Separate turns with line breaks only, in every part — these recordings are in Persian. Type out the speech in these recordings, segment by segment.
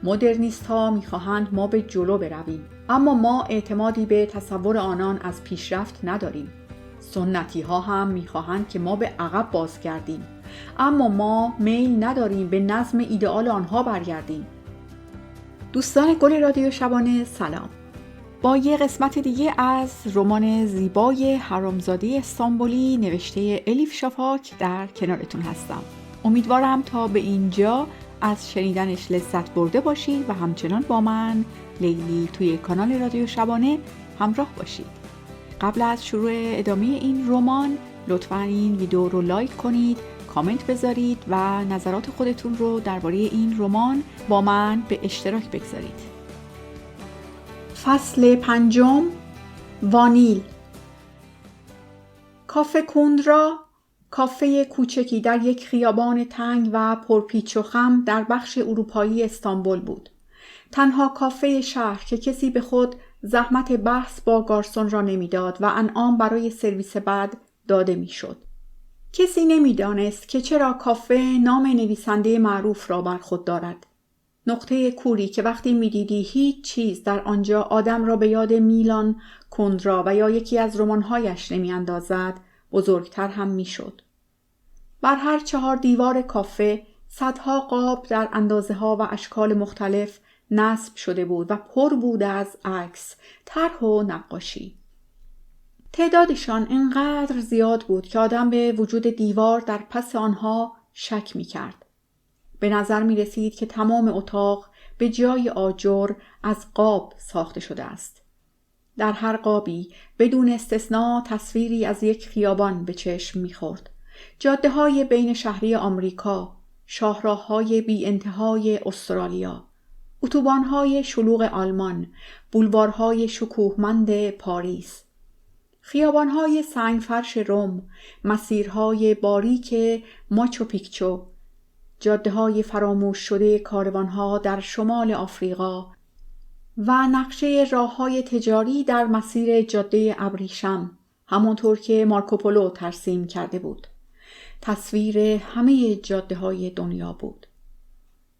مدرنیست‌ها می‌خواهند ما به جلو برویم، اما ما اعتمادی به تصور آنان از پیشرفت نداریم. سنتی‌ها هم می‌خواهند که ما به عقب بازگردیم، اما ما میل نداریم به نظم ایدئال آنها برگردیم. دوستان گل رادیو شبانه سلام. با یه قسمت دیگه از رمان زیبای حرامزاده استانبولی نوشته الیف شافاک در کنارتون هستم. امیدوارم تا به اینجا از شنیدنش لذت برده باشید و همچنان با من لیلی توی کانال رادیو شبانه همراه باشید. قبل از شروع ادامه این رمان لطفاً این ویدیو رو لایک کنید، کامنت بذارید و نظرات خودتون رو درباره این رمان با من به اشتراک بگذارید. فصل 5. وانیل. کافه کوندرا کافه کوچکی در یک خیابان تنگ و پرپیچ و خم در بخش اروپایی استانبول بود. تنها کافه شهر که کسی به خود زحمت بحث با گارسون را نمیداد و انعام برای سرویس بعد داده میشد. کسی نمیدانست که چرا کافه نام نویسنده معروف را بر خود دارد. نقطه کوری که وقتی می‌دیدی هیچ چیز در آنجا آدم را به یاد میلان کوندرا و یا یکی از رمان‌هایش نمی‌اندازد، بزرگتر هم می‌شد. بر هر 4 دیوار کافه صدها قاب در اندازه‌ها و اشکال مختلف نصب شده بود و پر بود از عکس، طرح و نقاشی. تعدادشان اینقدر زیاد بود که آدم به وجود دیوار در پس آنها شک می‌کرد. به نظر می رسید که تمام اتاق به جای آجر از قاب ساخته شده است. در هر قابی بدون استثناء تصویری از یک خیابان به چشم می خورد. جاده های بین شهری آمریکا، شاهراه های بی انتهای استرالیا، اتوبان های شلوغ آلمان، بولوارهای شکوهمند پاریس، خیابان های سنگفرش روم، مسیرهای باریک ماچو پیکچو، جاده‌های فراموش شده کاروان‌ها در شمال آفریقا و نقشه راه‌های تجاری در مسیر جاده ابریشم، همانطور که مارکوپولو ترسیم کرده بود. تصویر همه جاده‌های دنیا بود.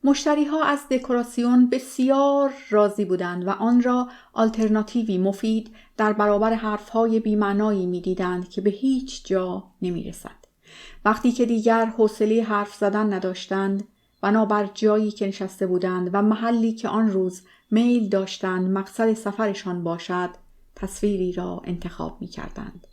مشتری‌ها از دکوراسیون بسیار راضی بودند و آن را آلترناتیوی مفید در برابر حرف‌های بی‌معنایی می‌دیدند که به هیچ جا نمی‌رسد. وقتی که دیگر حوصله حرف زدن نداشتند، بنابر جایی که نشسته بودند و محلی که آن روز میل داشتند مقصد سفرشان باشد، تصویری را انتخاب می‌کردند.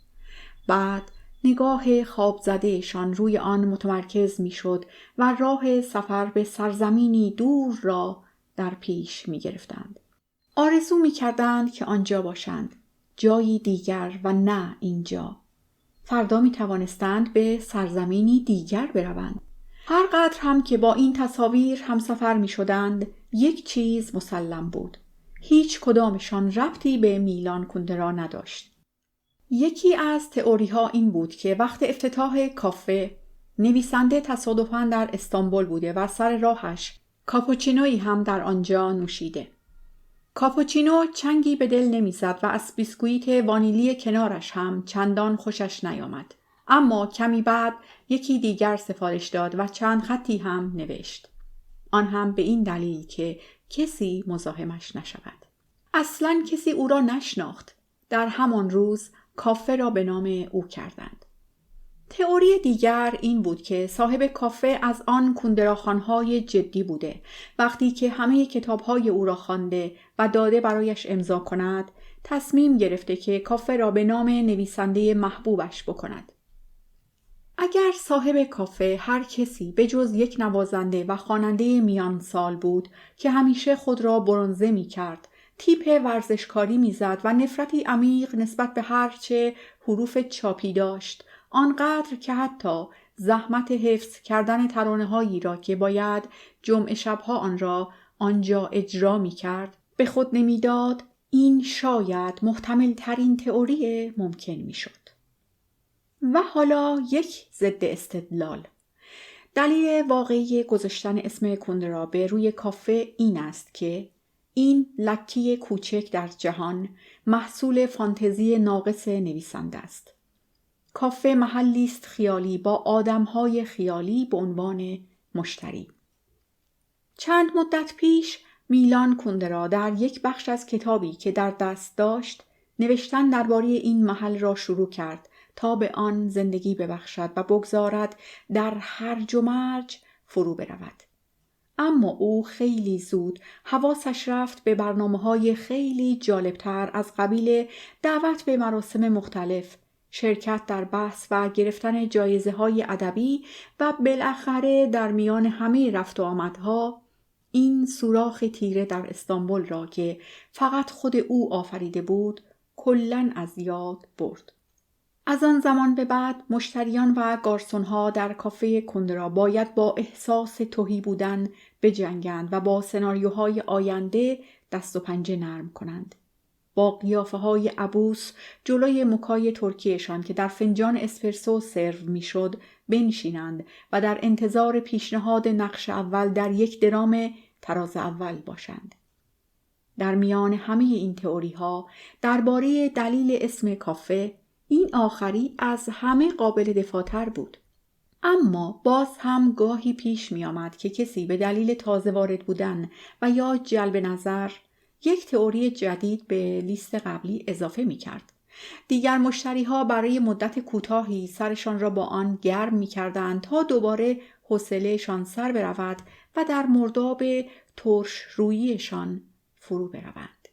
بعد نگاه خواب زدهشان روی آن متمرکز می‌شد و راه سفر به سرزمینی دور را در پیش می‌گرفتند. آرزو می‌کردند که آنجا باشند، جایی دیگر و نه اینجا. فردا می توانستند به سرزمینی دیگر بروند. هر قدر هم که با این تصاویر همسفر می شدند، یک چیز مسلم بود. هیچ کدامشان ربطی به میلان کوندرا نداشت. یکی از تئوری‌ها این بود که وقت افتتاح کافه، نویسنده تصادفاً در استانبول بوده و سر راهش کاپوچینویی هم در آنجا نوشیده. کاپوچینو چنگی به دل نمیزد و از بیسکویت وانیلی کنارش هم چندان خوشش نیامد. اما کمی بعد یکی دیگر سفارش داد و چند خطی هم نوشت. آن هم به این دلیل که کسی مزاحمش نشود. اصلاً کسی او را نشناخت. در همان روز کافه را به نام او کردند. تئوری دیگر این بود که صاحب کافه از آن کوندراخوان‌های جدی بوده. وقتی که همه کتاب‌های او را خوانده و داده برایش امضا کند، تصمیم گرفته که کافه را به نام نویسنده محبوبش بکند. اگر صاحب کافه هر کسی به جز یک نوازنده و خواننده میان سال بود که همیشه خود را برنزه می کرد، تیپ ورزشکاری می زد و نفرتی عمیق نسبت به هرچه حروف چاپی داشت، آنقدر که حتی زحمت حفظ کردن ترانه‌هایی را که باید جمعه شبها آن را آنجا اجرا می کرد به خود نمیداد، این شاید محتمل ترین تئوری ممکن می شد. و حالا یک ضد استدلال. دلیل واقعی گذاشتن اسم کوندرا به روی کافه این است که این لکی کوچک در جهان محصول فانتزی ناقص نویسنده است. کافه محلی است خیالی با آدم‌های خیالی به عنوان مشتری. چند مدت پیش میلان کوندرا در یک بخش از کتابی که در دست داشت نوشتن درباره این محل را شروع کرد تا به آن زندگی ببخشد و بگذارد در هرج و مرج فرو برود. اما او خیلی زود حواسش رفت به برنامه‌های خیلی جالبتر از قبیل دعوت به مراسم مختلف، شرکت در بحث و گرفتن جایزه‌های ادبی و بالاخره در میان همه رفت و آمدها این سوراخ تیره در استانبول را که فقط خود او آفریده بود کلاً از یاد برد. از آن زمان به بعد مشتریان و گارسونها در کافه کوندرا باید با احساس تهی بودن بجنگند و با سناریوهای آینده دست و پنجه نرم کنند. با قیافه‌های عبوس جلوی مکای ترکیشان که در فنجان اسپرسو سرو می‌شد بنشینند و در انتظار پیشنهاد نقش اول در یک درام تراز اول باشند. در میان همه این تئوری‌ها درباره دلیل اسم کافه، این آخری از همه قابل دفاع‌تر بود. اما باز هم گاهی پیش می آمد که کسی به دلیل تازه وارد بودن و یا جلب نظر یک تئوری جدید به لیست قبلی اضافه می کرد. دیگر مشتری ها برای مدت کوتاهی سرشان را با آن گرم می کردند تا دوباره حوصله‌شان سر برود و در مرداب ترش روییشان فرو بروند.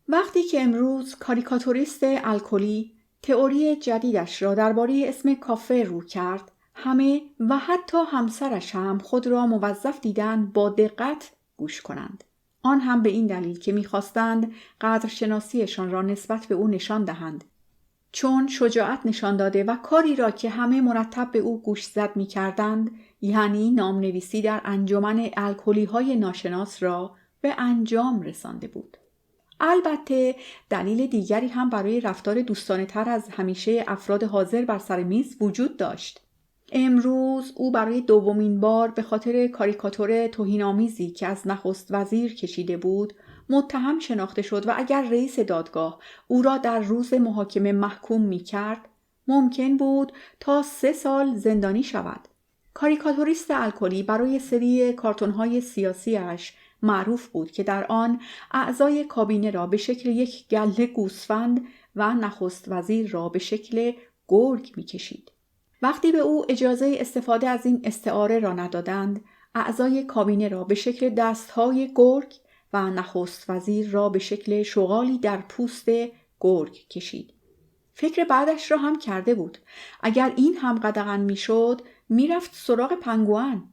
وقتی که امروز کاریکاتوریست الکلی تئوری جدیدش را درباره اسم کافه رو کرد، همه و حتی همسرش هم خود را موظف دیدند با دقت گوش کنند. آن هم به این دلیل که می‌خواستند قدرشناسیشان را نسبت به او نشان دهند. چون شجاعت نشان داده و کاری را که همه مرتب به او گوش زد می‌کردند، یعنی نام‌نویسی در انجمن الکلی‌های ناشناس را به انجام رسانده بود. البته دلیل دیگری هم برای رفتار دوستانه تر از همیشه افراد حاضر بر سر میز وجود داشت. امروز او برای دومین بار به خاطر کاریکاتور توهین‌آمیزی که از نخست وزیر کشیده بود متهم شناخته شد و اگر رئیس دادگاه او را در روز محاکمه محکوم می‌کرد ممکن بود تا 3 سال زندانی شود. کاریکاتوریست الکلی برای سری کارتون‌های سیاسیش معروف بود که در آن اعضای کابینه را به شکل یک گله گوسفند و نخست وزیر را به شکل گرگ می‌کشید. وقتی به او اجازه استفاده از این استعاره را ندادند، اعضای کابینه را به شکل دستهای گرگ و نخست وزیر را به شکل شغالی در پوست گرگ کشید. فکر بعدش را هم کرده بود. اگر این هم قدغن میشد، میرفت سراغ پنگوئن.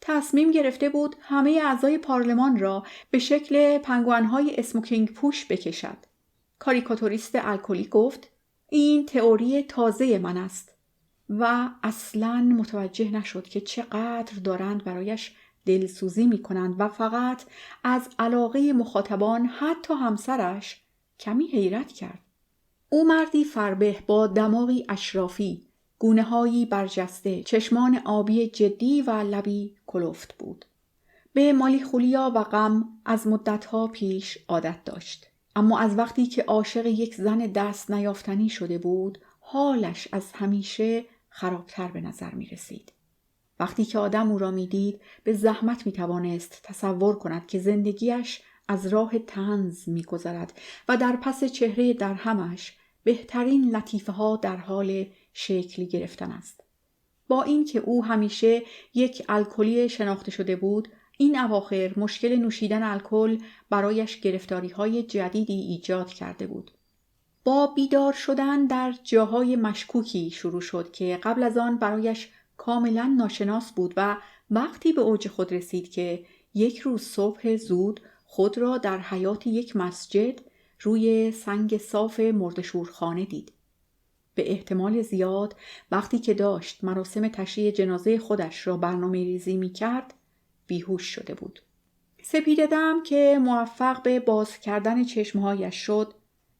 تصمیم گرفته بود همه اعضای پارلمان را به شکل پنگوئن‌های اسموکینگ پوش بکشد. کاریکاتوریست الکلی گفت: این تئوری تازه من است و اصلاً متوجه نشد که چقدر دارند برایش دلسوزی می کنند و فقط از علاقه مخاطبان حتی همسرش کمی حیرت کرد. او مردی فربه با دماغی اشرافی، گونه‌هایی برجسته، چشمان آبی جدی و لبی کلفت بود. به مالیخولیا و غم از مدتها پیش عادت داشت. اما از وقتی که عاشق یک زن دست نیافتنی شده بود، حالش از همیشه خرابتر به نظر می رسید. وقتی که آدم او را می دید، به زحمت می توانست تصور کند که زندگیش از راه طنز می گذرد و در پس چهره درهمش بهترین لطیفه ها در حال شکل گرفتن است. با این که او همیشه یک الکلی شناخته شده بود، این اواخر مشکل نوشیدن الکل برایش گرفتاری‌های جدیدی ایجاد کرده بود. با بیدار شدن در جاهای مشکوکی شروع شد که قبل از آن برایش کاملا ناشناس بود و وقتی به اوج خود رسید که یک روز صبح زود خود را در حیاط یک مسجد روی سنگ صاف مرده‌شورخانه دید. به احتمال زیاد وقتی که داشت مراسم تشییع جنازه خودش را برنامه‌ریزی می‌کرد، بیهوش شده بود. سپیده‌دم که موفق به باز کردن چشمهایش شد،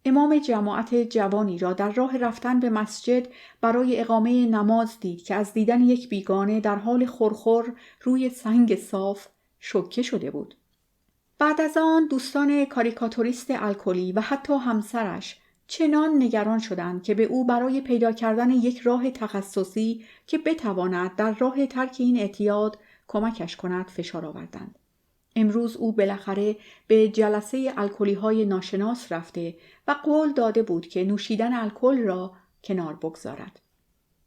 امام جماعت جوانی را در راه رفتن به مسجد برای اقامه نماز دید که از دیدن یک بیگانه در حال خورخور روی سنگ صاف شوکه شده بود. بعد از آن دوستان کاریکاتوریست الکلی و حتی همسرش چنان نگران شدند که به او برای پیدا کردن یک راه تخصصی که بتواند در راه ترک این اعتیاد کمکش کند فشار آوردند. امروز او بالاخره به جلسه الکلی‌های ناشناس رفته و قول داده بود که نوشیدن الکل را کنار بگذارد.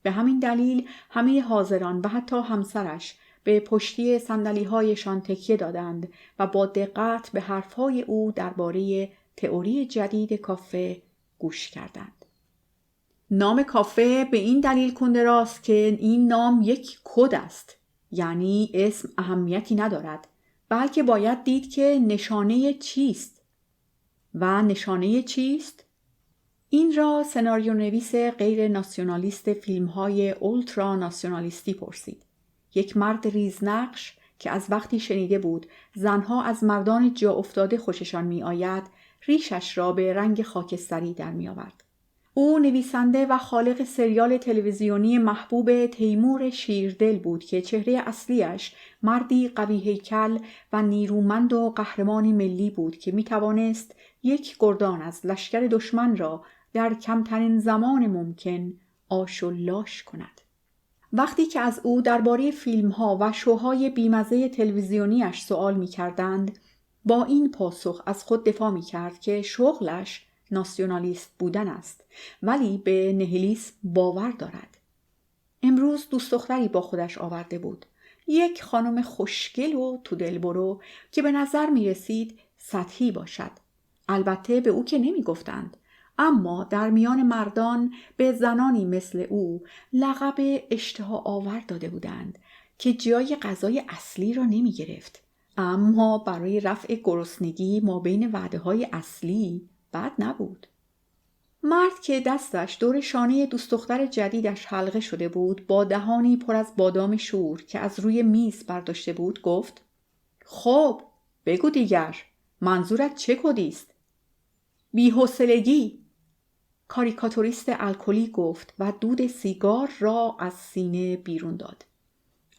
به همین دلیل همه حاضران و حتی همسرش به پشتی صندلی‌هایشان تکیه دادند و با دقت به حرف‌های او درباره تئوری جدید کافه گوش کردند. نام کافه به این دلیل کندراست که این نام یک کد است، یعنی اسم اهمیتی ندارد، بلکه باید دید که نشانه چیست. و نشانه چیست؟ این را سناریو نویس غیر ناسیونالیست فیلم‌های اولترا ناسیونالیستی پرسید. یک مرد ریزنقش که از وقتی شنیده بود زنها از مردان جا افتاده خوششان می آید، ریشش را به رنگ خاکستری در می آورد. او نویسنده و خالق سریال تلویزیونی محبوب تیمور شیردل بود که چهره اصلیش مردی قوی هیکل و نیرومند و قهرمان ملی بود که می توانست یک گردان از لشکر دشمن را در کمترین زمان ممکن آش و لاش کند. وقتی که از او درباره فیلم‌ها و شوهای بیمزه تلویزیونیش سوال می‌کردند، با این پاسخ از خود دفاع می‌کرد که شغلش ناسیونالیست بودن است، ولی به نهیلیسم باور دارد. امروز دوست دختری با خودش آورده بود، یک خانم خوشگل و تو دلبرو که به نظر می‌رسید سطحی باشد. البته به او که نمی‌گفتند، اما در میان مردان به زنانی مثل او لقب اشتها آور داده بودند که جای غذای اصلی را نمی گرفت، اما برای رفع گرسنگی ما بین وعده‌های اصلی بد نبود. مرد که دستش دور شانه دوست دختر جدیدش حلقه شده بود، با دهانی پر از بادام شور که از روی میز برداشته بود گفت: خب بگو دیگر، منظورت چه کدی است؟ بی‌حوصلگی، کاریکاتوریست الکلی گفت و دود سیگار را از سینه بیرون داد.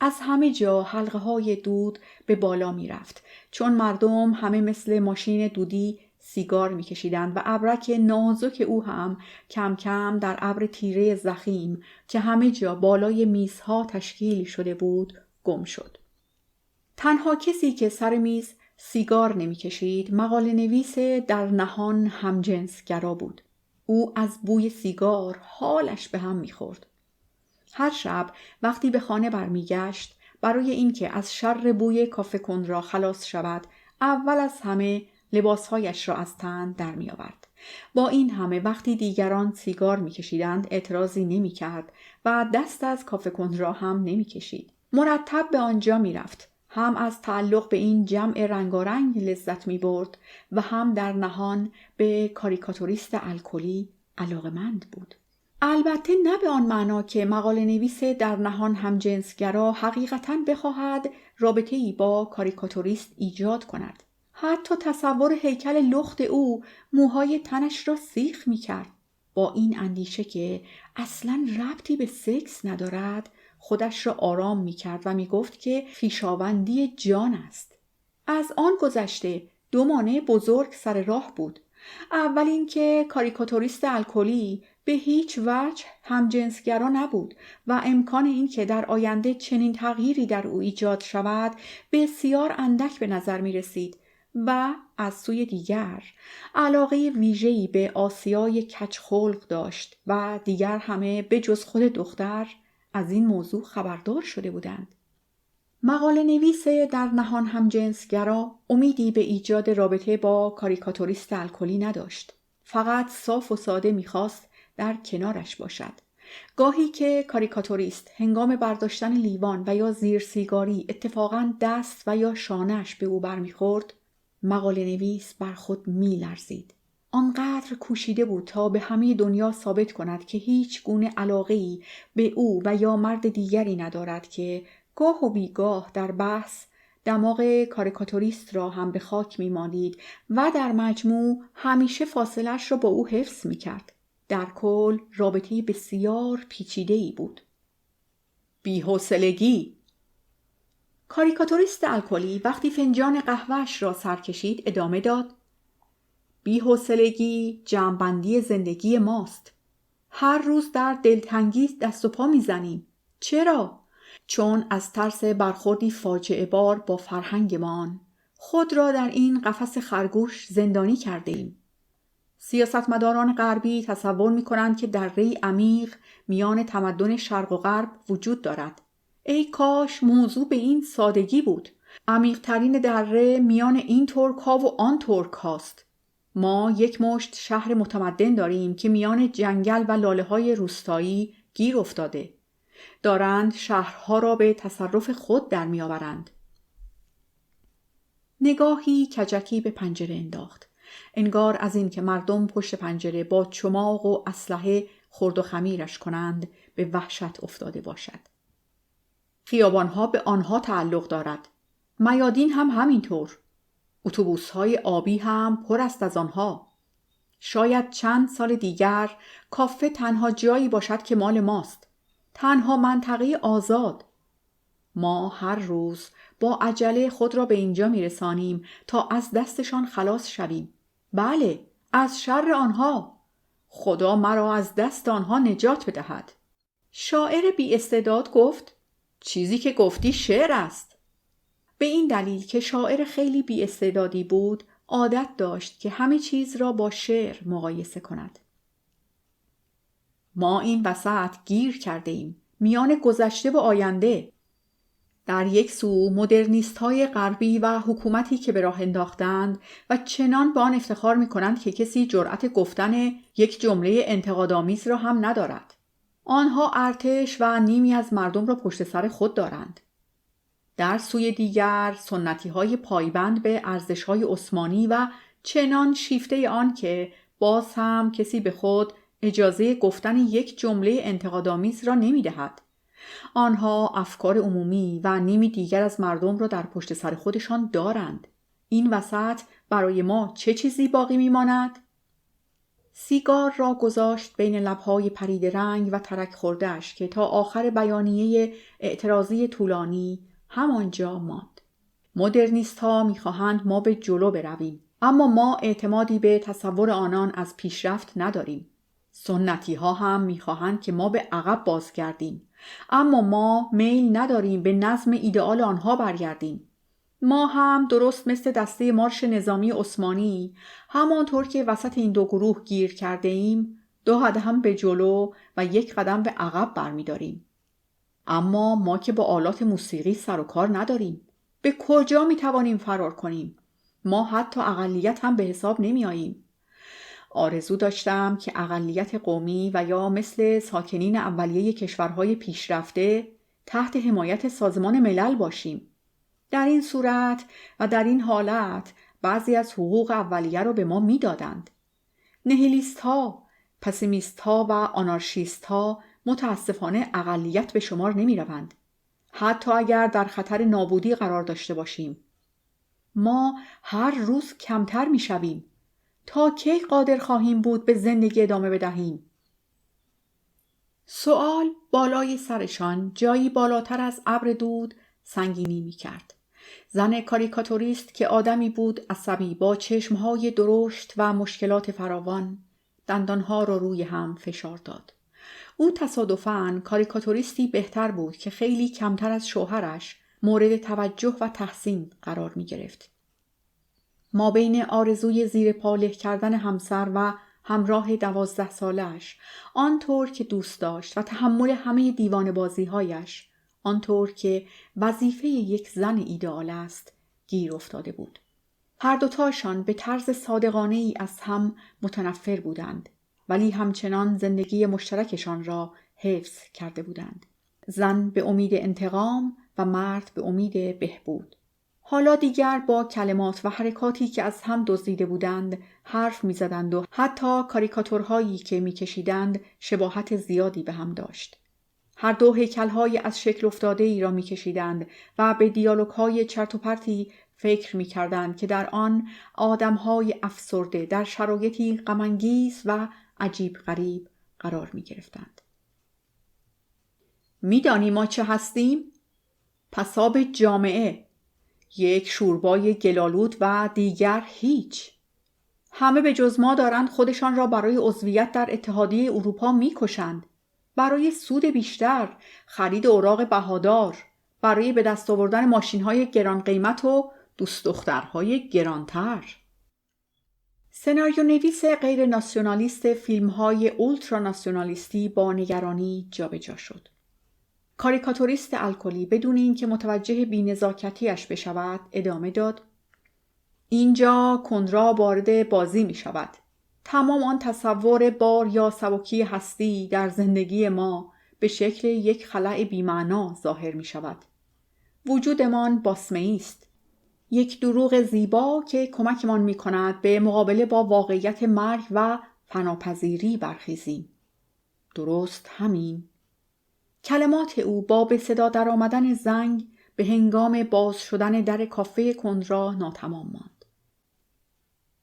از همه جا حلقه های دود به بالا می رفت، چون مردم همه مثل ماشین دودی سیگار می کشیدند و ابرک نازک او هم کم کم در ابر تیره ضخیم که همه جا بالای میزها تشکیل شده بود گم شد. تنها کسی که سر میز سیگار نمی کشید مقاله نویس در نهان همجنسگرا بود. او از بوی سیگار حالش به هم می‌خورد. هر شب وقتی به خانه برمیگشت، برای اینکه از شر بوی کافه کن را خلاص شود، اول از همه لباسهایش را از تن در می آورد. با این همه وقتی دیگران سیگار می‌کشیدند اعتراضی نمی‌کرد و دست از کافه کن را هم نمی‌کشید. مرتب به آنجا می‌رفت. هم از تعلق به این جمع رنگارنگ لذت می‌برد و هم در نهان به کاریکاتوریست الکلی علاقه‌مند بود. البته نه به آن معنا که مقاله نویس در نهان همجنسگرا حقیقتاً بخواهد رابطه‌ای با کاریکاتوریست ایجاد کند. حتی تصور هیکل لخت او موهای تنش را سیخ می‌کرد. با این اندیشه که اصلاً ربطی به سکس ندارد، خودش را آرام می‌کرد و می‌گفت که خویشاوندی جان است. از آن گذشته 2 مانع بزرگ سر راه بود. اول این که کاریکاتوریست الکلی به هیچ وجه همجنسگرا نبود و امکان این که در آینده چنین تغییری در او ایجاد شود بسیار اندک به نظر می رسید و از سوی دیگر علاقه ویژه‌ای به آسیای کج‌خلق داشت و دیگر همه به جز خود دختر از این موضوع خبردار شده بودند. مقاله نویس در نهان همجنسگرا امیدی به ایجاد رابطه با کاریکاتوریست الکلی نداشت. فقط صاف و ساده می‌خواست در کنارش باشد. گاهی که کاریکاتوریست هنگام برداشتن لیوان و یا زیر سیگاری اتفاقاً دست و یا شانه‌اش به او برمیخورد، مقاله نویس بر خود می‌لرزید. آنقدر کوشیده بود تا به همه دنیا ثابت کند که هیچ گونه علاقه‌ای به او و یا مرد دیگری ندارد که گاه و بیگاه در بحث دماغ کاریکاتوریست را هم به خاک می‌مالید و در مجموع همیشه فاصله‌اش را با او حفظ می‌کرد. در کل رابطه‌ای بسیار پیچیده‌ای بود. بی‌حوصلگی. کاریکاتوریست الکلی وقتی فنجان قهوه‌اش را سر کشید ادامه داد: بی‌حوصلگی جمع‌بندی زندگی ماست. هر روز در دلتنگی دست و پا می‌زنیم. چرا؟ چون از ترس برخوردی فاجعه بار با فرهنگمان، خود را در این قفس خرگوش زندانی کرده ایم. سیاستمداران غربی تصور می‌کنند که دره‌ای عمیق میان تمدن شرق و غرب وجود دارد. ای کاش موضوع به این سادگی بود. عمیق‌ترین دره میان این ترک‌ها و آن ترک‌هاست. ما یک مشت شهر متمدن داریم که میان جنگل و لاله‌های روستایی گیر افتاده. دارند شهرها را به تصرف خود در می‌آورند. نگاهی کجکی به پنجره انداخت. انگار از این که مردم پشت پنجره با چماق و اسلحه خرد و خمیرش کنند به وحشت افتاده باشد. خیابانها به آنها تعلق دارد. میادین هم همینطور. اتوبوس‌های آبی هم پر است از آنها. شاید چند سال دیگر کافه تنها جایی باشد که مال ماست. تنها منطقه آزاد. ما هر روز با عجله خود را به اینجا میرسانیم تا از دستشان خلاص شویم. بله، از شر آنها. خدا مرا از دست آنها نجات بدهد. شاعر بی استعداد گفت چیزی که گفتی شعر است. به این دلیل که شاعر خیلی بی استعدادی بود، عادت داشت که همه چیز را با شعر مقایسه کند. ما این وسط گیر کرده ایم، میان گذشته و آینده. در یک سو مدرنیست‌های غربی و حکومتی که به راه انداختند و چنان به آن افتخار می‌کنند که کسی جرأت گفتن یک جمله انتقادآمیز را هم ندارد. آنها ارتش و نیمی از مردم را پشت سر خود دارند. در سوی دیگر سنتی‌های پایبند به ارزش‌های عثمانی و چنان شیفته آن که باز هم کسی به خود اجازه گفتن یک جمله انتقادآمیز را نمی‌دهد. آنها افکار عمومی و نیمی دیگر از مردم را در پشت سر خودشان دارند. این وسط برای ما چه چیزی باقی می‌ماند؟ سیگار را گذاشت بین لب‌های پرید رنگ و ترک خورده‌اش که تا آخر بیانیه اعتراضی طولانی همانجا ماند. مدرنیست‌ها می‌خواهند ما به جلو برویم، اما ما اعتمادی به تصور آنان از پیشرفت نداریم. سنتی‌ها هم می‌خواهند که ما به عقب بازگردیم، اما ما میل نداریم به نظم ایدئال آنها برگردیم. ما هم درست مثل دسته مارش نظامی عثمانی، همانطور که وسط این دو گروه گیر کرده ایم، 2 قدم به جلو و 1 قدم به عقب برمی‌داریم. اما ما که با آلات موسیقی سر و کار نداریم. به کجا می‌توانیم فرار کنیم؟ ما حتی اقلیت هم به حساب نمی‌آییم. آرزو داشتم که اقلیت قومی و یا مثل ساکنین اولیه کشورهای پیشرفته تحت حمایت سازمان ملل باشیم. در این صورت و در این حالت بعضی از حقوق اولیه رو به ما میدادند. نهیلیست ها، پسیمیست ها و آنارشیست ها متاسفانه اقلیت به شمار نمی روند. حتی اگر در خطر نابودی قرار داشته باشیم. ما هر روز کمتر می شویم. تا کی قادر خواهیم بود به زندگی ادامه بدهیم؟ سؤال بالای سرشان جایی بالاتر از ابر دود سنگینی می کرد. زن کاریکاتوریست که آدمی بود عصبی با چشمهای درشت و مشکلات فراوان، دندانها را روی هم فشار داد. او تصادفاً کاریکاتوریستی بهتر بود که خیلی کمتر از شوهرش مورد توجه و تحسین قرار می گرفت. ما بین آرزوی زیر پا له کردن همسر و همراه 12 سالش، آنطور که دوست داشت و تحمل همه دیوانه بازی‌هایش، آنطور که وظیفه یک زن ایدئال است، گیر افتاده بود. هر دوتاشان به طرز صادقانه‌ای از هم متنفر بودند، ولی همچنان زندگی مشترکشان را حفظ کرده بودند. زن به امید انتقام و مرد به امید بهبود. حالا دیگر با کلمات و حرکاتی که از هم دزدیده بودند حرف می زدند و حتی کاریکاتورهایی که می کشیدند شباهت زیادی به هم داشت. هر دو هیکل‌های از شکل افتاده ای را می کشیدند و به دیالوگ‌های چرت و پرتی فکر می کردند که در آن آدم‌های افسرده در شرایطی غم‌انگیز و عجیب غریب قرار می گرفتند. می دانی ما چه هستیم؟ پساب جامعه. یک شوربای گلالود و دیگر هیچ. همه به جز ما دارند خودشان را برای عضویت در اتحادیه اروپا می‌کشند. برای سود بیشتر، خرید اوراق بهادار، برای به دست آوردن ماشین‌های گران قیمت و دوست دخترهای گرانتر. سناریو نویس غیر ناسیونالیست فیلم‌های اولترا ناسیونالیستی با نگرانی جابجا شد. کاریکاتوریست الکلی بدون اینکه متوجه بی‌نزاکتی‌اش بشود ادامه داد: اینجا کندرا وارد بازی می شود. تمام آن تصور بار یا سبکی هستی در زندگی ما به شکل یک خلأ بی‌معنا ظاهر می شود. وجودمان باسمه‌ای است. یک دروغ زیبا که کمکمان می کند به مقابله با واقعیت مرگ و فناپذیری برخیزیم. درست همین. کلمات او با به صدا در آمدن زنگ به هنگام باز شدن در کافه کندرا ناتمام ماند.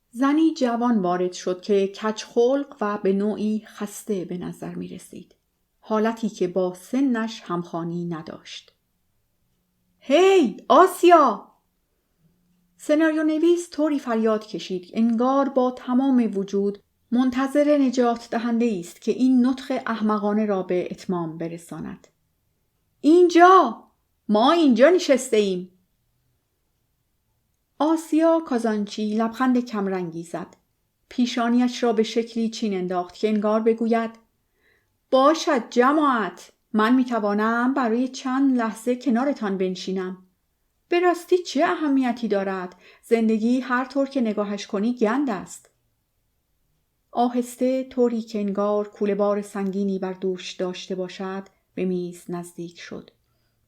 زنی جوان وارد شد که کج‌خلق و به نوعی خسته به نظر می رسید. حالتی که با سنش همخوانی نداشت. هی آسیا! سناریو نویس طوری فریاد کشید انگار با تمام وجود منتظر نجات دهنده است که این نطق احمقانه را به اتمام برساند. اینجا! ما اینجا نشسته ایم. آسیا کازانچی لبخند کمرنگی زد. پیشانیش را به شکلی چین انداخت که انگار بگوید باشد جماعت، من میتوانم برای چند لحظه کنارتان بنشینم. به راستی چه اهمیتی دارد؟ زندگی هر طور که نگاهش کنی گند است. آهسته طوری که انگار کوله‌بار سنگینی بر دوش داشته باشد به میز نزدیک شد.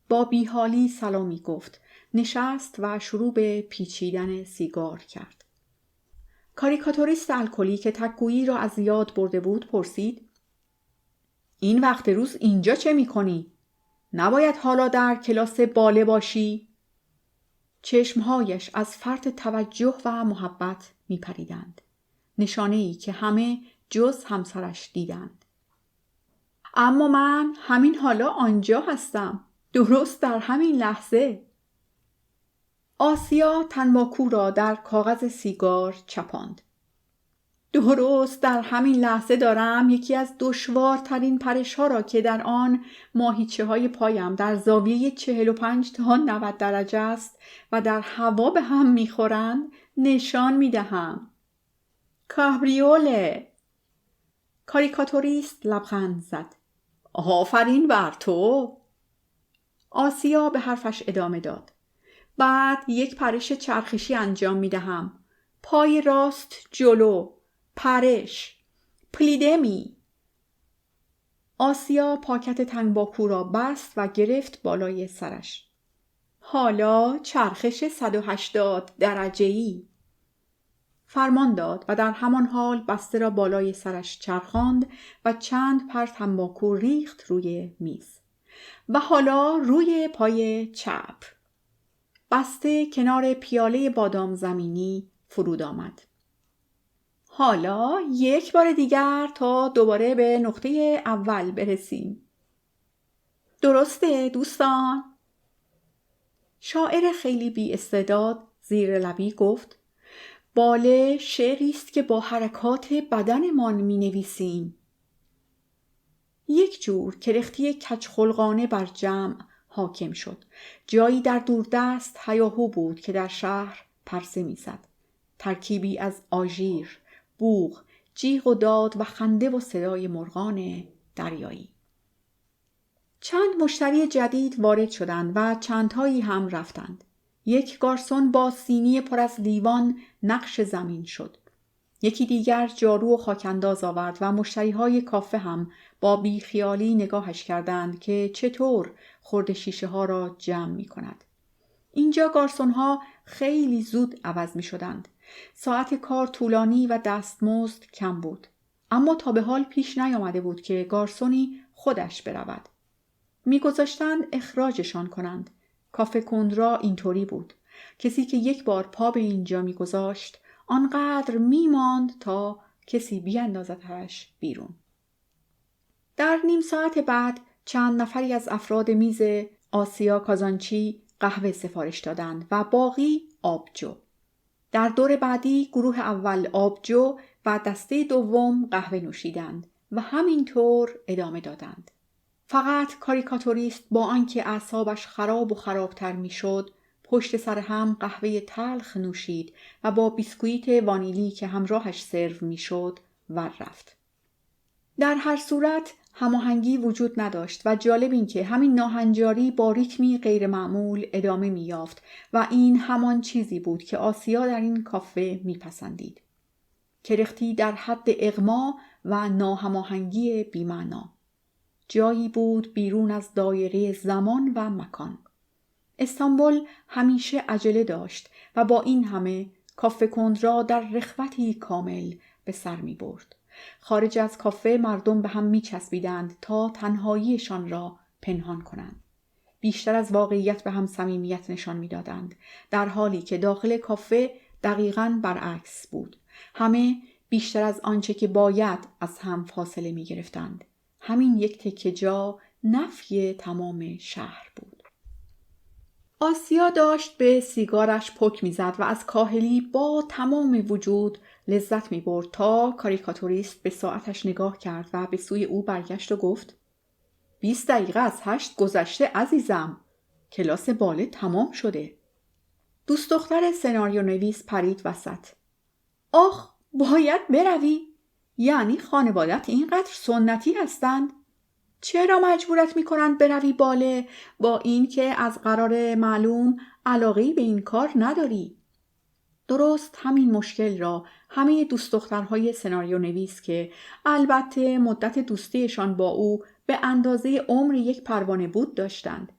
با بیحالی سلامی گفت، نشست و شروع به پیچیدن سیگار کرد. کاریکاتوریست الکلی که تک‌گویی را از یاد برده بود پرسید این وقت روز اینجا چه می‌کنی؟ نباید حالا در کلاس باله باشی؟ چشمهایش از فرط توجه و محبت می‌پریدند. نشانه‌ای که همه جز همسرش دیدند. اما من همین حالا آنجا هستم. درست در همین لحظه. آسیا تنباکو را در کاغذ سیگار چپاند. درست در همین لحظه دارم یکی از دشوارترین پرش‌ها را که در آن ماهیچه های پایم در زاویه 45 تا 90 درجه است و در هوا به هم میخورند نشان میدهم. کابریوله! کاریکاتوریست لبخند زد. آفرین بر تو! آسیا به حرفش ادامه داد. بعد یک پرش چرخشی انجام میدهم. پای راست جلو. پرش. پلیدمی. آسیا پاکت تنباکو را بست و گرفت بالای سرش. حالا چرخش 180 درجه‌ای. فرمان داد و در همان حال بسته را بالای سرش چرخاند و چند پر تنباکو ریخت روی میز. و حالا روی پای چپ. بسته کنار پیاله بادام زمینی فرود آمد. حالا یک بار دیگر تا دوباره به نقطه اول برسیم. درسته دوستان؟ شاعر خیلی بی استعداد زیر لبی گفت باله شعری است که با حرکات بدنمان می نویسیم. یک جور کرختی کج‌خلقانه بر جمع حاکم شد. جایی در دوردست هیاهو بود که در شهر پرسه می زد. ترکیبی از آژیر، بوق، جیغ و داد و خنده و صدای مرغان دریایی. چند مشتری جدید وارد شدند و چندتایی هم رفتند. یک گارسون با سینی پر از لیوان نقش زمین شد. یکی دیگر جارو و خاک‌انداز آورد و مشتریهای کافه هم با بیخیالی نگاهش کردند که چطور خرده شیشه ها را جمع می کند. اینجا گارسون ها خیلی زود عوض می شدند. ساعت کار طولانی و دستمزد کم بود. اما تا به حال پیش نیامده بود که گارسونی خودش برود. می گذاشتند اخراجشان کنند. کافه کندرا اینطوری بود. کسی که یک بار پا به اینجا می گذاشت آنقدر می ماند تا کسی بیاندازدش بیرون. در نیم ساعت بعد چند نفری از افراد میز آسیا کازانچی قهوه سفارش دادند و باقی آبجو. در دور بعدی گروه اول آبجو و دسته دوم قهوه نوشیدند و همینطور ادامه دادند. فقط کاریکاتوریست با آنکه اعصابش خراب و خرابتر میشد پشت سر هم قهوه تلخ نوشید و با بیسکویت وانیلی که همراهش سرو میشد ور رفت. در هر صورت هماهنگی وجود نداشت و جالب این که همین ناهنجاری با ریتمی غیر معمول ادامه می‌یافت و این همان چیزی بود که آسیا در این کافه می‌پسندید. کرختی در حد اغما و ناهماهنگی بی‌معنا. جایی بود بیرون از دایره زمان و مکان. استانبول همیشه عجله داشت و با این همه کافه کند را در رخوتی کامل به سر می‌برد. خارج از کافه مردم به هم می‌چسبیدند تا تنهاییشان را پنهان کنند. بیشتر از واقعیت به هم صمیمیت نشان می‌دادند، در حالی که داخل کافه دقیقاً برعکس بود. همه بیشتر از آنچه که باید از هم فاصله می‌گرفتند. همین یک تکه جا نفی تمام شهر بود. آسیا داشت به سیگارش پک می‌زد و از کاهلی با تمام وجود لذت می‌برد تا کاریکاتوریست به ساعتش نگاه کرد و به سوی او برگشت و گفت 20 دقیقه از 8 گذشته عزیزم. کلاس باله تمام شده. دوست دختر سناریو نویس پرید وسط. آخ، باید بروی؟ یعنی خانوادت اینقدر سنتی هستند؟ چرا مجبورت می‌کنند بروی باله با این که از قرار معلوم علاقه‌ای به این کار نداری؟ درست همین مشکل را همه دوست دخترهای سناریو نویس که البته مدت دوستیشان با او به اندازه عمر یک پروانه بود داشتند.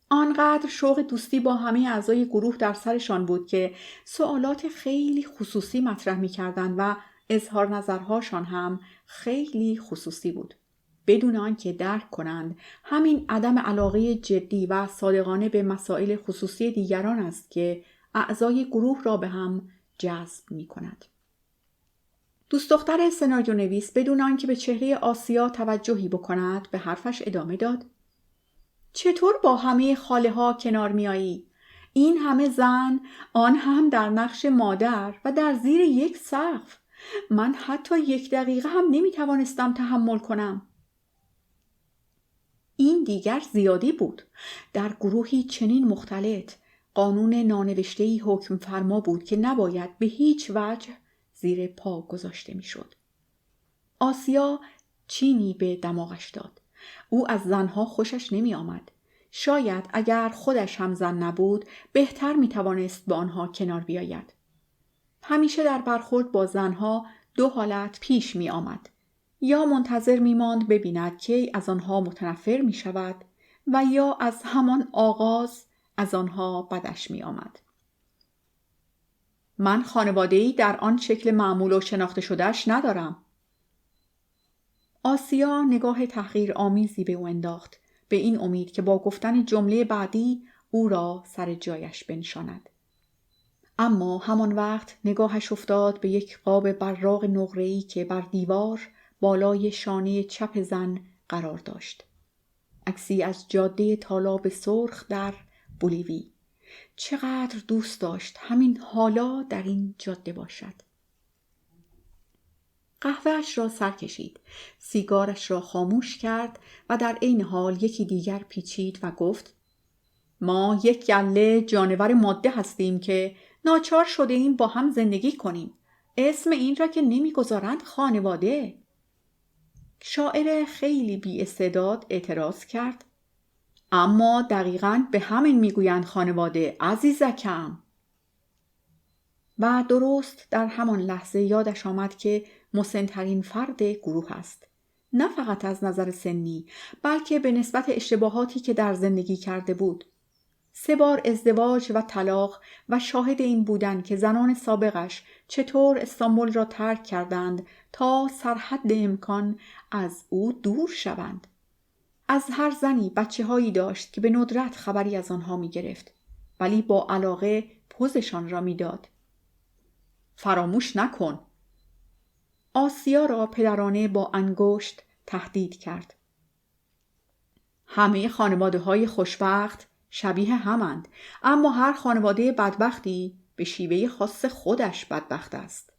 آنقدر شوق دوستی با همه اعضای گروه در سرشان بود که سوالات خیلی خصوصی مطرح می‌کردند و اظهار نظرهاشان هم خیلی خصوصی بود. بدون آنکه درک کنند همین عدم علاقه جدی و صادقانه به مسائل خصوصی دیگران است که اعضای گروه را به هم جذب می کند. دوست دختر سناریو نویس بدون آنکه به چهره آسیا توجهی بکند به حرفش ادامه داد. چطور با همه خاله ها کنار می آیی؟ این همه زن، آن هم در نقش مادر و در زیر یک سقف. من حتی 1 دقیقه هم نمی توانستم تحمل کنم. این دیگر زیادی بود. در گروهی چنین مختلط، قانون نانوشته‌ای حکم فرما بود که نباید به هیچ وجه زیر پا گذاشته میشد. آسیا چینی به دماغش داد. او از زنها خوشش نمی آمد. شاید اگر خودش هم زن نبود بهتر می توانست با آنها کنار بیاید. همیشه در برخورد با زنها 2 حالت پیش می آمد. یا منتظر می ماند ببیند که از آنها متنفر می شود و یا از همان آغاز از آنها بدش می آمد. من خانواده‌ای در آن شکل معمول و شناخته شدهش ندارم. آسیا نگاه تحقیرآمیزی به او انداخت، به این امید که با گفتن جمله بعدی او را سر جایش بنشاند. اما همان وقت نگاهش افتاد به یک قاب براق نقره‌ای که بر دیوار بالای شانه چپ زن قرار داشت. عکسی از جاده تالاب سرخ در بولیوی. چقدر دوست داشت همین حالا در این جاده باشد. قهوه‌اش را سر کشید، سیگارش را خاموش کرد و در عین حال یکی دیگر پیچید و گفت ما یک گله جانور ماده هستیم که ناچار شده ایم با هم زندگی کنیم. اسم این را که نمیگذارند خانواده. شاعر خیلی بی استعداد اعتراض کرد. اما دقیقاً به همین میگویند خانواده عزیزکم. و درست در همان لحظه یادش آمد که مسن‌ترین فرد گروه است. نه فقط از نظر سنی، بلکه به نسبت اشتباهاتی که در زندگی کرده بود. 3 بار ازدواج و طلاق و شاهد این بودن که زنان سابقش چطور استانبول را ترک کردند تا سرحد امکان از او دور شوند. از هر زنی بچه‌هایی داشت که به ندرت خبری از آنها می گرفت، ولی با علاقه پوزشان را می داد. فراموش نکن. آسیا را پدرانه با انگشت تهدید کرد. همه خانواده‌های خوشبخت شبیه همند، اما هر خانواده بدبختی به شیوه خاص خودش بدبخت است.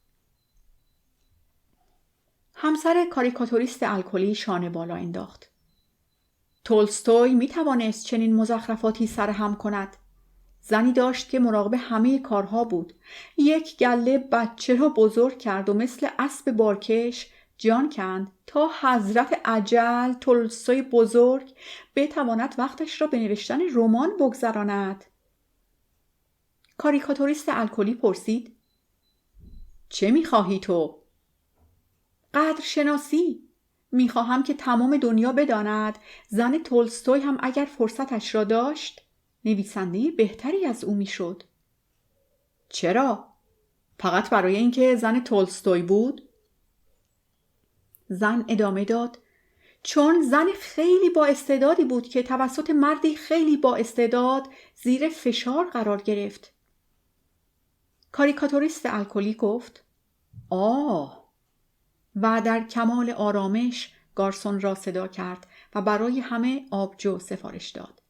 همسر کاریکاتوریست الکلی شانه بالا انداخت. تولستوی می توانست چنین مزخرفاتی سرهم کند. زنی داشت که مراقب همه کارها بود. یک گله بچه را بزرگ کرد و مثل اسب بارکش جان کند تا حضرت اجل تولستوی بزرگ بتواند وقتش را به نوشتن رمان بگذراند. کاریکاتوریست الکلی پرسید: چه می‌خواهی تو؟ قدرشناسی. می‌خواهم که تمام دنیا بداند زن تولستوی هم اگر فرصتش را داشت نویسنده بهتری از او میشد. چرا؟ فقط برای اینکه زن تولستوی بود؟ زن ادامه داد: چون زن خیلی با استعدادی بود که توسط مردی خیلی با استعداد زیر فشار قرار گرفت. کاریکاتوریست الکلی گفت: و در کمال آرامش گارسون را صدا کرد و برای همه آبجو سفارش داد.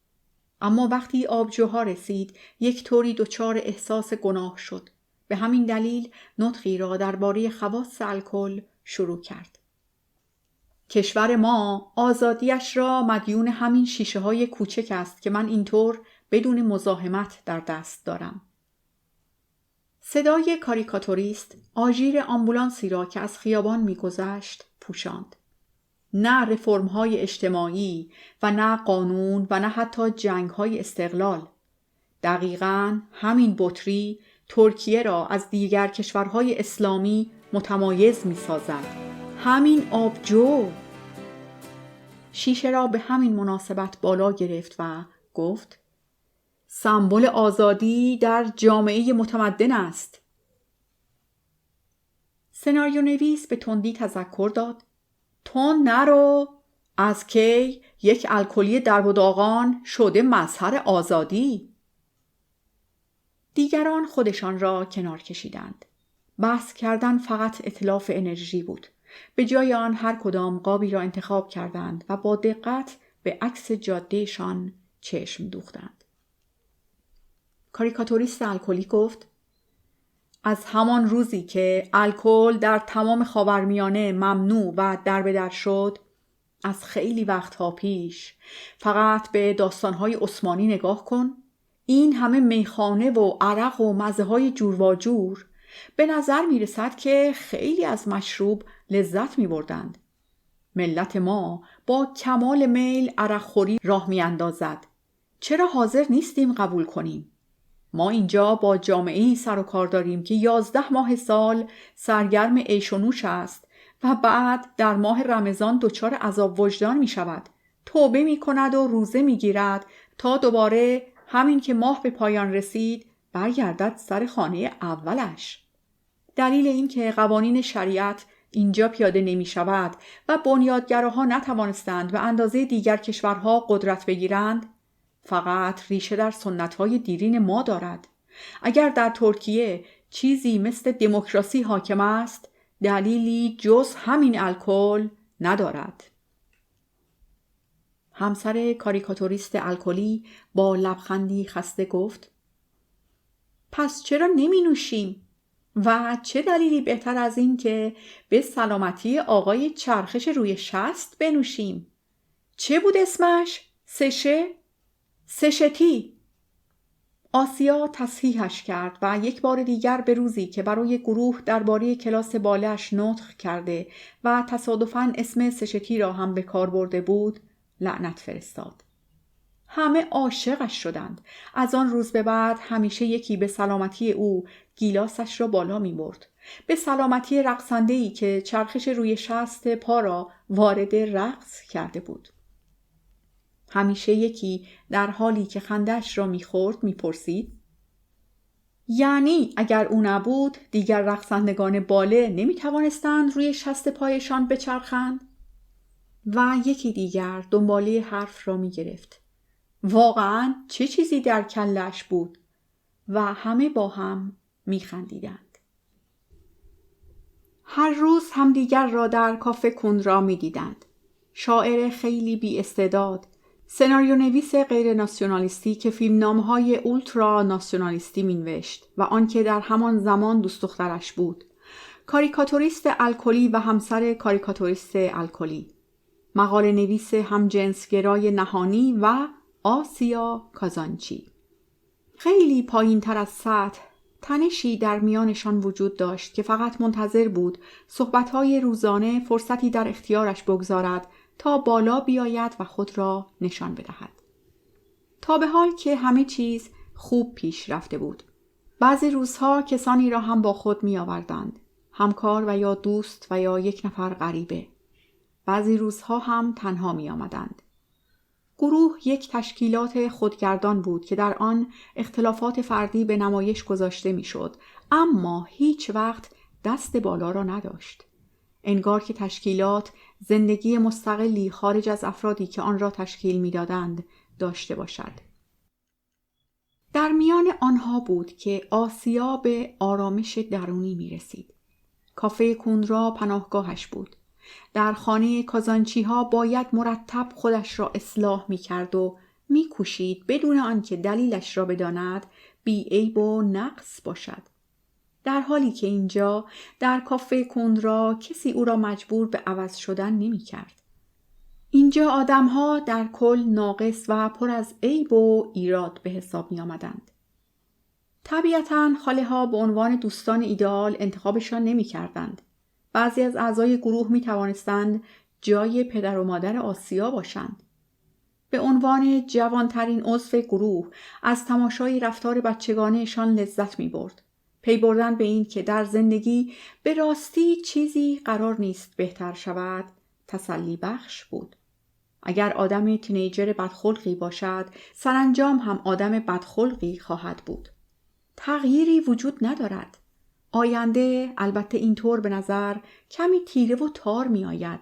اما وقتی آبجوها رسید یک طوری دچار احساس گناه شد. به همین دلیل نطقی را درباره خواص الکل شروع کرد. کشور ما آزادیش را مدیون همین شیشه های کوچک است که من اینطور بدون مزاحمت در دست دارم. صدای کاریکاتوریست آژیر آمبولانسی را که از خیابان می‌گذشت پوشاند. نه رفرم‌های اجتماعی و نه قانون و نه حتی جنگ‌های استقلال. دقیقاً همین بطری ترکیه را از دیگر کشورهای اسلامی متمایز می‌سازد. همین آبجو. شیشه را به همین مناسبت بالا گرفت و گفت: سمبل آزادی در جامعه متمدن است. سناریو نویس به تندی تذکر داد: تند نرو، از کی یک الکلی درب و داغان شده مظهر آزادی؟ دیگران خودشان را کنار کشیدند. بحث کردن فقط اتلاف انرژی بود. به جای آن هر کدام قابی را انتخاب کردند و با دقت به عکس جادهشان چشم دوختند. کاریکاتوریست الکلی گفت: از همان روزی که الکل در تمام خاورمیانه ممنوع و دربدر شد، از خیلی وقتها پیش، فقط به داستانهای عثمانی نگاه کن، این همه میخانه و عرق و مزه‌های جور و جور، به نظر میرسد که خیلی از مشروب لذت میبردند. ملت ما با کمال میل عرق خوری راه میاندازد. چرا حاضر نیستیم قبول کنیم؟ ما اینجا با جامعه‌ای سر و کار داریم که 11 ماه سال سرگرم عیش و نوش است و بعد در ماه رمضان دچار عذاب وجدان می شود. توبه می کند و روزه می گیرد تا دوباره همین که ماه به پایان رسید برگردد سر خانه اولش. دلیل این که قوانین شریعت اینجا پیاده نمی شود و بنیادگراها نتوانستند به اندازه دیگر کشورها قدرت بگیرند فقط ریشه در سنت‌های دیرین ما دارد. اگر در ترکیه چیزی مثل دموکراسی حاکم است، دلیلی جز همین الکل ندارد. همسر کاریکاتوریست الکلی با لبخندی خسته گفت: پس چرا نمی نوشیم؟ و چه دلیلی بهتر از این که به سلامتی آقای چرخش روی 60 بنوشیم؟ چه بود اسمش؟ سشتی. آسیا تصحیحش کرد و یک بار دیگر به روزی که برای گروه درباره کلاس باله‌اش نطق کرده و تصادفاً اسم سشتی را هم به کار برده بود لعنت فرستاد. همه عاشقش شدند. از آن روز به بعد همیشه یکی به سلامتی او گیلاسش را بالا می برد. به سلامتی رقصنده‌ای که چرخش روی 60 پا را وارد رقص کرده بود. همیشه یکی در حالی که خندش را می‌خورد می‌پرسید: یعنی اگر او نبود دیگر رقصندگان باله نمی‌توانستند روی 60 پایشان بچرخند؟ و یکی دیگر دنباله حرف را می‌گرفت: واقعاً چه چیزی در کلش بود؟ و همه با هم می‌خندیدند. هر روز هم دیگر را در کافه کندرا می‌دیدند. شاعر خیلی بی استعداد، سناریو نویس غیر ناسیونالیستی که فیلمنامه‌های اولترا ناسیونالیستی می‌نوشت و آن که در همان زمان دوست دخترش بود، کاریکاتوریست الکلی و همسر کاریکاتوریست الکلی، مقاله نویس همجنسگرای نهانی و آسیا کازانچی. خیلی پایین تر از سطح تنشی در میانشان وجود داشت که فقط منتظر بود صحبت‌های روزانه فرصتی در اختیارش بگذارد تا بالا بیاید و خود را نشان بدهد. تا به حال که همه چیز خوب پیش رفته بود. بعضی روزها کسانی را هم با خود می آوردند. همکار و یا دوست و یا یک نفر غریبه. بعضی روزها هم تنها می آمدند. گروه یک تشکیلات خودگردان بود که در آن اختلافات فردی به نمایش گذاشته می شد، اما هیچ وقت دست بالا را نداشت. انگار که تشکیلات زندگی مستقلی خارج از افرادی که آن را تشکیل می دادند داشته باشد. در میان آنها بود که آسیا به آرامش درونی می رسید. کافه کوندرا پناهگاهش بود. در خانه کازانچی ها باید مرتب خودش را اصلاح می کرد و می کوشید بدون آنکه دلیلش را بداند بی عیب و نقص باشد. در حالی که اینجا در کافه کوندرا کسی او را مجبور به عوض شدن نمی کرد. اینجا آدم‌ها در کل ناقص و پر از عیب و ایراد به حساب می آمدند. طبیعتاً خاله ها به عنوان دوستان ایدئال انتخابشان نمی کردند. بعضی از اعضای گروه می توانستند جای پدر و مادر آسیا باشند. به عنوان جوانترین عضو گروه از تماشای رفتار بچگانه‌شان لذت می برد. پی بردن به این که در زندگی به راستی چیزی قرار نیست بهتر شود تسلی بخش بود. اگر آدم تینیجر بدخلقی باشد سرانجام هم آدم بدخلقی خواهد بود. تغییری وجود ندارد. آینده البته اینطور به نظر کمی تیره و تار می آید.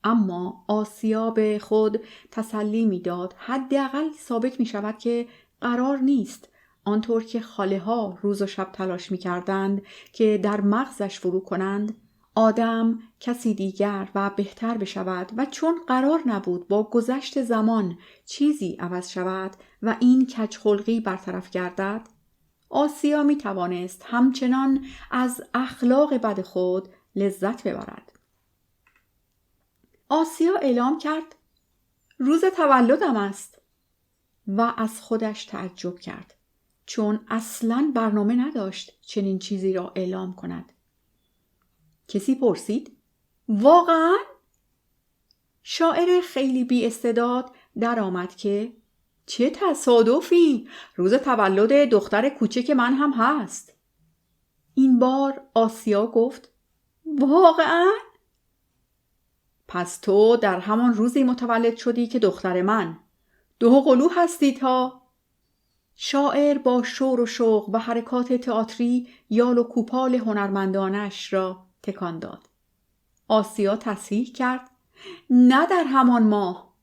اما آسیا به خود تسلی می داد حداقل ثابت می شود که قرار نیست آنطور که خاله ها روز و شب تلاش می کردند که در مغزش فرو کنند آدم کسی دیگر و بهتر بشود و چون قرار نبود با گذشت زمان چیزی عوض شود و این کجخلقی برطرف گردد آسیا می توانست همچنان از اخلاق بد خود لذت ببرد. آسیا اعلام کرد روز تولدم است و از خودش تعجب کرد چون اصلاً برنامه نداشت چنین چیزی را اعلام کند. کسی پرسید واقعاً؟ شاعر خیلی بی استعداد در آمد که چه تصادفی، روز تولد دختر کوچک من هم هست. این بار آسیا گفت واقعاً؟ پس تو در همان روزی متولد شدی که دختر من. دو قلو هستی تا. شاعر با شور و شوق و حرکات تئاتری یال و کوپال هنرمندانش را تکان داد. آسیا تصحیح کرد نه در همان ماه.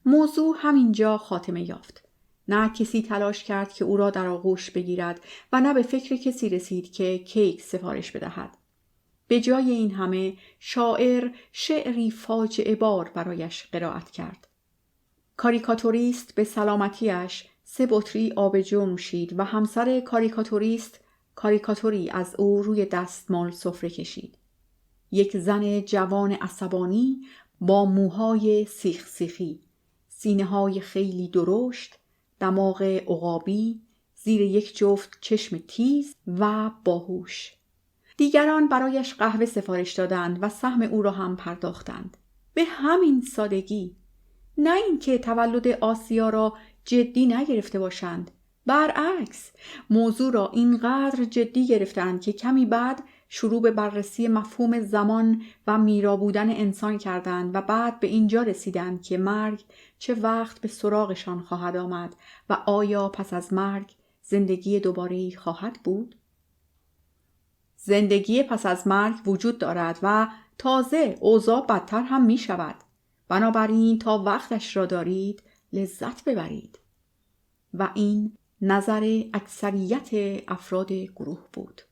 موضوع همینجا خاتمه یافت. نه کسی تلاش کرد که او را در آغوش بگیرد و نه به فکر کسی رسید که کیک سفارش بدهد. به جای این همه شاعر شعری فاجعه بار برایش قرائت کرد. کاریکاتوریست به سلامتیش 3 بطری آبجو نوشید و همسر کاریکاتوریست کاریکاتوری از او روی دستمال سفره کشید. یک زن جوان عصبانی با موهای سیخ سیخی، سینه‌های خیلی درشت، دماغ عقابی، زیر یک جفت چشم تیز و باهوش. دیگران برایش قهوه سفارش دادند و سهم او را هم پرداختند. به همین سادگی. نه اینکه تولد آسیا را جدی نگرفته باشند. برعکس، موضوع را اینقدر جدی گرفتند که کمی بعد شروع به بررسی مفهوم زمان و میرا بودن انسان کردند و بعد به اینجا رسیدند که مرگ چه وقت به سراغشان خواهد آمد و آیا پس از مرگ زندگی دوباره‌ای خواهد بود؟ زندگی پس از مرگ وجود دارد و تازه اوضاع بدتر هم می شود. بنابراین تا وقتش را دارید لذت ببرید. و این نظر اکثریت افراد گروه بود.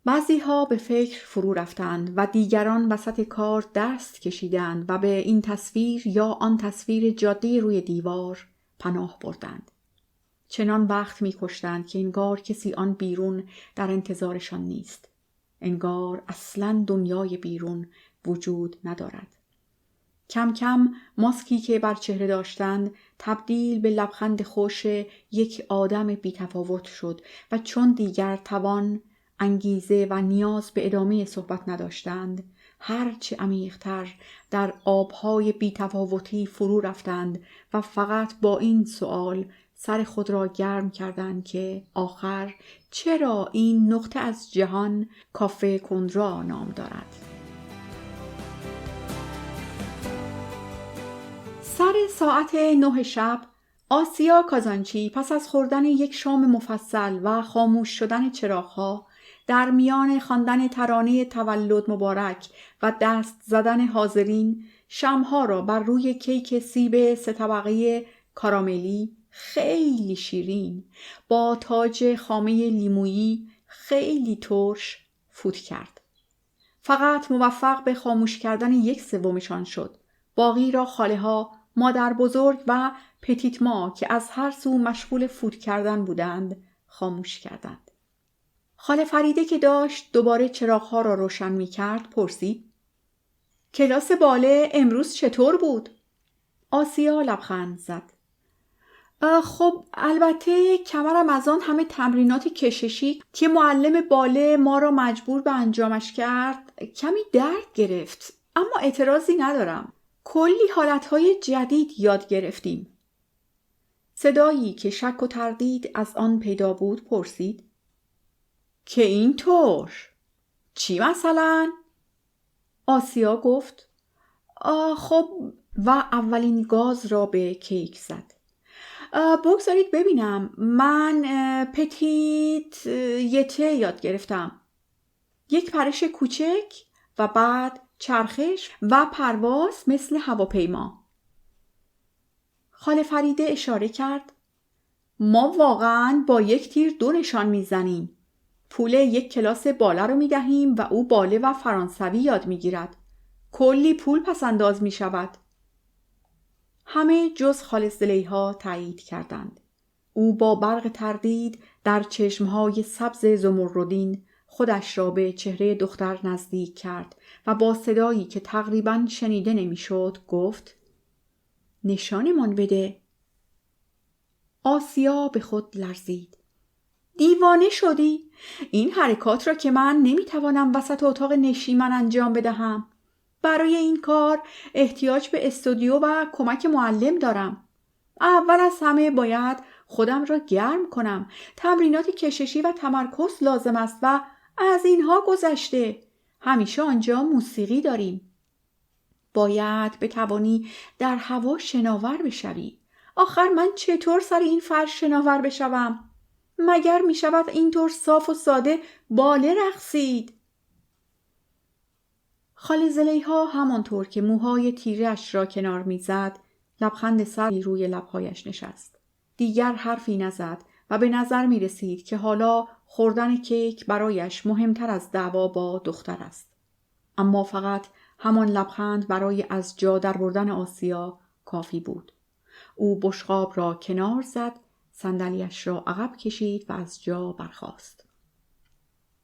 بعضی ها به فکر فرو رفتند و دیگران وسط کار دست کشیدند و به این تصویر یا آن تصویر جاده روی دیوار پناه بردند. چنان وقت می کشتند که انگار کسی آن بیرون در انتظارشان نیست. انگار اصلاً دنیای بیرون وجود ندارد. کم کم ماسکی که بر چهره داشتند تبدیل به لبخند خوش یک آدم بی‌تفاوت شد و چون دیگر توان، انگیزه و نیاز به ادامه صحبت نداشتند، هرچه عمیق‌تر در آبهای بی‌تفاوتی فرو رفتند و فقط با این سؤال سر خود را گرم کردند که آخر چرا این نقطه از جهان کافه کندرا نام دارد. سر ساعت 9 شب آسیا کازانچی پس از خوردن یک شام مفصل و خاموش شدن چراغ‌ها، در میان خواندن ترانه تولد مبارک و دست زدن حاضرین، شمع‌ها را بر روی کیک سیب 3 طبقه کاراملی خیلی شیرین با تاج خامه لیمویی خیلی ترش فوت کرد. فقط موفق به خاموش کردن 1/3 شد. باقی را خاله‌ها، مادر بزرگ و پتیت ما که از هر سو مشغول فوت کردن بودند خاموش کردند. خاله فریده که داشت دوباره چراغ‌ها را روشن می‌کرد پرسید: کلاس باله امروز چطور بود؟ آسیا لبخند زد. خب البته کمرم از آن همه تمرینات کششی که معلم باله ما را مجبور به انجامش کرد کمی درد گرفت، اما اعتراضی ندارم. کلی حالتهای جدید یاد گرفتیم. صدایی که شک و تردید از آن پیدا بود پرسید: که اینطور؟ چی مثلا؟ آسیا گفت: خب، و اولین گاز را به کیک زد. بگذارید ببینم، من پتیت یته یاد گرفتم. یک پرش کوچک و بعد چرخش و پرواز مثل هواپیما. خاله فریده اشاره کرد: ما واقعاً با یک تیر 2 نشان میزنیم. پول یک کلاس باله رو میدهیم و او باله و فرانسوی یاد میگیرد. کلی پول پس انداز میشود. همه جز خاله زلیحا تایید کردند. او با برق تردید در چشمهای سبز زمردین خودش را به چهره دختر نزدیک کرد و با صدایی که تقریباً شنیده نمیشد گفت: نشانمان بده. آسیا به خود لرزید. دیوانه شدی؟ این حرکات را که من نمیتوانم وسط اتاق نشیمن انجام بدهم. برای این کار احتیاج به استودیو و کمک معلم دارم. اول از همه باید خودم را گرم کنم. تمرینات کششی و تمرکز لازم است و از اینها گذشته. همیشه آنجا موسیقی داریم. باید بتوانی در هوا شناور بشوی. آخر من چطور سر این فرش شناور بشوم؟ مگر می شود اینطور صاف و ساده باله رقصید؟ خاله زلیحا همانطور که موهای تیره‌اش را کنار می‌زد، لبخند سری روی لب‌هایش نشست. دیگر حرفی نزد و به نظر می رسید که حالا خوردن کیک برایش مهمتر از دعوا با دختر است. اما فقط همان لبخند برای از جا در بردن آسیا کافی بود. او بشقاب را کنار زد، صندلی‌اش را عقب کشید و از جا برخاست.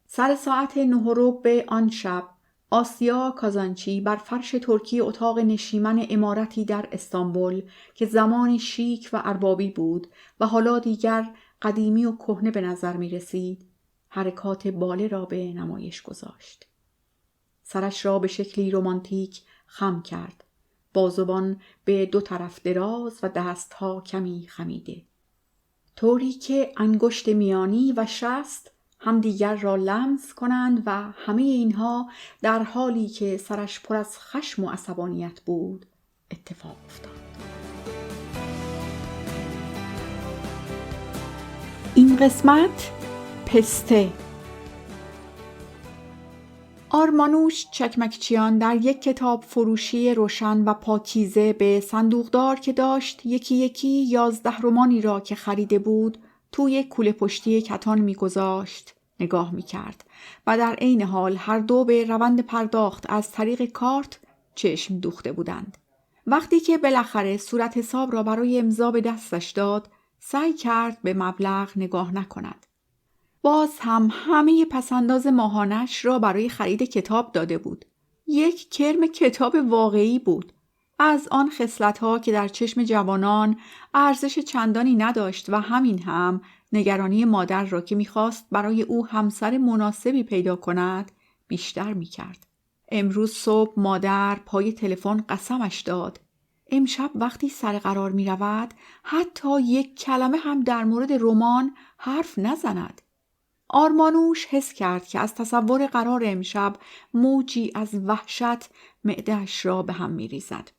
سر ساعت 9:15 آن شب آسیا کازانچی بر فرش ترکی اتاق نشیمن عمارتی در استانبول که زمانی شیک و اربابی بود و حالا دیگر قدیمی و کهنه به نظر می رسید، حرکات باله را به نمایش گذاشت. سرش را به شکلی رمانتیک خم کرد، بازوان به 2 طرف دراز و دستها کمی خمیده، طوری که انگشت میانی و شست همدیگر را لمس کنند و همه اینها در حالی که سرش پر از خشم و عصبانیت بود اتفاق افتاد. این قسمت پسته. آرمانوش چکمکچیان در یک کتاب فروشی روشن و پاکیزه به صندوقدار که داشت یکی یکی 11 رمانی را که خریده بود توی کوله پشتی کتان می‌گذاشت نگاه می‌کرد و در عین حال هر دو به روند پرداخت از طریق کارت چشم دوخته بودند. وقتی که بالاخره صورت حساب را برای امضا به دستش داد، سعی کرد به مبلغ نگاه نکند. باز هم همه پسنداز ماهانش را برای خرید کتاب داده بود. یک کرم کتاب واقعی بود. از آن خصلت‌ها که در چشم جوانان ارزش چندانی نداشت و همین هم نگرانی مادر را که می‌خواست برای او همسر مناسبی پیدا کند بیشتر می‌کرد. امروز صبح مادر پای تلفن قسمش داد امشب وقتی سر قرار می‌رود حتی یک کلمه هم در مورد رمان حرف نزند. آرمانوش حس کرد که از تصور قرار امشب موجی از وحشت معده‌اش را به هم می‌ریزد.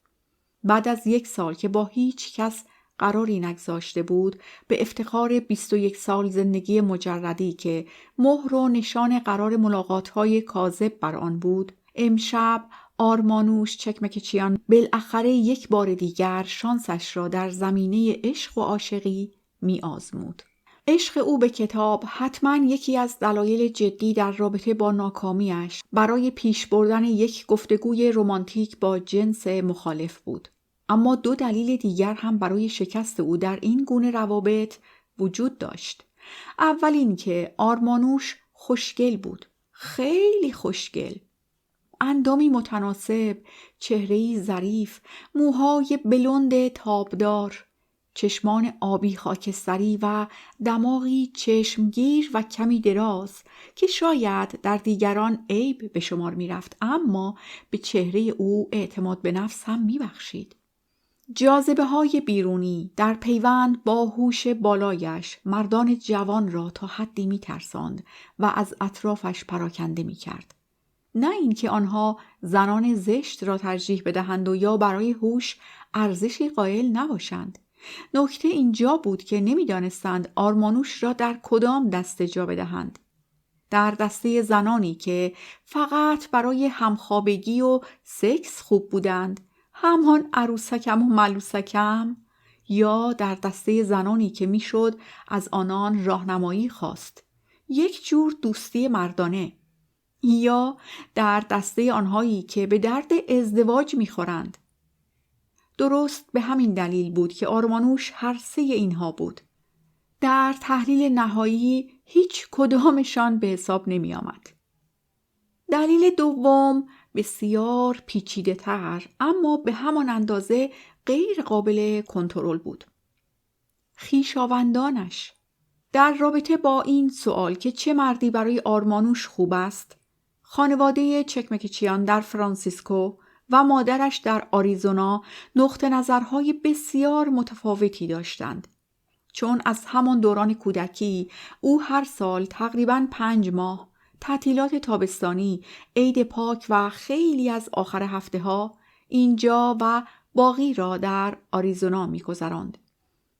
بعد از 1 سال که با هیچ کس قراری نگذاشته بود، به افتخار 21 سال زندگی مجردی که مهر و نشان قرار ملاقات‌های کاذب بر آن بود، امشب آرمانوش چکمکچیان بالاخره یک بار دیگر شانسش را در زمینه عشق و عاشقی می آزمود. عشق او به کتاب حتما یکی از دلایل جدی در رابطه با ناکامیش برای پیش بردن یک گفتگوی رمانتیک با جنس مخالف بود. اما 2 دلیل دیگر هم برای شکست او در این گونه روابط وجود داشت. اول این که آرمانوش خوشگل بود. خیلی خوشگل. اندامی متناسب، چهره‌ای ظریف، موهای بلند تابدار، چشمان آبی خاکستری و دماغی چشمگیر و کمی دراز که شاید در دیگران عیب به شمار می رفت، اما به چهره او اعتماد به نفس هم می بخشید. جاذبه های بیرونی در پیوند با هوش بالایش مردان جوان را تا حدی می ترساند و از اطرافش پراکنده می کرد. نه اینکه آنها زنان زشت را ترجیح بدهند و یا برای هوش ارزشی قائل نباشند. نکته اینجا بود که نمی‌دانستند آرمانوش را در کدام دسته جا بدهند. در دسته زنانی که فقط برای همخوابگی و سکس خوب بودند، همان عروسکم و ملوسکم، یا در دسته زنانی که میشد از آنان راهنمایی خواست، یک جور دوستی مردانه، یا در دسته آنهایی که به درد ازدواج میخورند. درست به همین دلیل بود که آرمانوش هر 3 اینها بود. در تحلیل نهایی هیچ کدامشان به حساب نمی آمد. دلیل دوم بسیار پیچیده تر اما به همان اندازه غیر قابل کنترل بود. خویشاوندانش. در رابطه با این سوال که چه مردی برای آرمانوش خوب است، خانواده چکمکچیان در فرانسیسکو و مادرش در آریزونا نقطه نظرهای بسیار متفاوتی داشتند. چون از همان دوران کودکی او هر سال تقریباً 5 ماه تعطیلات تابستانی، عید پاک و خیلی از آخر هفته ها اینجا و باقی را در آریزونا می‌گذراند.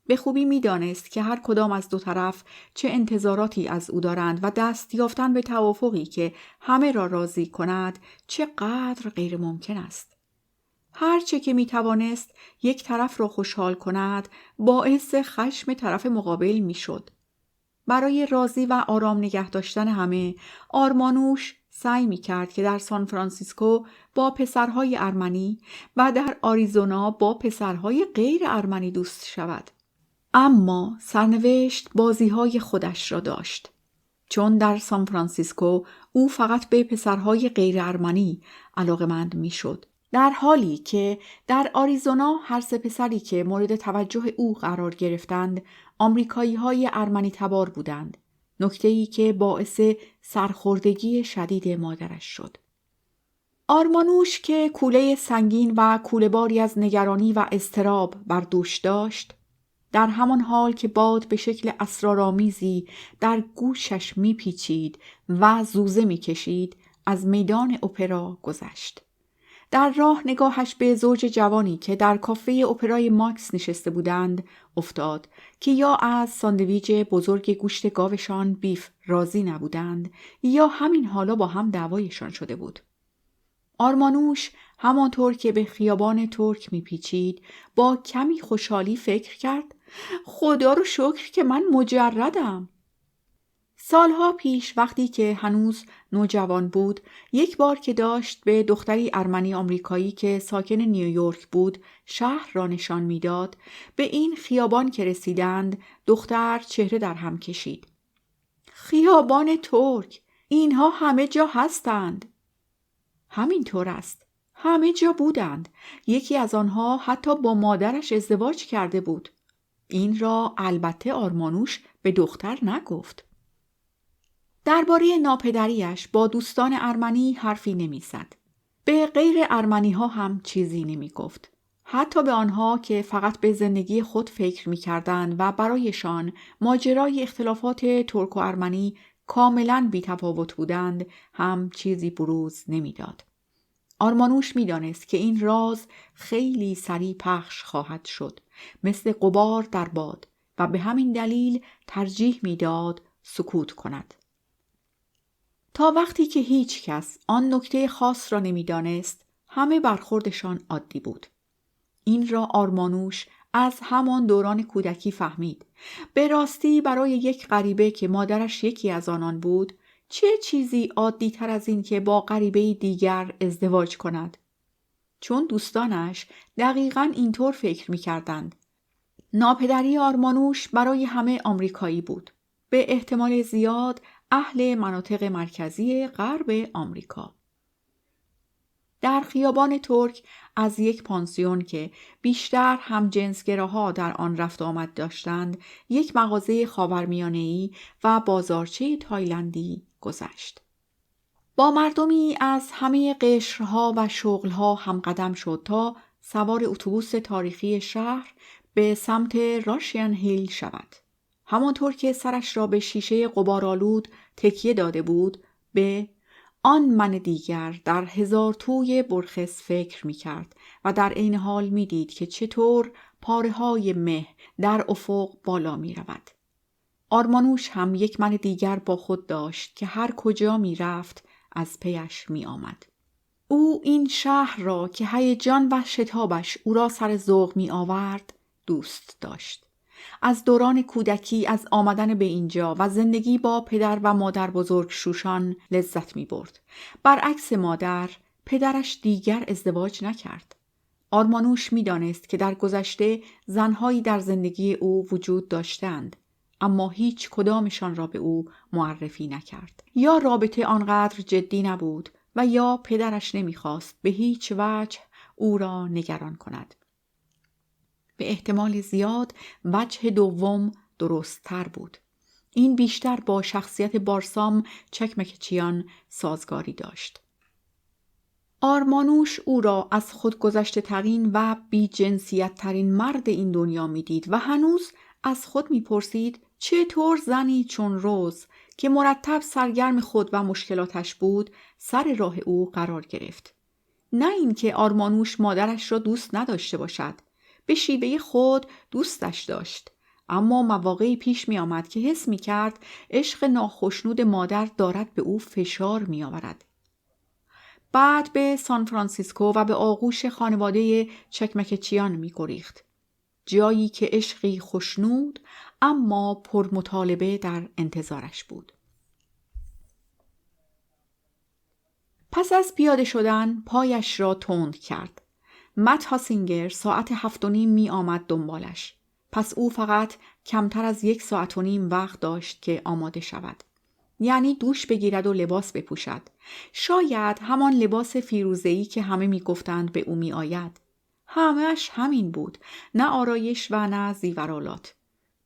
به خوبی می‌دانست که هر کدام از 2 طرف چه انتظاراتی از او دارند و دست یافتن به توافقی که همه را راضی کند چقدر غیر ممکن است. هر چه که می‌توانست یک طرف را خوشحال کند باعث خشم طرف مقابل می‌شد. برای راضی و آرام نگه داشتن همه، آرمانوش سعی می‌کرد که در سان فرانسیسکو با پسرهای ارمنی و در آریزونا با پسرهای غیر ارمنی دوست شود. اما سرنوشت بازی‌های خودش را داشت. چون در سان فرانسیسکو او فقط به پسرهای غیر ارمنی علاقه‌مند می‌شد، در حالی که در آریزونا هر 3 پسری که مورد توجه او قرار گرفتند آمریکایی‌های ارمنی تبار بودند، نکته‌ای که باعث سرخوردگی شدید مادرش شد. آرمانوش که کوله سنگین و کوله‌باری از نگرانی و اضطراب بر دوش داشت، در همان حال که باد به شکل اسرارآمیزی در گوشش میپیچید و زوزه میکشید، از میدان اپرا گذشت. در راه نگاهش به زوج جوانی که در کافه اپرای ماکس نشسته بودند افتاد که یا از ساندویچ بزرگ گوشت گاوشان بیف راضی نبودند یا همین حالا با هم دعوایشان شده بود. آرمانوش همانطور که به خیابان ترک میپیچید با کمی خوشحالی فکر کرد خدا رو شکر که من مجردم. سالها پیش وقتی که هنوز نوجوان بود، یک بار که داشت به دختری ارمنی آمریکایی که ساکن نیویورک بود شهر را نشان میداد، به این خیابان که رسیدند دختر چهره در هم کشید. اینها همه جا هستند. همینطور است. همه جا بودند. یکی از آنها حتی با مادرش ازدواج کرده بود. این را البته آرمانوش به دختر نگفت. درباره ناپدریش با دوستان ارمنی حرفی نمی‌زد. به غیر ارمنی ها هم چیزی نمی گفت. حتی به آنها که فقط به زندگی خود فکر می کردند و برایشان ماجرای اختلافات ترک و ارمنی کاملاً بی تفاوت بودند هم چیزی بروز نمی داد. آرمانوش می دانست که این راز خیلی سریع پخش خواهد شد، مثل غبار در باد، و به همین دلیل ترجیح می داد سکوت کند. تا وقتی که هیچ کس آن نکته خاص را نمی دانست، همه برخوردشان عادی بود. این را آرمانوش از همان دوران کودکی فهمید. به راستی برای یک غریبه که مادرش یکی از آنان بود، چه چیزی عادی تر از این که با غریبه دیگر ازدواج کند؟ چون دوستانش دقیقاً اینطور فکر می کردند. ناپدری آرمانوش برای همه آمریکایی بود. به احتمال زیاد اهل مناطق مرکزی غرب آمریکا. در خیابان ترک از یک پانسیون که بیشتر هم جنسگراها در آن رفت آمد داشتند، یک مغازه خاورمیانه‌ای و بازارچه تایلندی گذشت. با مردمی از همه قشرها و شغلها همقدم شد تا سوار اتوبوس تاریخی شهر به سمت راشیان هیل شود. همانطور که سرش را به شیشه غبارآلود تکیه داده بود، به آن من دیگر در هزار توی برخس فکر می کرد و در عین حال می دید که چطور پاره‌های مه در افق بالا می رود. آرمانوش هم یک من دیگر با خود داشت که هر کجا می رفت از پیش می آمد. او این شهر را که هیجان و شتابش او را سر ذوق می آورد دوست داشت. از دوران کودکی از آمدن به اینجا و زندگی با پدر و مادر بزرگ شوشان لذت می برد. برعکس مادر، پدرش دیگر ازدواج نکرد. آرمانوش می دانست که در گذشته زنهایی در زندگی او وجود داشتند، اما هیچ کدامشان را به او معرفی نکرد. یا رابطه آنقدر جدی نبود و یا پدرش نمیخواست به هیچ وجه او را نگران کند. به احتمال زیاد وجه دوم درست تر بود. این بیشتر با شخصیت بارسام چکمکچیان سازگاری داشت. آرمانوش او را از خود گذشته ترین و بی جنسیت ترین مرد این دنیا می دید و هنوز از خود می پرسید چطور زنی چون روز که مرتب سرگرم خود و مشکلاتش بود سر راه او قرار گرفت. نه اینکه آرمانوش مادرش را دوست نداشته باشد، به شیوه خود دوستش داشت، اما مواقعی پیش می آمد که حس می کرد عشق ناخشنود مادر دارد به او فشار می آورد. بعد به سان فرانسیسکو و به آغوش خانواده چکمکچیان می گریخت. جایی که عشقی خشنود اما پرمطالبه در انتظارش بود. پس از پیاده شدن پایش را تند کرد. مت هاسینگر ساعت 7:30 می آمد دنبالش. پس او فقط کمتر از 1.5 ساعت وقت داشت که آماده شود. یعنی دوش بگیرد و لباس بپوشد. شاید همان لباس فیروزه‌ای که همه می گفتند به او می آید. همه‌اش همین بود، نه آرایش و نه زیورآلات.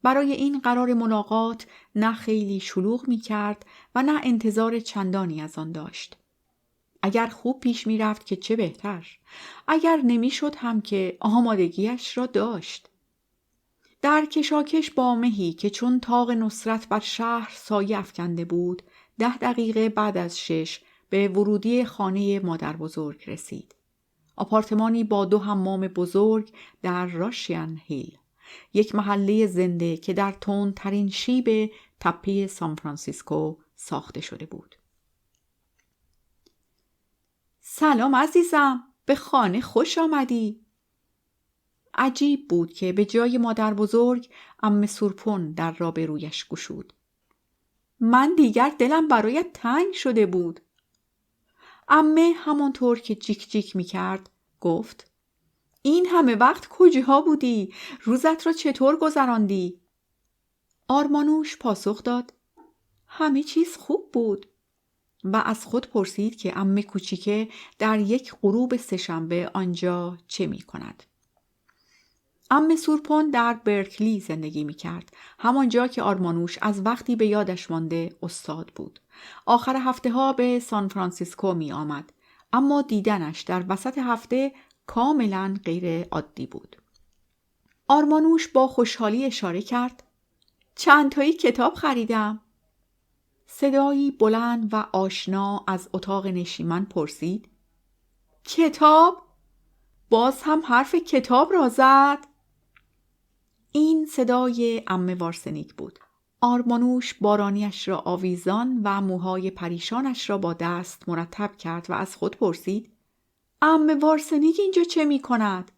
برای این قرار ملاقات نه خیلی شلوغ می کرد و نه انتظار چندانی از آن داشت. اگر خوب پیش می رفت که چه بهتر، اگر نمی شد هم که آمادگیش را داشت. در کشاکش با مهی که چون طاق نصرت بر شهر سایه افکنده بود، 10 دقیقه بعد از 6 به ورودی خانه مادر بزرگ رسید. آپارتمانی با 2 حمام بزرگ در راشیان هیل، یک محله زنده که در تندترین شیب تپه سان فرانسیسکو ساخته شده بود. سلام عزیزم، به خانه خوش آمدی. عجیب بود که به جای مادر بزرگ عمه سورپون در را به رویش گشود. من دیگر دلم برایت تنگ شده بود. عمه همانطور که جیک جیک می کرد گفت این همه وقت کجاها بودی؟ روزت را چطور گذراندی؟ آرمانوش پاسخ داد همه چیز خوب بود. و از خود پرسید که عمه کوچیکه در یک غروب سه‌شنبه آنجا چه می کند. عمه سورپون در برکلی زندگی می کرد، همانجا که آرمانوش از وقتی به یادش مانده استاد بود. آخر هفته ها به سان فرانسیسکو می آمد، اما دیدنش در وسط هفته کاملا غیر عادی بود. آرمانوش با خوشحالی اشاره کرد: چند تایی کتاب خریدم. صدایی بلند و آشنا از اتاق نشیمن پرسید: کتاب؟ باز هم حرف کتاب را زد؟ این صدای عمه وارسنیک بود. آرمانوش بارانیش را آویزان و موهای پریشانش را با دست مرتب کرد و از خود پرسید: عمه وارسنیک اینجا چه می کند؟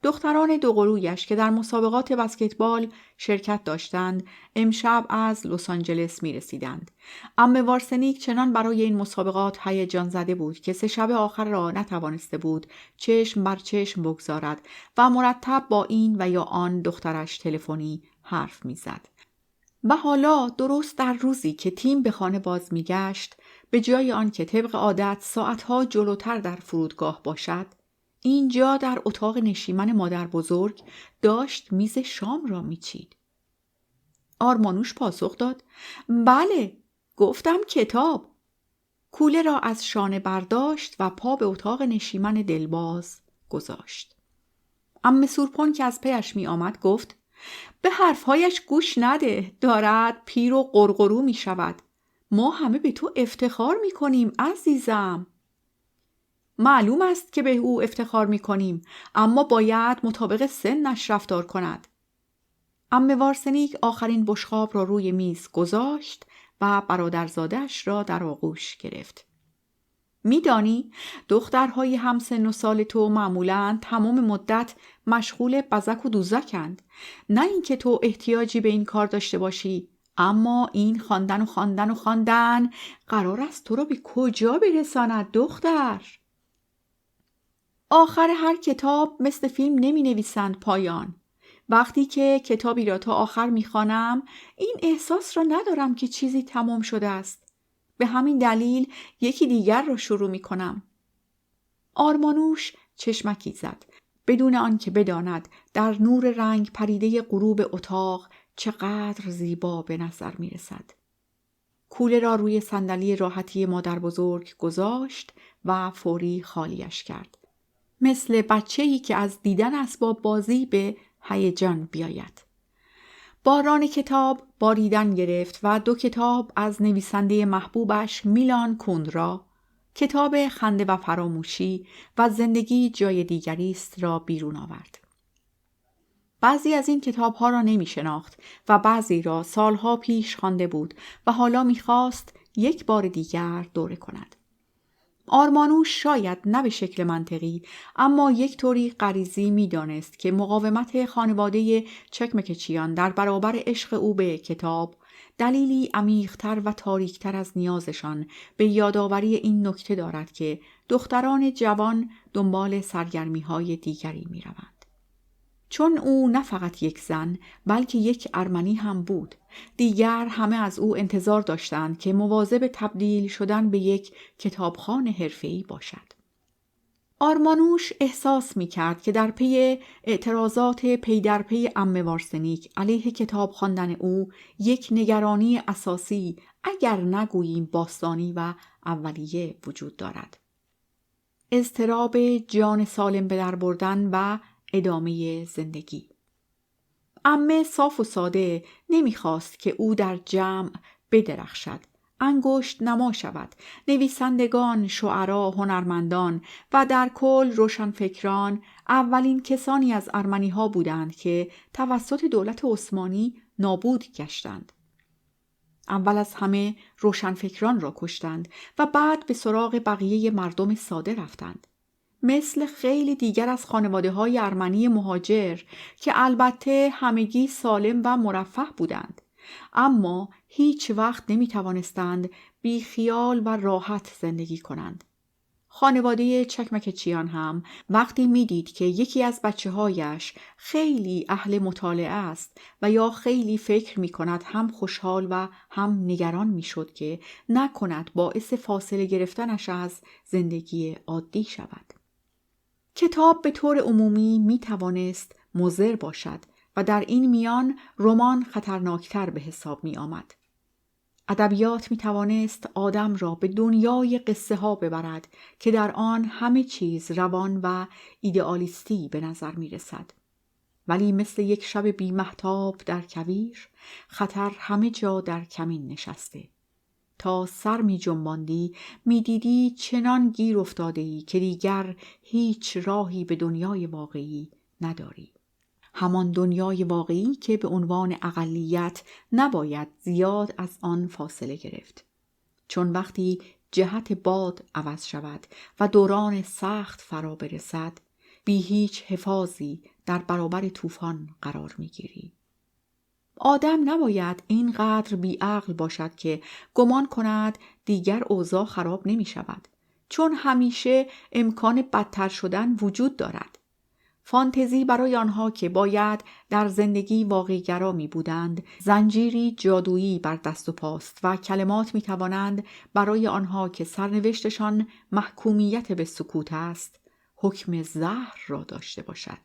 دختران دوقلویش که در مسابقات بسکتبال شرکت داشتند امشب از لس آنجلس می رسیدند. عمه وارسنیک چنان برای این مسابقات هیجان زده بود که 3 شب آخر را نتوانسته بود چشم بر چشم بگذارد و مرتب با این و یا آن دخترش تلفنی حرف می زد. و حالا درست در روزی که تیم به خانه باز می گشت، به جای آن که طبق عادت ساعتها جلوتر در فرودگاه باشد، اینجا در اتاق نشیمن مادر بزرگ داشت میز شام را میچید. آرمانوش پاسخ داد: بله، گفتم کتاب. کوله را از شانه برداشت و پا به اتاق نشیمن دلباز گذاشت. عمه سورپون که از پیش می آمد گفت: به حرفهایش گوش نده، دارد پیر و قرقرو می شود. ما همه به تو افتخار می کنیم عزیزم. معلوم است که به او افتخار می کنیم، اما باید مطابق سنش رفتار کند. عمه وارسنیک آخرین بشقاب را روی میز گذاشت و برادرزاده‌اش را در آغوش گرفت. میدانی دخترهای همسن و سال تو معمولاً تمام مدت مشغول بزک و دوزکند. نه اینکه تو احتیاجی به این کار داشته باشی، اما این خواندن قرار است تو را به کجا برساند دختر؟ آخر هر کتاب مثل فیلم نمی نویسند پایان. وقتی که کتابی را تا آخر می خوانم، این احساس را ندارم که چیزی تمام شده است. به همین دلیل یکی دیگر را شروع می کنم. آرمانوش چشمکی زد، بدون آنکه بداند در نور رنگ پریده غروب اتاق چقدر زیبا به نظر می رسد. کوله را روی صندلی راحتی مادر بزرگ گذاشت و فوری خالیش کرد. مثل بچه‌ای که از دیدن اسباب بازی به هیجان بیاید. باران کتاب باریدن گرفت و 2 کتاب از نویسنده محبوبش میلان کندرا، کتاب خنده و فراموشی و زندگی جای دیگری است را بیرون آورد. بعضی از این کتاب‌ها را نمی شناخت و بعضی را سالها پیش خوانده بود و حالا می‌خواست یک بار دیگر دوره کند. آرمانوش شاید نه به شکل منطقی، اما یک طوری غریزی می‌دانست که مقاومت خانواده چکمکچیان در برابر عشق او به کتاب دلیلی عمیق‌تر و تاریک‌تر از نیازشان به یادآوری این نکته دارد که دختران جوان دنبال سرگرمی‌های دیگری می‌روند. چون او نه فقط یک زن بلکه یک ارمنی هم بود، دیگر همه از او انتظار داشتند که مواظب تبدیل شدن به یک کتابخوان حرفه‌ای باشد. آرمانوش احساس می‌کرد که در پی اعتراضات پی در پی عمه وارسنیک علیه کتاب خواندن او یک نگرانی اساسی، اگر نگوییم باستانی و اولیه وجود دارد. اضطراب جان سالم به در بردن و ادامه زندگی. عمه صاف و ساده نمیخواست که او در جمع بدرخشد، انگشت نما شود. نویسندگان، شعرا، هنرمندان و در کل روشنفکران اولین کسانی از ارمنی ها بودند که توسط دولت عثمانی نابود گشتند. اول از همه روشنفکران را کشتند و بعد به سراغ بقیه مردم ساده رفتند. مثل خیلی دیگر از خانواده‌های ارمنی مهاجر که البته همگی سالم و مرفه بودند، اما هیچ وقت نمی‌توانستند بی خیال و راحت زندگی کنند. خانواده چکمکچیان هم وقتی میدید که یکی از بچه‌هایش خیلی اهل مطالعه است و یا خیلی فکر می‌کند، هم خوشحال و هم نگران می‌شد که نکند باعث فاصله گرفتنش از زندگی عادی شود. کتاب به طور عمومی می‌توانست مضر باشد و در این میان رمان خطرناکتر به حساب می‌آمد. ادبیات می توانست آدم را به دنیای قصه ها ببرد که در آن همه چیز روان و ایدئالیستی به نظر می رسد. ولی مثل یک شب بی مهتاب در کویر، خطر همه جا در کمین نشسته. تا سر می جنباندی می دیدی چنان گیر افتاده‌ای که دیگر هیچ راهی به دنیای واقعی نداری. همان دنیای واقعی که به عنوان اقلیت نباید زیاد از آن فاصله گرفت. چون وقتی جهت باد عوض شود و دوران سخت فرا برسد، بی هیچ حفاظی در برابر طوفان قرار می‌گیری. آدم نباید اینقدر بیعقل باشد که گمان کند دیگر اوضاع خراب نمی شود، چون همیشه امکان بدتر شدن وجود دارد. فانتزی برای آنها که باید در زندگی واقع‌گرا می بودند، زنجیری جادویی بر دست و پاست و کلمات می توانند برای آنها که سرنوشتشان محکومیت به سکوت است، حکم زهر را داشته باشد.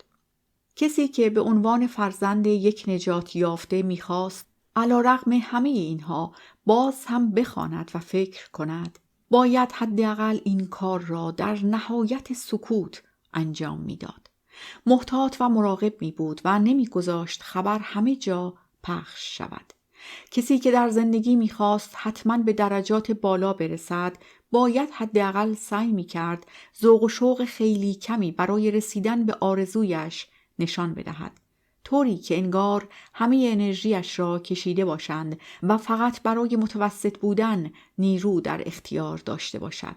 کسی که به عنوان فرزند یک نجات یافته می خواست علی‌رغم همه اینها باز هم بخواند و فکر کند، باید حداقل این کار را در نهایت سکوت انجام می داد. محتاط و مراقب می بود و نمی گذاشت خبر همه جا پخش شود. کسی که در زندگی می خواست حتما به درجات بالا برسد، باید حداقل سعی می کرد ذوق و شوق خیلی کمی برای رسیدن به آرزویش نشان بدهد، طوری که انگار همه انرژیش را کشیده باشند و فقط برای متوسط بودن نیرو در اختیار داشته باشد.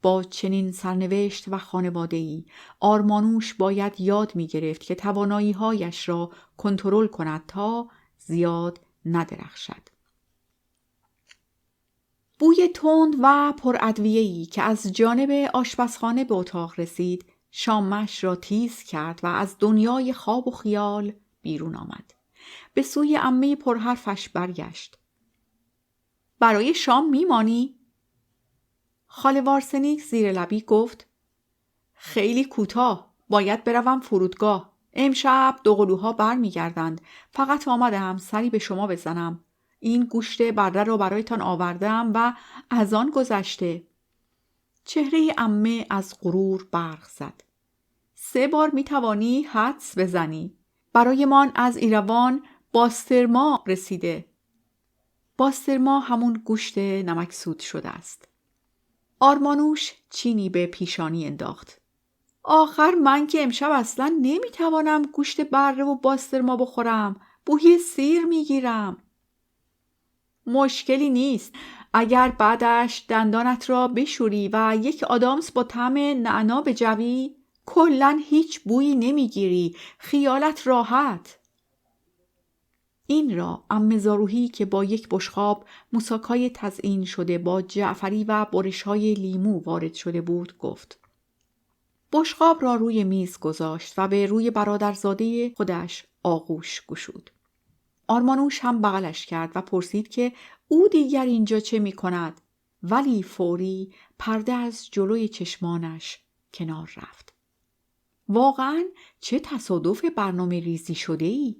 با چنین سرنوشت و خانواده‌ای، آرمانوش باید یاد می گرفت که توانایی‌هایش را کنترل کند تا زیاد ندرخشد. بوی تند و پرادویه‌ای که از جانب آشپزخانه به اتاق رسید، شامش را تیز کرد و از دنیای خواب و خیال بیرون آمد. به سوی عمه پرحرفش برگشت. برای شام میمانی؟ خاله وارسنیک زیر لبی گفت خیلی کوتاه، باید بروم فرودگاه. امشب دوقلوها بر می گردند. فقط آمدم سری به شما بزنم. این گوشت بره را برایتان آوردم و از آن گذشته. چهره عمه از غرور برق زد. 3 بار می توانی حدس بزنی. برایمان از ایروان باسترما رسیده. باسترما همون گوشت نمکسود شده است. آرمانوش چینی به پیشانی انداخت. آخر من که امشب اصلا نمیتوانم گوشت بره و باسترما بخورم. بوی سیر میگیرم. مشکلی نیست. اگر بعدش دندانت را بشوری و یک آدامس با طعم نعنا بجوی، کلاً هیچ بویی نمیگیری. خیالت راحت. این را عمه زاروهی که با یک بشقاب موساکای تزیین شده با جعفری و برش‌های لیمو وارد شده بود گفت. بشقاب را روی میز گذاشت و به روی برادرزاده خودش آغوش گشود. آرمانوش هم بغلش کرد و پرسید که او دیگر اینجا چه می کند؟ ولی فوری پرده از جلوی چشمانش کنار رفت. واقعاً چه تصادف برنامه ریزی شده ای؟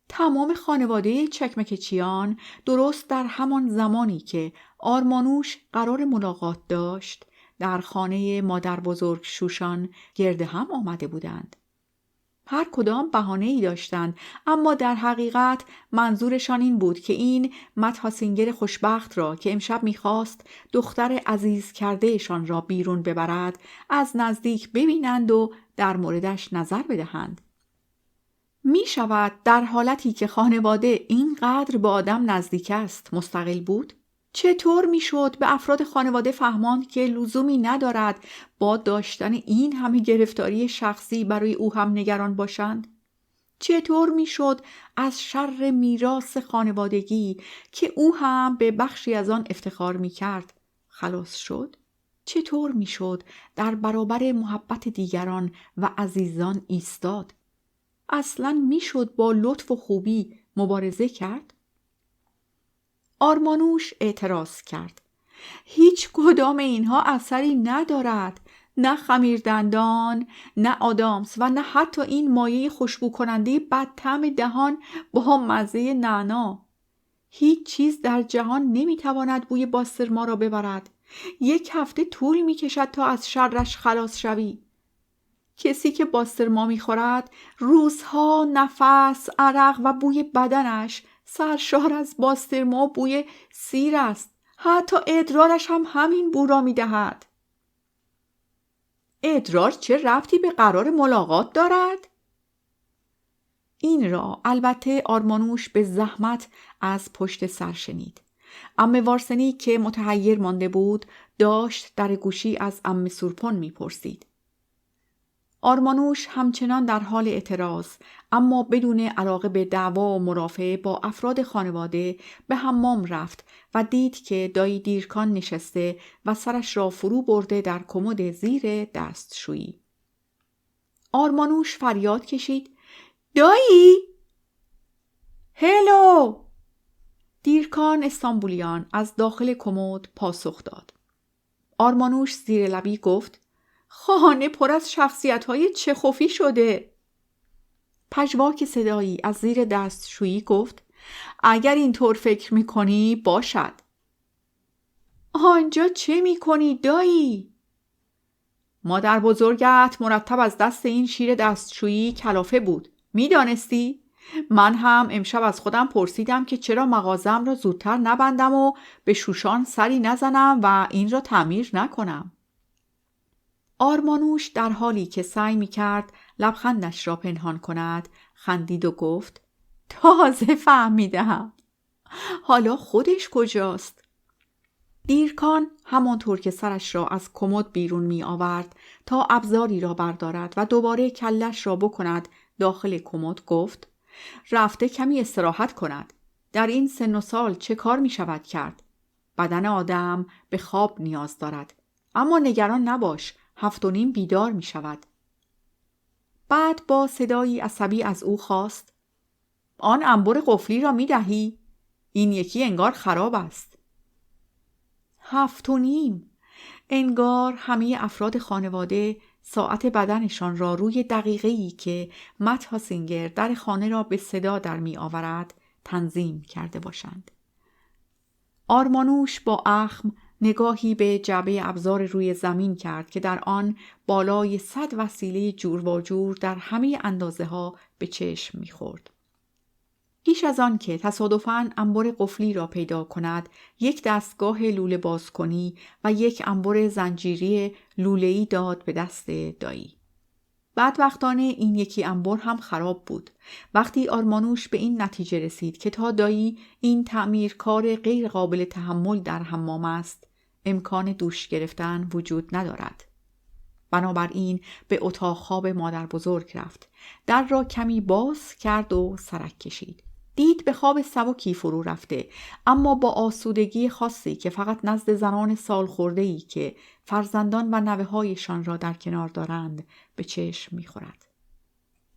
تمام خانواده چکمکچیان درست در همان زمانی که آرمانوش قرار ملاقات داشت در خانه مادر بزرگ شوشان گرد هم آمده بودند. هر کدام بهانه‌ای داشتند، اما در حقیقت منظورشان این بود که این مدحاسینگر خوشبخت را که امشب می‌خواست دختر عزیز کردهشان را بیرون ببرد از نزدیک ببینند و در موردش نظر بدهند. می شود در حالتی که خانواده اینقدر به آدم نزدیک است مستقل بود؟ چطور می شد به افراد خانواده فهماند که لزومی ندارد با داشتن این همه گرفتاری شخصی برای او هم نگران باشند؟ چطور می شد از شر میراث خانوادگی که او هم به بخشی از آن افتخار می کرد خلاص شد؟ چطور میشد در برابر محبت دیگران و عزیزان ایستاد؟ اصلاً میشد با لطف و خوبی مبارزه کرد؟ آرمانوش اعتراض کرد. هیچ کدام اینها اثری ندارد. نه خمیردندان، نه آدامس و نه حتی این مایه خوشبو کننده بدطعم دهان با مزه نعنا. هیچ چیز در جهان نمیتواند بوی باسترما را ببرد. 1 هفته طول میکشد تا از شرش خلاص شوی. کسی که باسترما میخورد روزها نفس، عرق و بوی بدنش سرشار از باسترما و بوی سیر است. حتی ادرارش هم همین بو را میدهد. ادرار چه ربطی به قرار ملاقات دارد؟ این را البته آرمانوش به زحمت از پشت سر شنید. عمه وارسنی که متحیر مانده بود داشت در گوشی از عمه سورپن میپرسید. آرمانوش همچنان در حال اعتراض اما بدون علاقه به دعوا و مرافعه با افراد خانواده به حمام رفت و دید که دایی دیرکان نشسته و سرش را فرو برده در کمد زیر دستشویی. آرمانوش فریاد کشید: دایی! هلو! دیرکان استانبولیان از داخل کمد پاسخ داد. آرمانوش زیر لبی گفت: خانه پر از شخصیت‌های چخوفی شده. پژواک صدایی از زیر دستشویی گفت: اگر اینطور فکر می‌کنی باشد. آنجا چه می‌کنی دایی؟ مادر بزرگت مرتب از دست این شیر دستشویی کلافه بود. می‌دانستی؟ من هم امشب از خودم پرسیدم که چرا مغازم را زودتر نبندم و به شوشان سری نزنم و این را تعمیر نکنم. آرمانوش در حالی که سعی می‌کرد لبخندش را پنهان کند خندید و گفت: تازه فهمیدم. حالا خودش کجاست؟ دیرکان همانطور که سرش را از کمد بیرون می آورد تا ابزاری را بردارد و دوباره کلش را بکند داخل کمد گفت: رفته کمی استراحت کند. در این سن و سال چه کار می شود کرد؟ بدن آدم به خواب نیاز دارد. اما نگران نباش، 7:30 بیدار می شود. بعد با صدایی عصبی از او خواست: آن انبر قفلی را می دهی؟ این یکی انگار خراب است. 7:30. انگار همه افراد خانواده ساعت بدنشان را روی دقیقه‌ای که مت هاسینگر در خانه را به صدا در می آورد تنظیم کرده باشند. آرمانوش با اخم نگاهی به جعبه ابزار روی زمین کرد که در آن بالای 100 وسیله جور و جور در همه اندازه ها به چشم می‌خورد. پیش از آن که تصادفاً انبر قفلی را پیدا کند، یک دستگاه لوله بازکنی و یک انبر زنجیری لوله‌ای داد به دست دایی. بدبختانه این یکی انبر هم خراب بود. وقتی آرمانوش به این نتیجه رسید که تا دایی این تعمیرکار غیر قابل تحمل در حمام است، امکان دوش گرفتن وجود ندارد. بنابراین به اتاق خواب مادر بزرگ رفت. در را کمی باز کرد و سرک کشید. دید به خواب سبکی فرو رفته، اما با آسودگی خاصی که فقط نزد زنان سال خورده‌ای که فرزندان و نوه‌هایشان را در کنار دارند به چشم می‌خورد.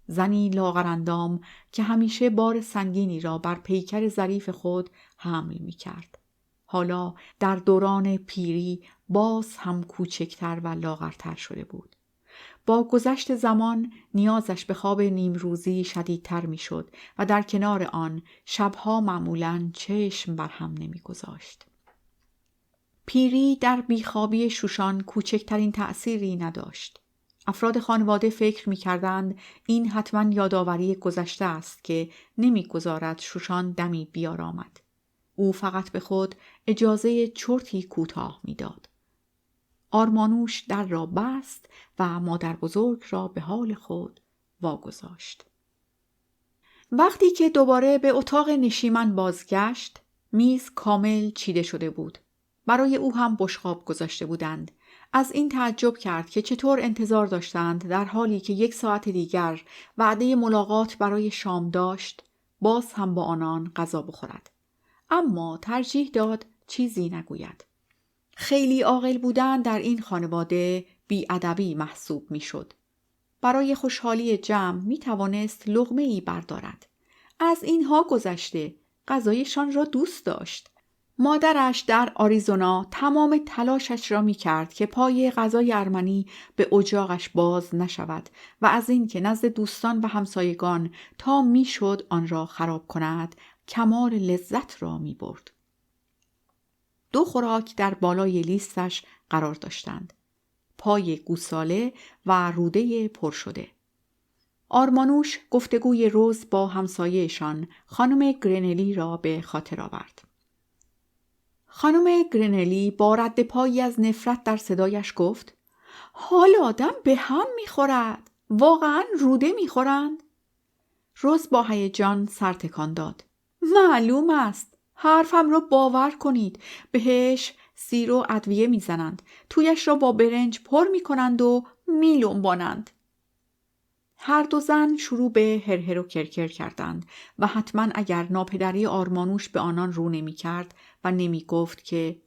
زنی لاغرندام که همیشه بار سنگینی را بر پیکر ظریف خود حمل می‌کرد. حالا در دوران پیری باز هم کوچکتر و لاغرتر شده بود. با گذشت زمان نیازش به خواب نیمروزی شدیدتر می شد و در کنار آن شبها معمولاً چشم بر هم نمی گذاشت. پیری در بیخوابی شوشان کوچکترین تأثیری نداشت. افراد خانواده فکر می کردند این حتما یادآوری گذشته است که نمی گذارد شوشان دمی بیارامد. او فقط به خود اجازه چرتی کوتاه می داد. آرمانوش در را بست و مادر بزرگ را به حال خود واگذاشت. وقتی که دوباره به اتاق نشیمن بازگشت، میز کامل چیده شده بود. برای او هم بشقاب گذاشته بودند. از این تعجب کرد که چطور انتظار داشتند در حالی که 1 ساعت دیگر وعده ملاقات برای شام داشت، باز هم با آنان غذا بخورد. اما ترجیح داد چیزی نگوید. خیلی عاقل بودن در این خانواده بی‌ادبی محسوب می‌شد. برای خوشحالی جمع می‌توانست لقمه‌ای بردارد. از اینها گذشته غذایشان را دوست داشت. مادرش در آریزونا تمام تلاشش را می‌کرد که پای غذای ارمنی به اجاقش باز نشود و از این که نزد دوستان و همسایگان تا میشد آن را خراب کند کمال لذت را می‌برد. 2 خوراک در بالای لیستش قرار داشتند: پای گوساله و روده پر شده. آرمانوش گفتگوی روز با همسایه‌شان خانم گرنلی را به خاطر آورد. خانم گرنلی با رد پایی از نفرت در صدایش گفت: حال آدم به هم می‌خورد. واقعاً روده می‌خورند؟ روز با هیجان سر تکان داد. معلوم است. حرفم را باور کنید. بهش سیر و ادویه میزنند. تویش را با برنج پر میکنند و میلنبانند. هر 2 زن شروع به هرهر و کرکر کردند و حتما اگر ناپدری آرمانوش به آنان رو نمی کرد و نمی گفت که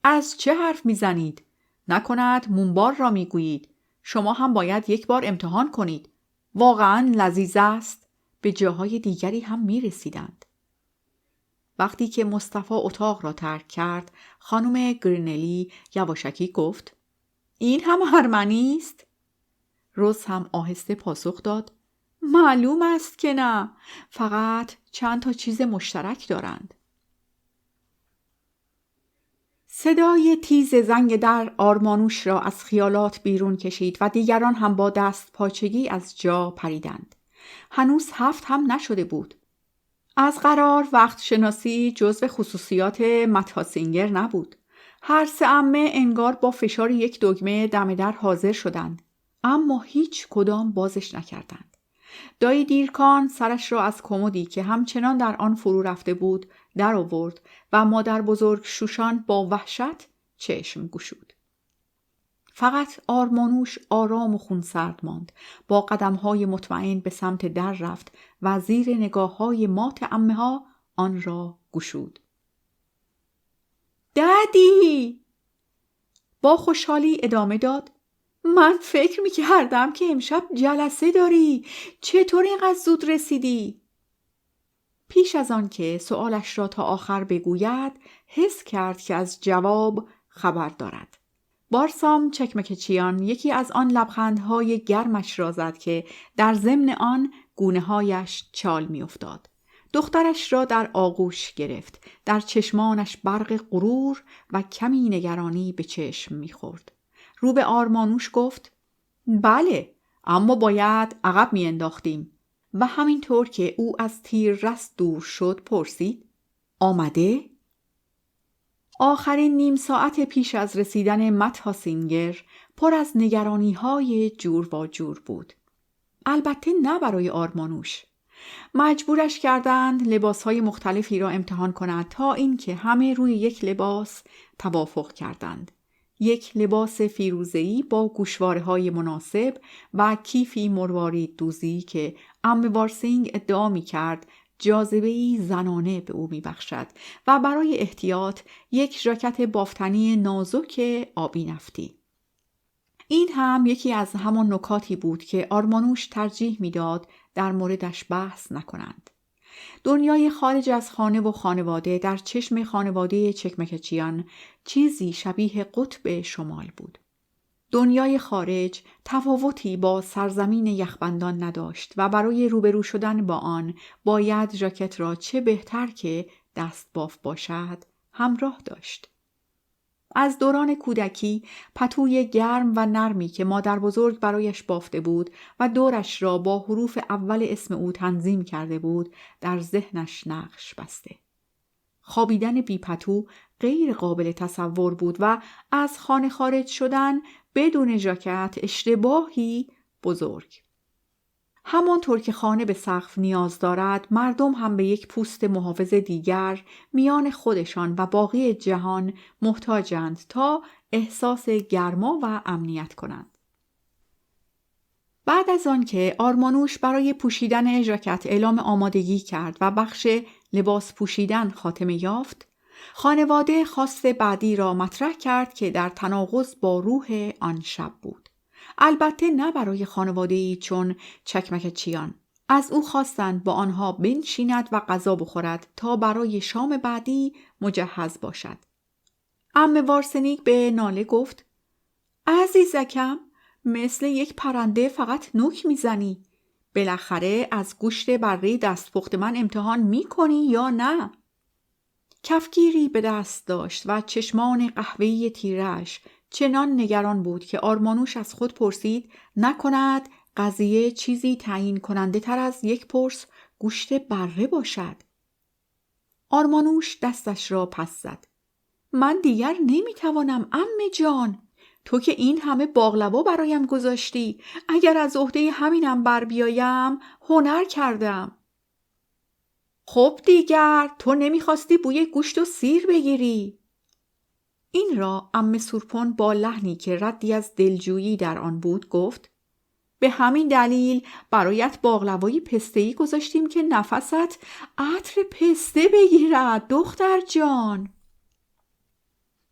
از چه حرف میزنید؟ نکند مونبار را میگویید. شما هم باید یک بار امتحان کنید. واقعا لذیذ است. به جاهای دیگری هم میرسیدند. وقتی که مصطفی اتاق را ترک کرد، خانم گرنلی یواشکی گفت: این هم ارمنی است؟ روز هم آهسته پاسخ داد: معلوم است که نه، فقط چند تا چیز مشترک دارند. صدای تیز زنگ در آرمانوش را از خیالات بیرون کشید و دیگران هم با دست پاچگی از جا پریدند. هنوز 7 هم نشده بود. از قرار وقت شناسی جزو خصوصیات متاسینگر نبود. هر 3 عمه انگار با فشار یک دکمه دم در حاضر شدند، اما هیچ کدام بازش نکردند. دایی دیرکان سرش را از کمدی که همچنان در آن فرو رفته بود در آورد و مادر بزرگ شوشان با وحشت چشم گشود. فقط آرمانوش آرام و خونسرد ماند. با قدم‌های مطمئن به سمت در رفت و زیر نگاه‌های مات عمه‌ها آن را گشود. دادی! با خوشحالی ادامه داد: من فکر می‌کردم که امشب جلسه داری. چطور اینقدر زود رسیدی؟ پیش از آن که سؤالش را تا آخر بگوید، حس کرد که از جواب خبر دارد. بارسام چکمکچیان یکی از آن لبخندهای گرمش را زد که در ضمن آن گونه‌هایش چال می‌افتاد. دخترش را در آغوش گرفت. در چشمانش برق غرور و کمی نگرانی به چشم می‌خورد. رو به آرمانوش گفت: بله، اما باید عقب می‌انداختیم. و همینطور که او از تیررس دور شد پرسید: آمده؟ آخرین نیم ساعت پیش از رسیدن متاسینگر پر از نگرانی‌های جور و جور بود. البته نه برای آرمانوش. مجبورش کردند لباس‌های مختلفی را امتحان کند تا اینکه همه روی یک لباس توافق کردند. یک لباس فیروزه‌ای با گوشواره‌های مناسب و کیفی مروارید دوزی که عمه وارسینگ ادعا می‌کرد جاذبه‌ای زنانه به او می‌بخشد و برای احتیاط یک ژاکت بافتنی نازک آبی نفتی. این هم یکی از همان نکاتی بود که آرمانوش ترجیح می‌داد در موردش بحث نکنند. دنیای خارج از خانه و خانواده در چشم خانواده چکمکچیان چیزی شبیه قطب شمال بود. دنیای خارج تفاوتی با سرزمین یخبندان نداشت و برای روبرو شدن با آن باید ژاکت را چه بهتر که دستباف باشد همراه داشت. از دوران کودکی پتوی گرم و نرمی که مادر بزرگ برایش بافته بود و دورش را با حروف اول اسم او تنظیم کرده بود در ذهنش نقش بسته. خوابیدن بی پتو غیر قابل تصور بود و از خانه خارج شدن بدون ژاکت اشتباهی بزرگ. همانطور که خانه به سقف نیاز دارد، مردم هم به یک پوست محافظ دیگر میان خودشان و باقی جهان محتاجند تا احساس گرما و امنیت کنند. بعد از آن که آرمانوش برای پوشیدن ژاکت اعلام آمادگی کرد و بخش لباس پوشیدن خاتمه یافت، خانواده خواست بعدی را مطرح کرد که در تناقض با روح آن شب بود. البته نه برای خانواده‌ای چون چکمکچیان. از او خواستند با آنها بنشیند و غذا بخورد تا برای شام بعدی مجهز باشد. عمه وارسنیک به ناله گفت: عزیزکم، مثل یک پرنده فقط نوک میزنی. بالاخره از گوشت بره دستپخت من امتحان میکنی یا نه؟ کفگیری به دست داشت و چشمان قهوه‌ای تیره‌اش چنان نگران بود که آرمانوش از خود پرسید نکند قضیه چیزی تعیین کننده تر از یک پرس گوشت بره باشد. آرمانوش دستش را پس زد. من دیگر نمیتوانم عمه جان. تو که این همه باقلوا برایم گذاشتی. اگر از عهده همینم بر بیایم هنر کردم. خب دیگر تو نمیخواستی بوی گوشت و سیر بگیری. این را عمه سورپن با لحنی که ردی از دلجویی در آن بود گفت: به همین دلیل برایت باقلوای پسته‌ای گذاشتیم که نفست عطر پسته بگیرد دختر جان.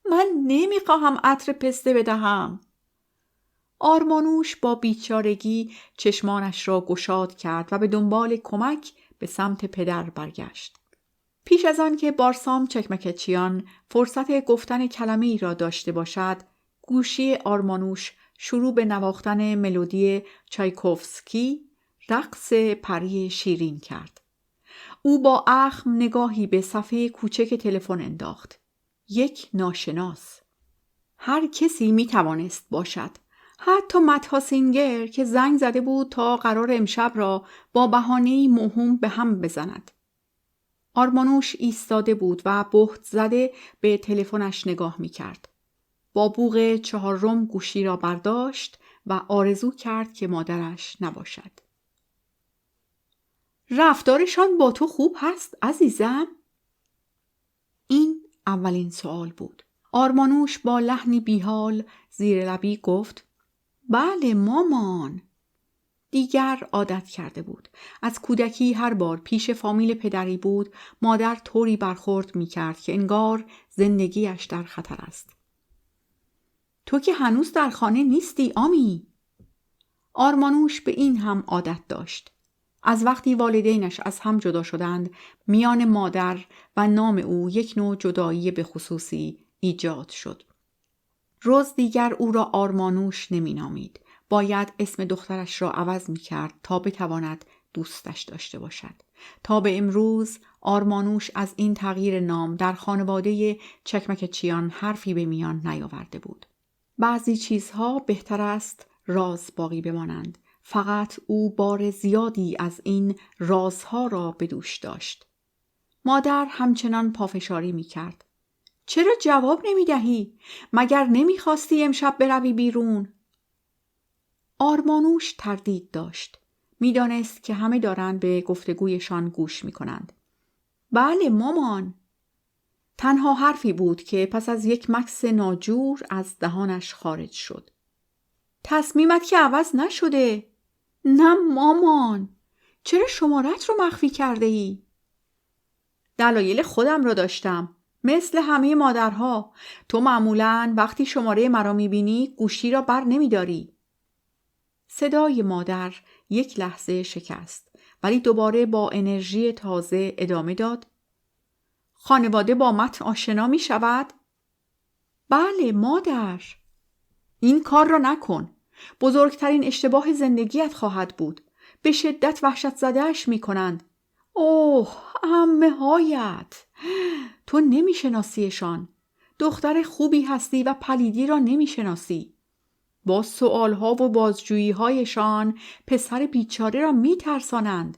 من نمیخواهم عطر پسته بدهم. آرمانوش با بیچارگی چشمانش را گشاد کرد و به دنبال کمک به سمت پدر برگشت. پیش از آن که بارسام چکمکچیان فرصت گفتن کلمه‌ای را داشته باشد، گوشی آرمانوش شروع به نواختن ملودی چایکوفسکی، رقص پری شیرین کرد. او با اخم نگاهی به صفحه کوچک تلفن انداخت. یک ناشناس. هر کسی می توانست باشد. حتی مدحت سینگر که زنگ زده بود تا قرار امشب را با بهانه‌ای موهوم به هم بزند. آرمانوش ایستاده بود و بهت زده به تلفنش نگاه می کرد. با بوق 4 گوشی را برداشت و آرزو کرد که مادرش نباشد. رفتارشان با تو خوب هست عزیزم؟ این اولین سوال بود. آرمانوش با لحنی بیحال زیر لبی گفت: بله مامان. دیگر عادت کرده بود. از کودکی هر بار پیش فامیل پدری بود، مادر طوری برخورد می کرد که انگار زندگیش در خطر است. تو که هنوز در خانه نیستی آمی. آرمانوش به این هم عادت داشت. از وقتی والدینش از هم جدا شدند، میان مادر و نام او یک نوع جدایی به خصوصی ایجاد شد. روز دیگر او را آرمانوش نمی نامید. باید اسم دخترش را عوض می کرد تا بتواند دوستش داشته باشد. تا به امروز آرمانوش از این تغییر نام در خانواده چکمکچیان حرفی به میان نیاورده بود. بعضی چیزها بهتر است راز باقی بمانند. فقط او بار زیادی از این رازها را به دوش داشت. مادر همچنان پافشاری می کرد. چرا جواب نمی دهی؟ مگر نمی خواستی امشب بروی بیرون؟ آرمانوش تردید داشت. می دانست که همه دارند به گفتگویشان گوش می کنند. بله مامان. تنها حرفی بود که پس از یک مکث ناجور از دهانش خارج شد. تصمیمت که عوض نشده. نه مامان. چرا شمارت رو مخفی کرده ای؟ دلایل خودم را داشتم. مثل همه مادرها. تو معمولاً وقتی شماره مرا میبینی گوشی را بر نمیداری. صدای مادر یک لحظه شکست. ولی دوباره با انرژی تازه ادامه داد. خانواده با متن آشنا می شود؟ بله مادر. این کار را نکن. بزرگترین اشتباه زندگیت خواهد بود. به شدت وحشت زده‌اش می کنند. اوه عمه هایت. تو نمی شناسیشان. دختر خوبی هستی و پلیدی را نمی شناسی. با سؤالها و بازجویی‌هایشان پسر بیچاره را می ترسانند.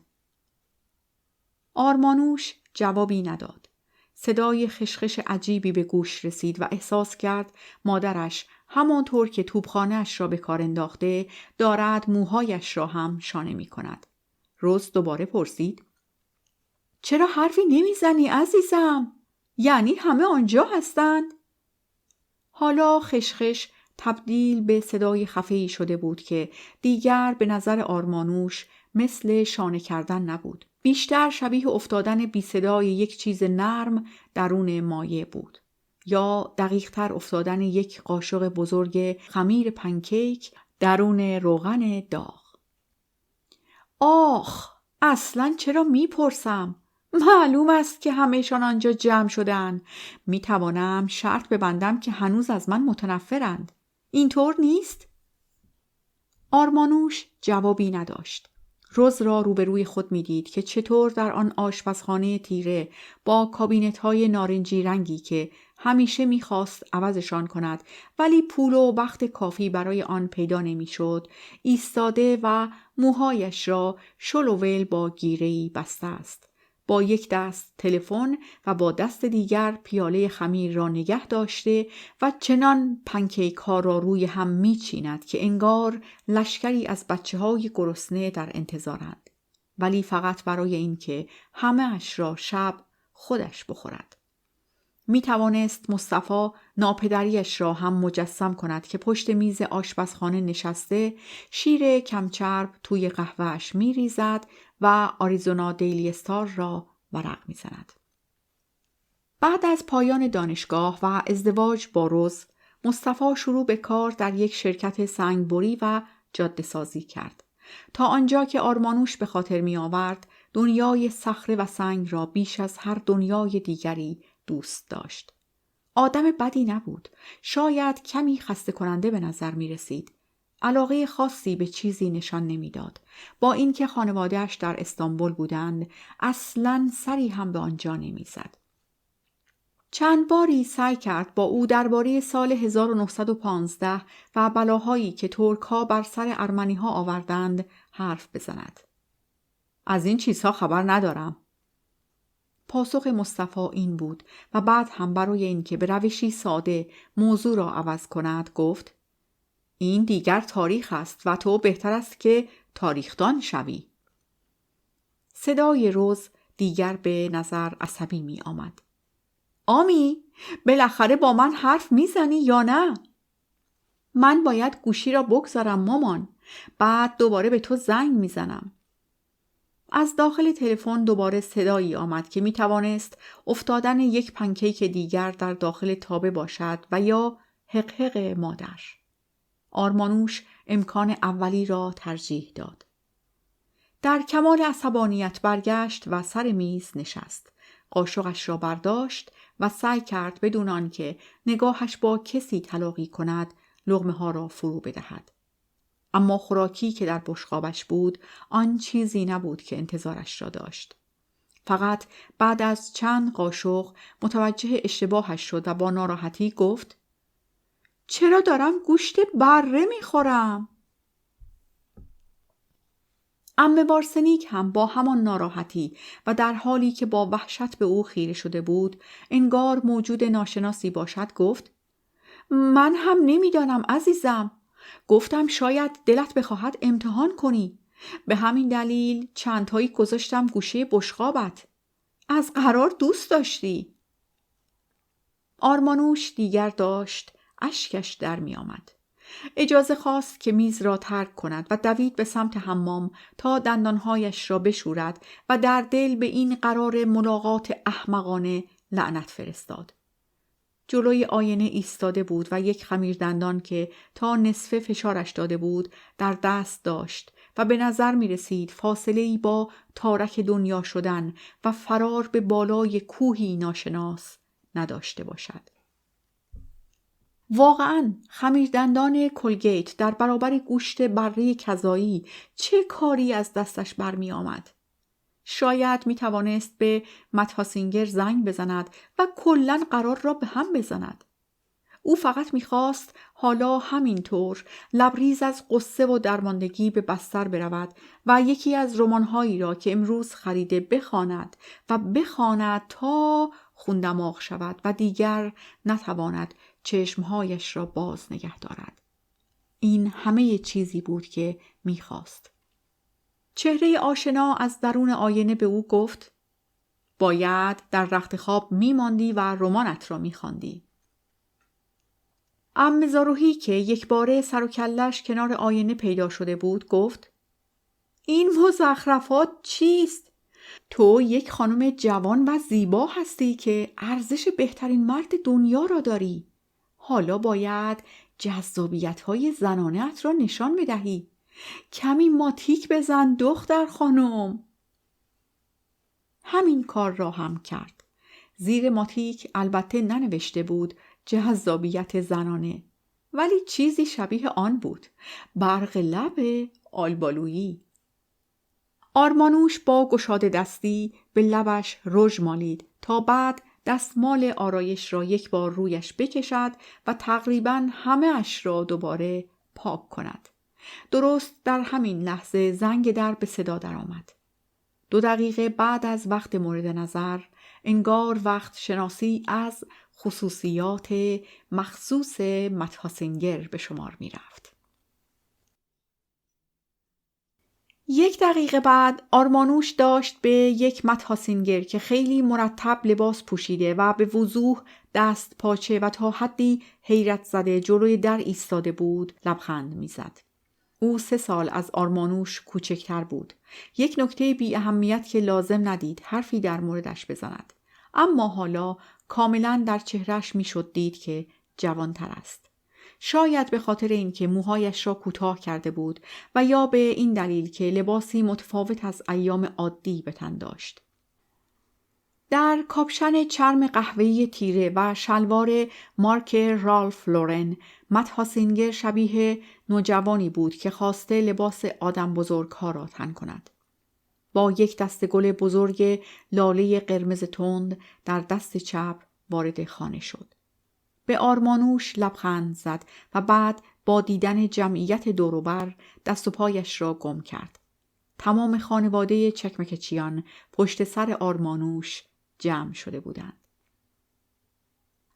آرمانوش جوابی نداد. صدای خشخش عجیبی به گوش رسید و احساس کرد مادرش همانطور که توپخانه‌اش را به کار انداخته دارد موهایش را هم شانه می کند. روز دوباره پرسید: چرا حرفی نمی زنی عزیزم؟ یعنی همه آنجا هستند؟ حالا خشخش تبدیل به صدای خفه‌ای شده بود که دیگر به نظر آرمانوش مثل شانه کردن نبود. بیشتر شبیه افتادن بی صدای یک چیز نرم درون مایع بود، یا دقیق‌تر افتادن یک قاشق بزرگ خمیر پنکیک درون روغن داغ. آخ، اصلاً چرا میپرسم؟ معلوم است که همه‌شان آنجا جمع شدن. میتوانم شرط ببندم که هنوز از من متنفرند. اینطور نیست؟ آرمانوش جوابی نداشت. روز را روبروی خود میدید که چطور در آن آشپزخانه تیره با کابینت‌های نارنجی رنگی که همیشه می‌خواست عوضشان کند ولی پول و وقت کافی برای آن پیدا نمی‌شد، ایستاده و موهایش را شل و ول با گیره‌ای بسته است. با یک دست تلفن و با دست دیگر پیاله خمیر را نگه داشته و چنان پنکیک ها را روی هم میچیند که انگار لشکری از بچه‌های گرسنه در انتظارند، ولی فقط برای اینکه همه اش را شب خودش بخورد. می توانست مصطفی ناپدریش را هم مجسم کند که پشت میز آشپزخانه نشسته، شیر کمچرب توی قهوه‌اش می ریزد و آریزونا دیلی استار را ورق می زند. بعد از پایان دانشگاه و ازدواج با روز، مصطفی شروع به کار در یک شرکت سنگبری و جاده سازی کرد. تا آنجا که آرمانوش به خاطر می آورد، دنیای صخره و سنگ را بیش از هر دنیای دیگری دوست داشت. آدم بدی نبود، شاید کمی خسته کننده به نظر می رسید. علاقه خاصی به چیزی نشان نمی داد. با اینکه خانواده‌اش در استانبول بودند، اصلاً سری هم به آنجا نمی زد. چند باری سعی کرد با او درباره سال 1915 و بلاهایی که ترک‌ها بر سر ارمنی‌ها آوردند حرف بزند. از این چیزها خبر ندارم. پاسخ مصطفی این بود و بعد هم برای اینکه به روشی ساده موضوع را عوض کند گفت: این دیگر تاریخ است و تو بهتر است که تاریخدان شوی. صدای روز دیگر به نظر عصبی می آمد. آمی، بالاخره با من حرف می زنی یا نه؟ من باید گوشی را بگذارم مامان، بعد دوباره به تو زنگ می زنم. از داخل تلفن دوباره صدایی آمد که می توانست افتادن یک پنکیک دیگر در داخل تابه باشد و یا حقحق مادر. آرمانوش امکان اولی را ترجیح داد. در کمال عصبانیت برگشت و سر میز نشست. قاشقش را برداشت و سعی کرد بدون آنکه نگاهش با کسی تلاقی کند لقمه ها را فرو بدهد. اما خوراکی که در بشقابش بود آن چیزی نبود که انتظارش را داشت. فقط بعد از چند قاشق متوجه اشتباهش شد و با ناراحتی گفت: چرا دارم گوشت بره میخورم؟ عمه وارسنیک هم با همان ناراحتی و در حالی که با وحشت به او خیره شده بود، انگار موجود ناشناسی باشد، گفت: من هم نمیدانم عزیزم. گفتم شاید دلت بخواهد امتحان کنی. به همین دلیل چند تایی گذاشتم گوشه بشقابت. از قرار دوست داشتی. آرمانوش دیگر داشت اشکش در می آمد. اجازه خواست که میز را ترک کند و دوید به سمت حمام تا دندانهایش را بشورد و در دل به این قرار ملاقات احمقانه لعنت فرستاد. جلوی آینه ایستاده بود و یک خمیر دندان که تا نصف فشارش داده بود در دست داشت و به نظر می رسید فاصله‌ای با تارک دنیا شدن و فرار به بالای کوهی ناشناس نداشته باشد. واقعاً خمیردندان کلگیت در برابر گوشت بره کذایی چه کاری از دستش برمی آمد؟ شاید می توانست به متاسینگر زنگ بزند و کلاً قرار را به هم بزند. او فقط می خواست حالا همینطور لبریز از قصه و درماندگی به بستر برود و یکی از رمان‌هایی را که امروز خریده بخواند تا خون دماغ شود و دیگر نتواند چشمهایش را باز نگه دارد. این همه چیزی بود که می‌خواست. چهره آشنا از درون آینه به او گفت: باید در رخت خواب می‌ماندی و رمانت را می‌خواندی. عمه زاروهی که یک باره سر و کله‌اش کنار آینه پیدا شده بود گفت: این مزخرفات چیست؟ تو یک خانم جوان و زیبا هستی که ارزش بهترین مرد دنیا را داری. حالا باید جذابیت‌های زنانه‌ات را نشان بدهی. کمی ماتیک بزن دختر خانم. همین کار را هم کرد. زیر ماتیک البته ننوشته بود جذابیت زنانه، ولی چیزی شبیه آن بود. برق لب آلبالویی. آرمانوش با گشاده دستی به لبش رژ مالید تا بعد دستمال آرایش را یک بار رویش بکشد و تقریباً همه اش را دوباره پاک کند. درست در همین لحظه زنگ در به صدا درآمد. 2 دقیقه بعد از وقت مورد نظر، انگار وقت شناسی از خصوصیات مخصوص مت‌هاسینگر به شمار می رفت. 1 دقیقه بعد آرمانوش داشت به یک مت‌هاسینگر که خیلی مرتب لباس پوشیده و به وضوح دست پاچه و تا حدی حیرت زده جلوی در ایستاده بود لبخند می زد. او 3 سال از آرمانوش کوچکتر بود. یک نکته بی اهمیت که لازم ندید حرفی در موردش بزند. اما حالا کاملا در چهرهش می شد دید که جوانتر است. شاید به خاطر اینکه موهایش را کوتاه کرده بود و یا به این دلیل که لباسی متفاوت از ایام عادی به تن داشت. در کاپشن چرم قهوه‌ای تیره و شلوار مارک رالف لورن، مت‌هاسینگر شبیه نوجوانی بود که خواسته لباس آدم بزرگ‌ها را تن کند. با یک دسته گل بزرگ لاله قرمز تند در دست چپ وارد خانه شد. به آرمانوش لبخند زد و بعد با دیدن جمعیت دوروبر دست و پایش را گم کرد. تمام خانواده چکمکچیان پشت سر آرمانوش جمع شده بودند.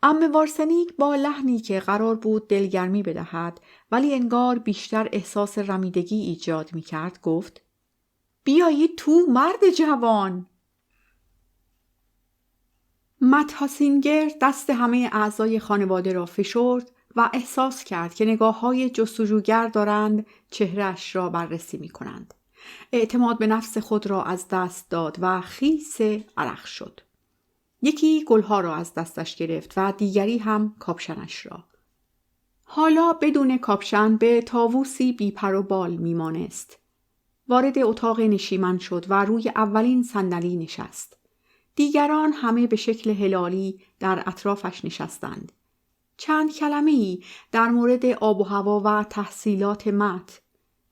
عمه وارسنیک با لحنی که قرار بود دلگرمی بدهد ولی انگار بیشتر احساس رمیدگی ایجاد می کرد گفت: بیایید تو مرد جوان. مت‌هاسینگر دست همه اعضای خانواده را فشرد و احساس کرد که نگاه‌های جستجوگر دارند چهره‌اش را بررسی می کنند. اعتماد به نفس خود را از دست داد و خیس عرق شد. یکی گلها را از دستش گرفت و دیگری هم کاپشنش را. حالا بدون کاپشن به طاووسی بی پر و بال میمانست. وارد اتاق نشیمن شد و روی اولین صندلی نشست. دیگران همه به شکل هلالی در اطرافش نشستند. چند کلمه‌ای در مورد آب و هوا و تحصیلات مت.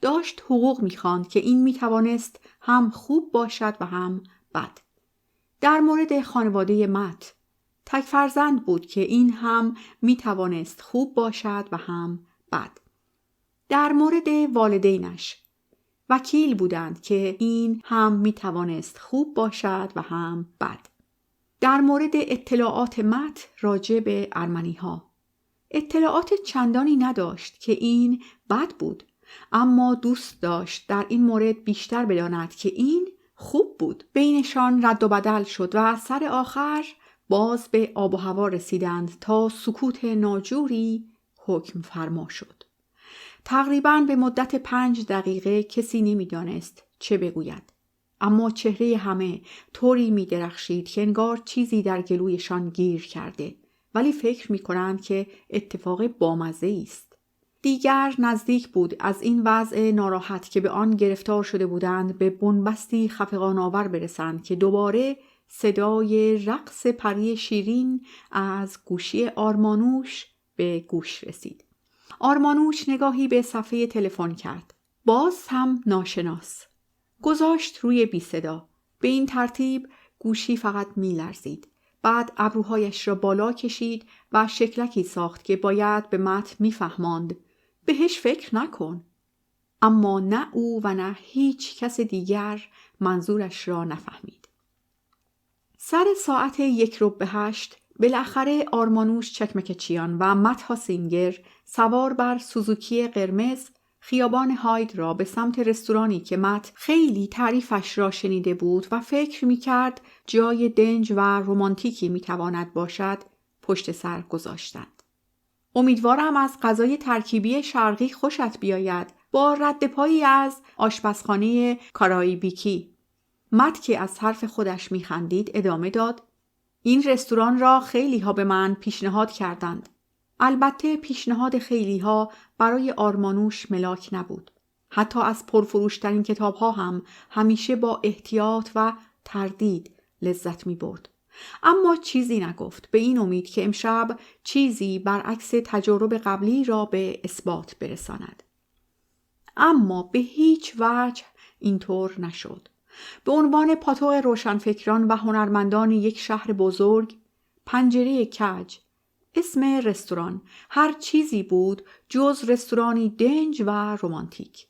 داشت حقوق می‌خواند که این می‌توانست هم خوب باشد و هم بد. در مورد خانواده مت، تک فرزند بود که این هم می‌توانست خوب باشد و هم بد. در مورد والدینش، وکیل بودند که این هم می‌توانست خوب باشد و هم بد. در مورد اطلاعات مت راجع به ارمنی‌ها، اطلاعات چندانی نداشت که این بد بود، اما دوست داشت در این مورد بیشتر بداند که این خوب بود. بینشان رد و بدل شد و سر آخر باز به آب و هوا رسیدند تا سکوت ناجوری حکم فرما شد. تقریباً به مدت 5 دقیقه کسی نمی‌دانست چه بگوید، اما چهره همه طوری می‌درخشید که انگار چیزی در گلویشان گیر کرده، ولی فکر می‌کنند که اتفاق بامزه‌ای است. دیگر نزدیک بود از این وضع ناراحت که به آن گرفتار شده بودند به بنبستی خفقان‌آور برسند که دوباره صدای رقص پری شیرین از گوشی آرمانوش به گوش رسید. آرمانوش نگاهی به صفحه تلفن کرد. باز هم ناشناس. گذاشت روی بی صدا. به این ترتیب گوشی فقط می لرزید. بعد ابروهایش را بالا کشید و شکلکی ساخت که باید به مت می فهماند. بهش فکر نکن. اما نه او و نه هیچ کس دیگر منظورش را نفهمید. سر ساعت 7:45 بالاخره آرمانوش چکمکچیان و مت‌هاسینگر سوار بر سوزوکی قرمز خیابان هاید را به سمت رستورانی که مت خیلی تعریفش را شنیده بود و فکر می‌کرد جای دنج و رمانتیکی می‌تواند باشد پشت سر گذاشتند. امیدوارم از غذای ترکیبی شرقی خوشت بیاید با رد پایی از آشپزخانه کارائیبیکی. مت که از حرف خودش میخندید ادامه داد: این رستوران را خیلی ها به من پیشنهاد کردند. البته پیشنهاد خیلی ها برای آرمانوش ملاک نبود. حتی از پرفروشترین کتاب ها هم همیشه با احتیاط و تردید لذت می برد. اما چیزی نگفت، به این امید که امشب چیزی برعکس تجارب قبلی را به اثبات برساند. اما به هیچ وجه اینطور نشد. به عنوان پاتوق روشنفکران و هنرمندان یک شهر بزرگ، پنجره کج، اسم رستوران هر چیزی بود جز رستورانی دنج و رمانتیک.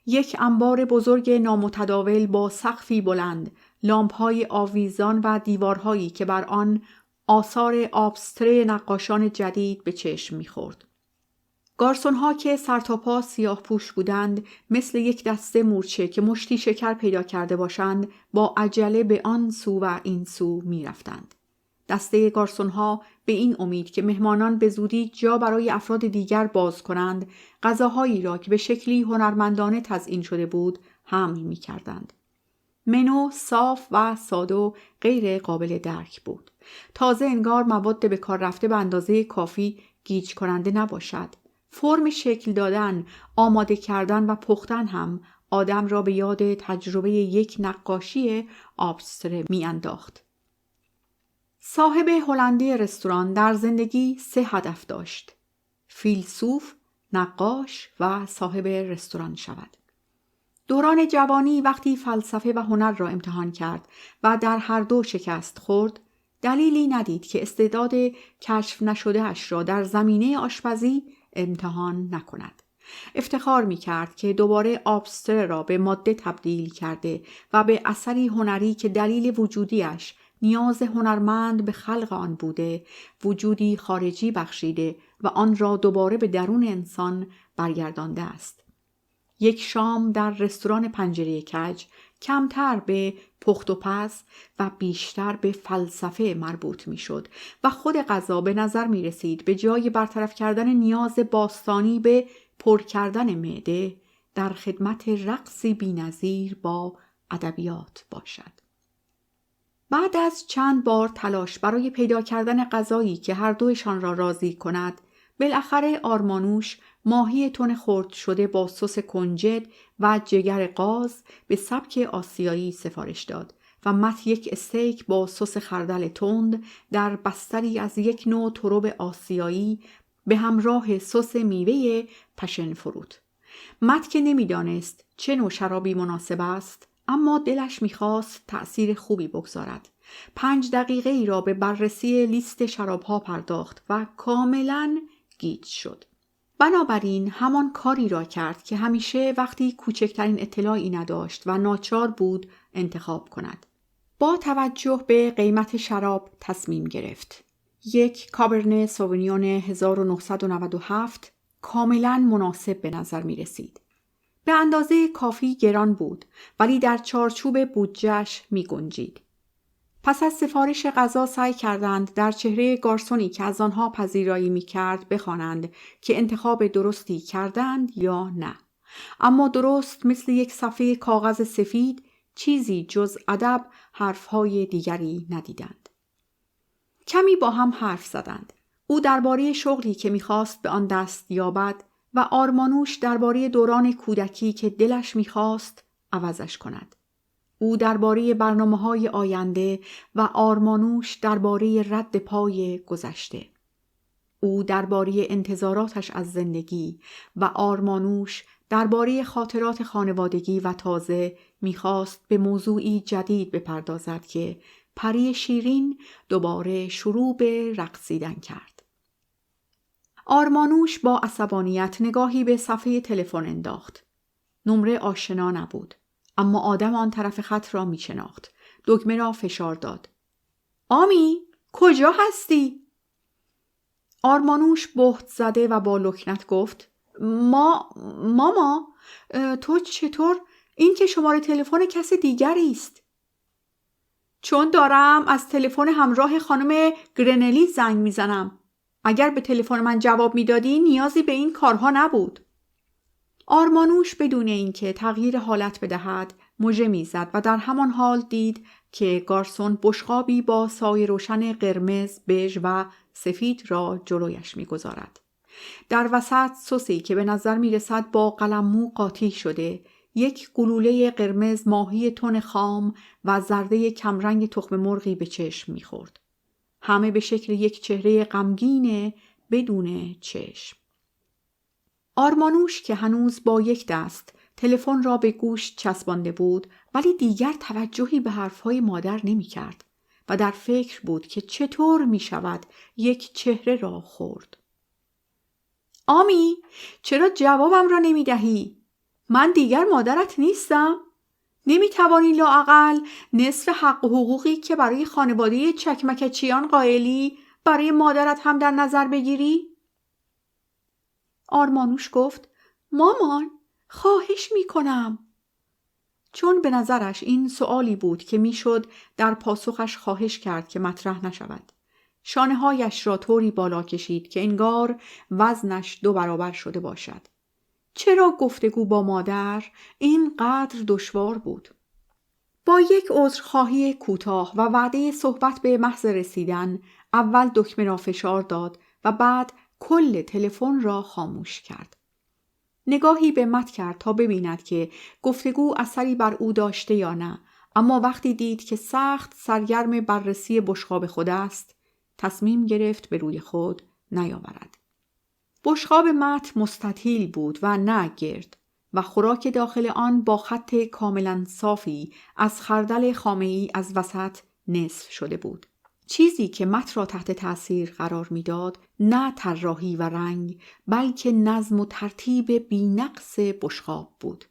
یک انبار بزرگ نامتداول با سقفی بلند، لامپ‌های آویزان و دیوارهایی که بر آن آثار آبستره نقاشان جدید به چشم می‌خورد. گارسون‌ها که سرتاپا سیاه پوش بودند، مثل یک دسته مورچه که مشتی شکر پیدا کرده باشند، با عجله به آن سو و این سو می‌رفتند. دسته گارسون‌ها به این امید که مهمانان به زودی جا برای افراد دیگر باز کنند، غذاهایی را که به شکلی هنرمندانه تزیین شده بود، حمل می‌کردند. منو صاف و ساده و غیر قابل درک بود. تازه انگار مواد به کار رفته به اندازه کافی گیج کننده نباشد. فرم شکل دادن، آماده کردن و پختن هم آدم را به یاد تجربه یک نقاشی آبستره می‌انداخت. صاحب هلندی رستوران در زندگی 3 هدف داشت: فیلسوف، نقاش و صاحب رستوران شود. دوران جوانی وقتی فلسفه و هنر را امتحان کرد و در هر دو شکست خورد، دلیلی ندید که استعداد کشف نشده اش را در زمینه آشپزی امتحان نکند. افتخار می کرد که دوباره آبستره را به ماده تبدیل کرده و به اثری هنری که دلیل وجودیش نیاز هنرمند به خلق آن بوده، وجودی خارجی بخشیده و آن را دوباره به درون انسان برگردانده است. یک شام در رستوران پنجره کج کمتر به پخت و پز و بیشتر به فلسفه مربوط می شد و خود غذا به نظر می رسید به جای برطرف کردن نیاز باستانی به پر کردن معده، در خدمت رقصی بی‌نظیر با ادبیات باشد. بعد از چند بار تلاش برای پیدا کردن غذایی که هر دویشان را راضی کند، بالاخره آرمانوش ماهی تن خرد شده با سس کنجد و جگر قاز به سبک آسیایی سفارش داد و مت یک استیک با سس خردل تند در بستری از یک نوع ترب آسیایی به همراه سس میوه پشن فروت. مت که نمیدانست چه نوع شرابی مناسب است، اما دلش میخواست تأثیر خوبی بگذارد. 5 دقیقه ای را به بررسی لیست شرابها پرداخت و کاملا گیج شد. بنابراین همان کاری را کرد که همیشه وقتی کوچکترین اطلاعی نداشت و ناچار بود انتخاب کند. با توجه به قیمت شراب تصمیم گرفت. یک کابرنه سوونیون 1997 کاملا مناسب به نظر می رسید. به اندازه کافی گران بود، ولی در چارچوب بودجه‌اش می گنجید. پس از سفارش غذا سعی کردند در چهره گارسونی که از آنها پذیرایی می کرد بخوانند که انتخاب درستی کردند یا نه. اما درست مثل یک صفحه کاغذ سفید، چیزی جز ادب حرفهای دیگری ندیدند. کمی با هم حرف زدند. او درباره شغلی که می‌خواست به آن دست یابد و آرمانوش درباره دوران کودکی که دلش می‌خواست عوضش کند. او درباره برنامه‌های آینده و آرمانوش درباره رد پای گذشته. او درباره انتظاراتش از زندگی و آرمانوش درباره خاطرات خانوادگی و تازه می‌خواست به موضوعی جدید بپردازد که پری شیرین دوباره شروع به رقصیدن کرد. آرمانوش با عصبانیت نگاهی به صفحه تلفن انداخت. نمره آشنا نبود، اما آدم آن طرف خط را می‌شناخت. دکمه را فشار داد. آمی، کجا هستی؟ آرمانوش بهت زده و با لکنت گفت: ماما، تو چطور؟ این که شماره تلفن کس دیگری است. چون دارم از تلفن همراه خانم گرنلی زنگ میزنم. اگر به تلفن من جواب میدادی نیازی به این کارها نبود. آرمانوش بدون اینکه تغییر حالت بدهد مژه می‌زد و در همان حال دید که گارسون بشقابی با سایه روشن قرمز، بژ و سفید را جلویش می‌گذارد. در وسط سوسی که به نظر می‌رسد با قلممو قاطی شده، یک گلوله قرمز ماهی تن خام و زرده کمرنگ تخم مرغی به چشم می‌خورد. همه به شکل یک چهره غمگین بدون چشم. آرمانوش که هنوز با یک دست تلفن را به گوش چسبانده بود ولی دیگر توجهی به حرفهای مادر نمی کرد و در فکر بود که چطور می شود یک چهره را خورد. آمی، چرا جوابم را نمی دهی؟ من دیگر مادرت نیستم؟ نمی توانی لااقل نصف حق و حقوقی که برای خانواده چکمکچیان قائلی برای مادرت هم در نظر بگیری؟ آرمانوش گفت مامان، خواهش می کنم. چون به نظرش این سؤالی بود که میشد در پاسخش خواهش کرد که مطرح نشود. شانه‌هایش را طوری بالا کشید که انگار وزنش 2 برابر شده باشد. چرا گفتگو با مادر اینقدر دشوار بود؟ با یک عذرخواهی کوتاه و وعده صحبت به محض رسیدن، اول دکمه را فشار داد و بعد کل تلفن را خاموش کرد. نگاهی به مت کرد تا ببیند که گفتگو اثری بر او داشته یا نه، اما وقتی دید که سخت سرگرم بررسی بشقاب خود است، تصمیم گرفت به روی خود نیاورد. بشقاب مت مستطیل بود و نه گرد و خوراک داخل آن با خط کاملا صافی از خردل خامه‌ای از وسط نصف شده بود. چیزی که مت را تحت تأثیر قرار می‌داد نه طراحی و رنگ، بلکه نظم و ترتیب بی‌نقص بشقاب بود.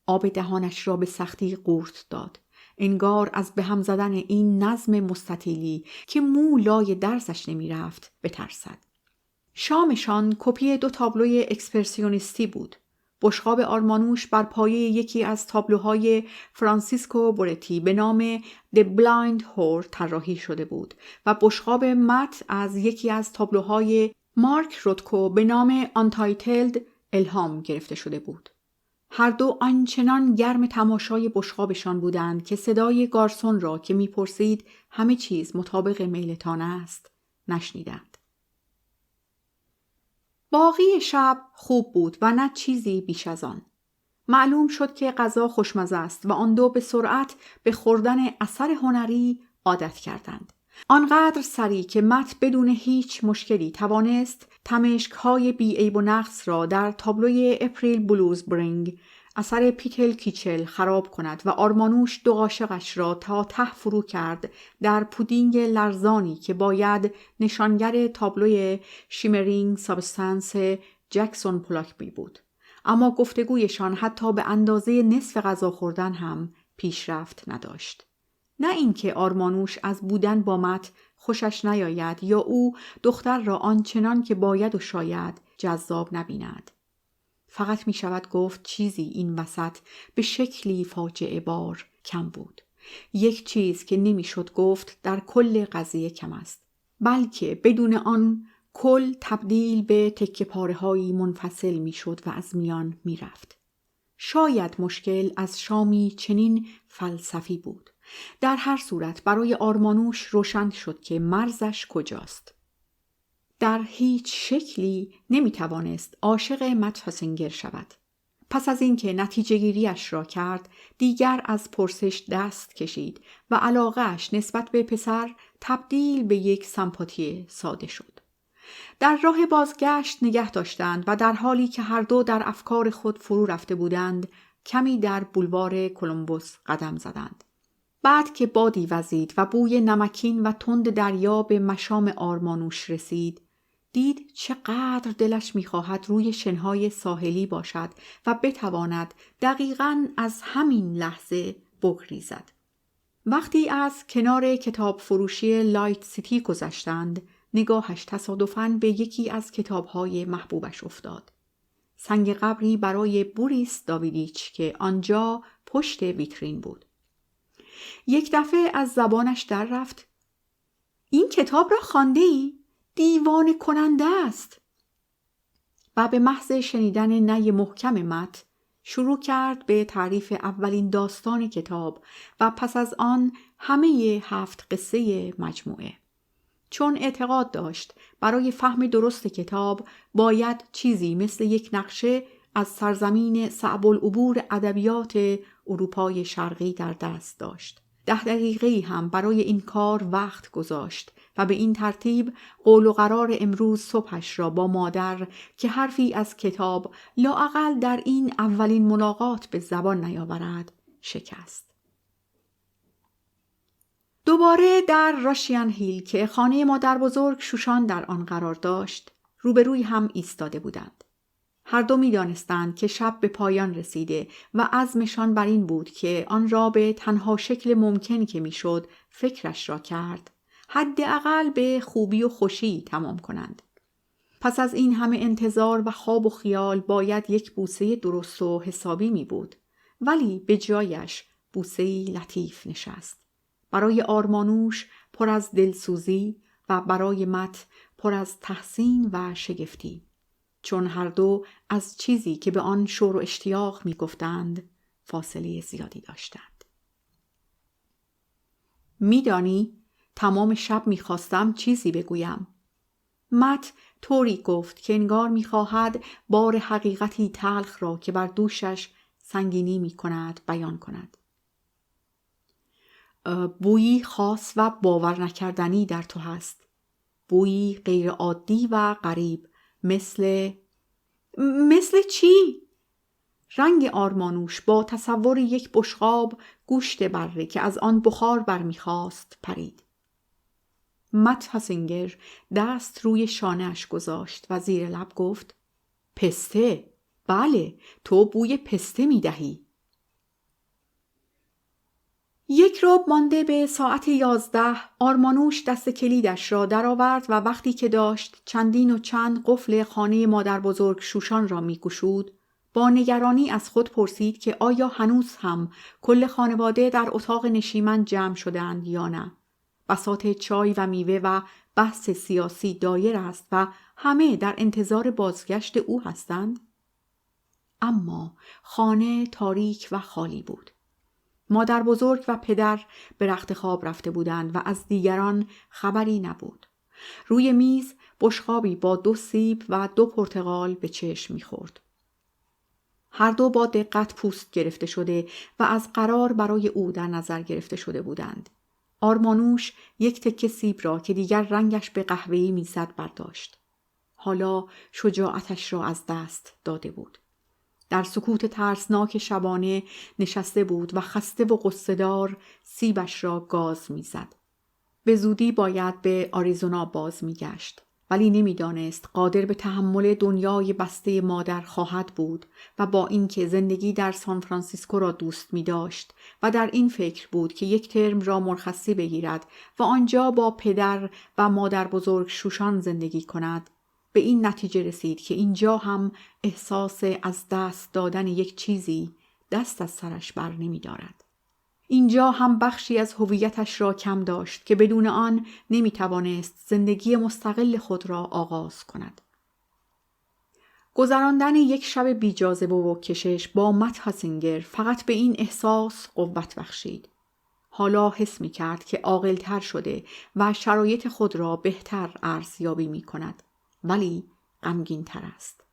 آب دهانش را به سختی قورت داد. انگار از به هم زدن این نظم مستطیلی که مو لای درزش نمی‌رفت بترسد. شامشان کپی 2 تابلوی اکسپرسیونیستی بود. بشقاب آرمانوش بر پایه یکی از تابلوهای فرانسیسکو بورتی به نام The Blind Whore طراحی شده بود و بشقاب مت از یکی از تابلوهای مارک روتکو به نام Untitled الهام گرفته شده بود. هر دو آنچنان گرم تماشای بشقابشان بودند که صدای گارسون را که می‌پرسید همه چیز مطابق میلتان است نشنیدند. باقی شب خوب بود و نه چیزی بیش از آن. معلوم شد که غذا خوشمزه است و آن دو به سرعت به خوردن اثر هنری عادت کردند. آنقدر سریع که مت بدون هیچ مشکلی توانست تمشک‌های بی عیب و نقص را در تابلوی اپریل بلوز برینگ اثر پیتل کیچل خراب کند و آرمانوش 2 قاشقش را تا ته فرو کرد در پودینگ لرزانی که باید نشانگر تابلوی شیمرینگ سابستنس جکسون پولاکبی بود. اما گفتگویشان حتی به اندازه نصف غذا خوردن هم پیشرفت نداشت. نه اینکه آرمانوش از بودن با مت خوشش نیاید یا او دختر را آنچنان که باید و شاید جذاب نبیند. فقط می شود گفت چیزی این وسط به شکلی فاجعه بار کم بود. یک چیز که نمی شد گفت در کل قضیه کم است. بلکه بدون آن کل تبدیل به تکه پاره هایی منفصل می شد و از میان می رفت. شاید مشکل از شامی چنین فلسفی بود. در هر صورت برای آرمانوش روشن شد که مرزش کجاست. در هیچ شکلی نمی توانست عاشق مت هاسینگر شود. پس از اینکه نتیجه گیریش را کرد، دیگر از پرسش دست کشید و علاقه‌اش نسبت به پسر تبدیل به یک سمپاتی ساده شد. در راه بازگشت نگه داشتند و در حالی که هر دو در افکار خود فرو رفته بودند، کمی در بولوار کلمبوس قدم زدند. بعد که بادی وزید و بوی نمکین و تند دریا به مشام آرمانوش رسید، دید چقدر دلش می‌خواهد روی شنهای ساحلی باشد و بتواند دقیقاً از همین لحظه بگریزد. وقتی از کنار کتاب فروشی لایت سیتی گذشتند، نگاهش تصادفاً به یکی از کتاب‌های محبوبش افتاد. سنگ قبری برای بوریس داویدیچ که آنجا پشت ویترین بود. یک دفعه از زبانش در رفت: این کتاب را خوانده‌ای؟ دیوانه کننده است. و به محض شنیدن نی محکم مت شروع کرد به تعریف اولین داستان کتاب و پس از آن همه 7 قصه مجموعه. چون اعتقاد داشت برای فهم درست کتاب باید چیزی مثل یک نقشه از سرزمین صعب العبور ادبیات اروپای شرقی در دست داشت. 10 دقیقه‌ای هم برای این کار وقت گذاشت و به این ترتیب قول و قرار امروز صبحش را با مادر که حرفی از کتاب لااقل در این اولین ملاقات به زبان نیاورد شکست. دوباره در راشیان هیل که خانه مادر بزرگ شوشان در آن قرار داشت روبروی هم ایستاده بودند. هر دو می دانستند که شب به پایان رسیده و عزمشان بر این بود که آن را به تنها شکل ممکن که می شد فکرش را کرد حداقل به خوبی و خوشی تمام کنند. پس از این همه انتظار و خواب و خیال باید یک بوسه درست و حسابی می بود، ولی به جایش بوسه‌ای لطیف نشست. برای آرمانوش پر از دلسوزی و برای مت پر از تحسین و شگفتی، چون هر دو از چیزی که به آن شور و اشتیاق می گفتند فاصله زیادی داشتند. میدانی تمام شب می خواستم چیزی بگویم. مت طوری گفت که انگار می خواهد بار حقیقتی تلخ را که بر دوشش سنگینی می کند بیان کند. بویی خاص و باور نکردنی در تو هست. بویی غیر عادی و غریب. مثل چی؟ رنگ آرمانوش با تصور یک بشقاب گوشت بره که از آن بخار برمیخواست پرید. مت هاسینگر دست روی شانه‌اش گذاشت و زیر لب گفت پسته. بله، تو بوی پسته میدهی. 1 ربع مانده به ساعت 11 آرمانوش دست کلیدش را درآورد و وقتی که داشت چندین و چند قفل خانه مادر بزرگ شوشان را می‌گشود با نگرانی از خود پرسید که آیا هنوز هم کل خانواده در اتاق نشیمن جمع شدند یا نه. بساط چای و میوه و بحث سیاسی دایر است و همه در انتظار بازگشت او هستند. اما خانه تاریک و خالی بود. مادر بزرگ و پدر به رخت خواب رفته بودند و از دیگران خبری نبود. روی میز بشقابی با 2 سیب و 2 پرتقال به چشم می‌خورد. هر دو با دقت پوست گرفته شده و از قرار برای او در نظر گرفته شده بودند. آرمانوش 1 تکه سیب را که دیگر رنگش به قهوه‌ای می‌زد برداشت. حالا شجاعتش را از دست داده بود. در سکوت ترسناک شبانه نشسته بود و خسته و غصه‌دار سیبش را گاز می‌زد. به زودی باید به آریزونا باز می‌گشت، ولی نمی‌دانست قادر به تحمل دنیای بسته مادر خواهد بود و با اینکه زندگی در سان فرانسیسکو را دوست می‌داشت و در این فکر بود که 1 ترم را مرخصی بگیرد و آنجا با پدر و مادر بزرگ شوشان زندگی کند، به این نتیجه رسید که اینجا هم احساس از دست دادن یک چیزی دست از سرش بر نمی دارد. اینجا هم بخشی از هویتش را کم داشت که بدون آن نمی توانست زندگی مستقل خود را آغاز کند. گذراندن 1 شب بی جاذبه و کشش با مت هاسینگر فقط به این احساس قوت بخشید. حالا حس می کرد که عاقل‌تر شده و شرایط خود را بهتر ارزیابی می کند. ولی غمگین‌تر است.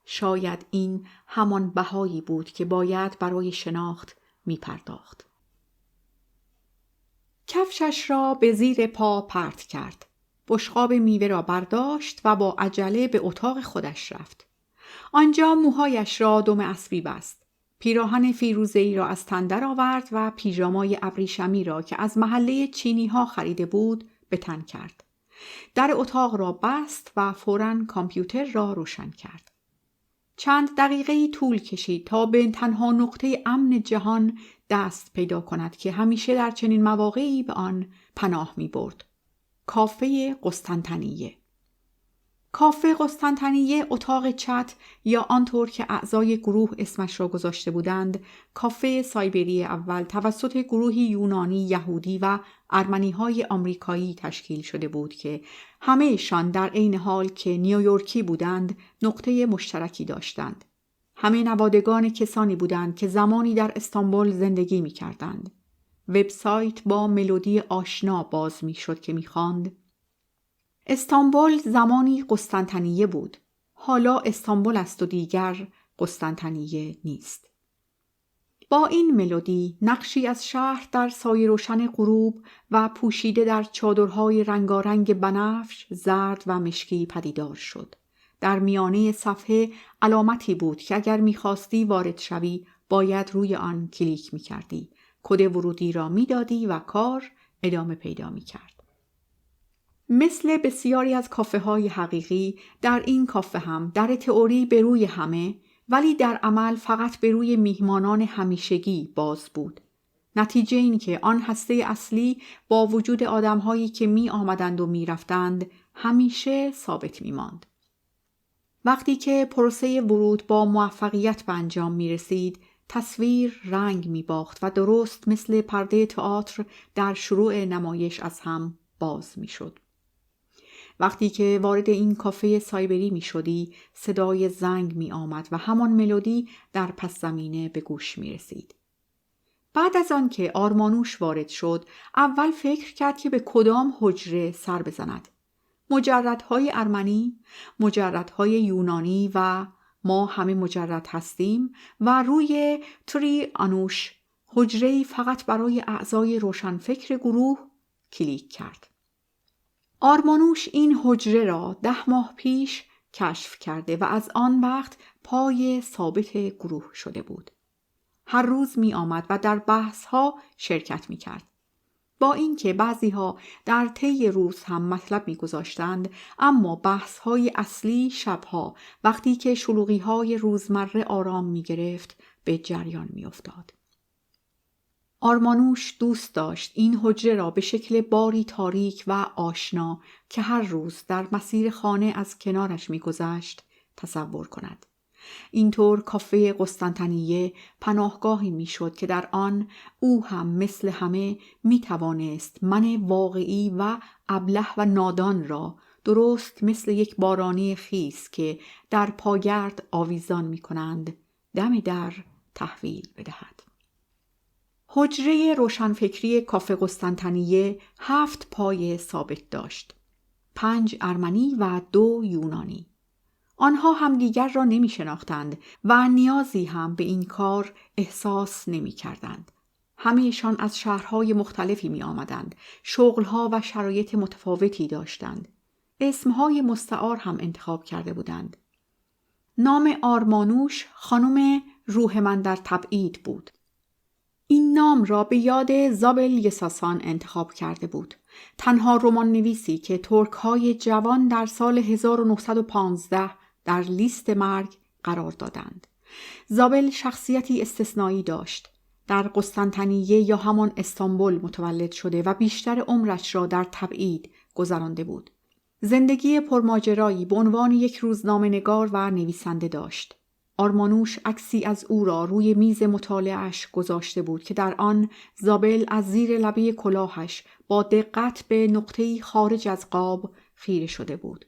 شاید این همان بهایی بود که باید برای شناخت می پرداخت. کفشش را به زیر پا پرت کرد. بشقاب میوه را برداشت و با عجله به اتاق خودش رفت. آنجا موهایش را دم اسبی بست. پیراهن فیروزه‌ای را از تن درآورد و پیژامای ابریشمی را که از محله چینی‌ها خریده بود به تن کرد. در اتاق را بست و فوراً کامپیوتر را روشن کرد. چند دقیقه‌ای طول کشید تا به تنها نقطه امن جهان دست پیدا کند که همیشه در چنین مواقعی به آن پناه می برد. کافه قسطنطنیه. کافه قسطنطنیه اتاق چت یا آنطور که اعضای گروه اسمش را گذاشته بودند، کافه سایبری اول توسط گروهی یونانی، یهودی و ارمنی‌های آمریکایی تشکیل شده بود که همه‌شان در عین حال که نیویورکی بودند نقطه مشترکی داشتند. همه نوادگان کسانی بودند که زمانی در استانبول زندگی می کردند. وبسایت با ملودی آشنا باز می شد که می خواند: استانبول زمانی قسطنطنیه بود. حالا استانبول است و دیگر قسطنطنیه نیست. با این ملودی نقشی از شهر در سایه روشن غروب و پوشیده در چادرهای رنگارنگ بنفش، زرد و مشکی پدیدار شد. در میانه صفحه علامتی بود که اگر می‌خواستی وارد شوی باید روی آن کلیک می‌کردی. کد ورودی را می‌دادی و کار ادامه پیدا می‌کرد. مثل بسیاری از کافه‌های حقیقی، در این کافه هم در تئوری به روی همه، ولی در عمل فقط به روی میهمانان همیشگی باز بود. نتیجه این که آن هسته اصلی با وجود آدم‌هایی که می آمدند و می رفتند همیشه ثابت می ماند. وقتی که پروسه ورود با موفقیت به انجام می رسید، تصویر رنگ می باخت و درست مثل پرده تئاتر در شروع نمایش از هم باز می شد. وقتی که وارد این کافه سایبری می شدی، صدای زنگ می آمد و همان ملودی در پس زمینه به گوش می رسید. بعد از آن که آرمانوش وارد شد، اول فکر کرد که به کدام حجره سر بزند. مجردهای ارمنی، مجردهای یونانی و ما همه مجرد هستیم و روی تری آنوش، حجره‌ای فقط برای اعضای روشنفکر گروه، کلیک کرد. آرمانوش این حجره را 10 ماه پیش کشف کرده و از آن وقت پای ثابت گروه شده بود. هر روز می آمد و در بحث‌ها شرکت می کرد. با اینکه بعضی‌ها در طی روز هم مطلب می‌گذاشتند، اما بحث‌های اصلی شب‌ها وقتی که شلوغی‌های روزمره آرام می‌گرفت به جریان می‌افتاد. آرمانوش دوست داشت این حجره را به شکل باری تاریک و آشنا که هر روز در مسیر خانه از کنارش می‌گذشت تصور کند. اینطور کافه قسطنطنیه پناهگاهی میشد که در آن او هم مثل همه میتوانست من واقعی و ابله و نادان را درست مثل یک بارانی خیس که در پاگرد آویزان میکنند دم در تحویل بدهد. حجره روشنفکری کافه قسطنطنیه 7 پای ثابت داشت، 5 ارمنی و 2 یونانی. آنها همدیگر را نمی شناختند و نیازی هم به این کار احساس نمی کردند. همه‌شان از شهرهای مختلفی می آمدند، شغلها و شرایط متفاوتی داشتند. اسمهای مستعار هم انتخاب کرده بودند. نام آرمانوش خانم روح من در تبعید بود. این نام را به یاد زابل یساسان انتخاب کرده بود. تنها رمان نویسی که ترک‌های جوان در سال 1915 در لیست مرگ قرار دادند. زابل شخصیتی استثنایی داشت. در قسطنطنیه یا همان استانبول متولد شده و بیشتر عمرش را در تبعید گذرانده بود. زندگی پرماجرایی به عنوان یک روزنامه‌نگار و نویسنده داشت. آرمانوش عکسی از او را روی میز مطالعه‌اش گذاشته بود که در آن زابل از زیر لبه کلاهش با دقت به نقطه‌ای خارج از قاب خیره شده بود.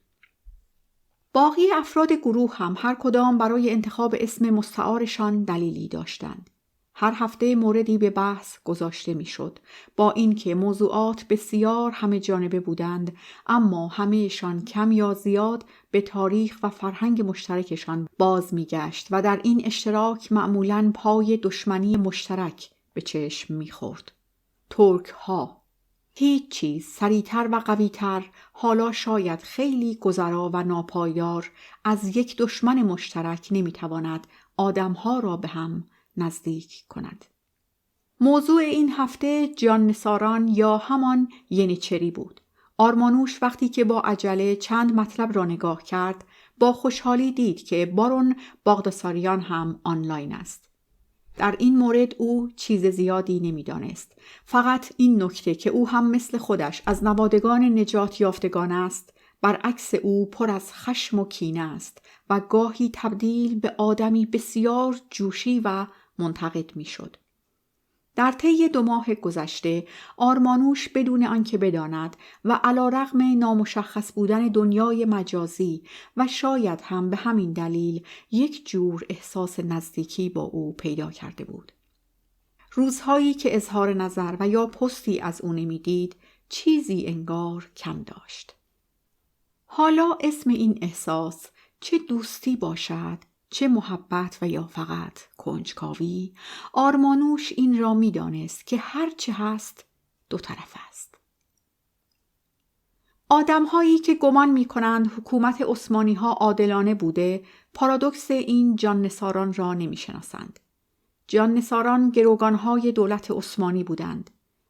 باقی افراد گروه هم هر کدام برای انتخاب اسم مستعارشان دلیلی داشتند. هر هفته موردی به بحث گذاشته میشد، با اینکه موضوعات بسیار همه جانبه بودند، اما همه‌شان کم یا زیاد به تاریخ و فرهنگ مشترکشان باز میگشت و در این اشتراک معمولاً پای دشمنی مشترک به چشم میخورد. ترک ها. هیچ چیز سریعتر و قویتر، حالا شاید خیلی گذرا و ناپایدار، از یک دشمن مشترک نمیتواند آدمها را به هم نزدیک کند. موضوع این هفته جاننثاران یا همان ینیچری بود. آرمانوش وقتی که با عجله چند مطلب را نگاه کرد، با خوشحالی دید که بارون باغداساریان هم آنلاین است. در این مورد او چیز زیادی نمی‌دانست. فقط این نکته که او هم مثل خودش از نوادگان نجات یافتگان است، برعکس او پر از خشم و کینه است و گاهی تبدیل به آدمی بسیار جوشی و منتقد می‌شد. در طی 2 ماه گذشته آرمانوش بدون آنکه بداند و علیرغم نامشخص بودن دنیای مجازی و شاید هم به همین دلیل یک جور احساس نزدیکی با او پیدا کرده بود. روزهایی که اظهار نظر و یا پستی از او نمیدید چیزی انگار کم داشت. حالا اسم این احساس چه دوستی باشد، چه محبت و یا فقط کنجکاوی، آرمانوش این را می دانست که هر چه هست 2 طرف است. آدم‌هایی که گمان می‌کنند حکومت عثمانی‌ها عادلانه بوده، پارادوکس این جان‌نثاران را نمی‌شناسند. جان‌نثاران گروگان‌های دولت عثمانی بودند،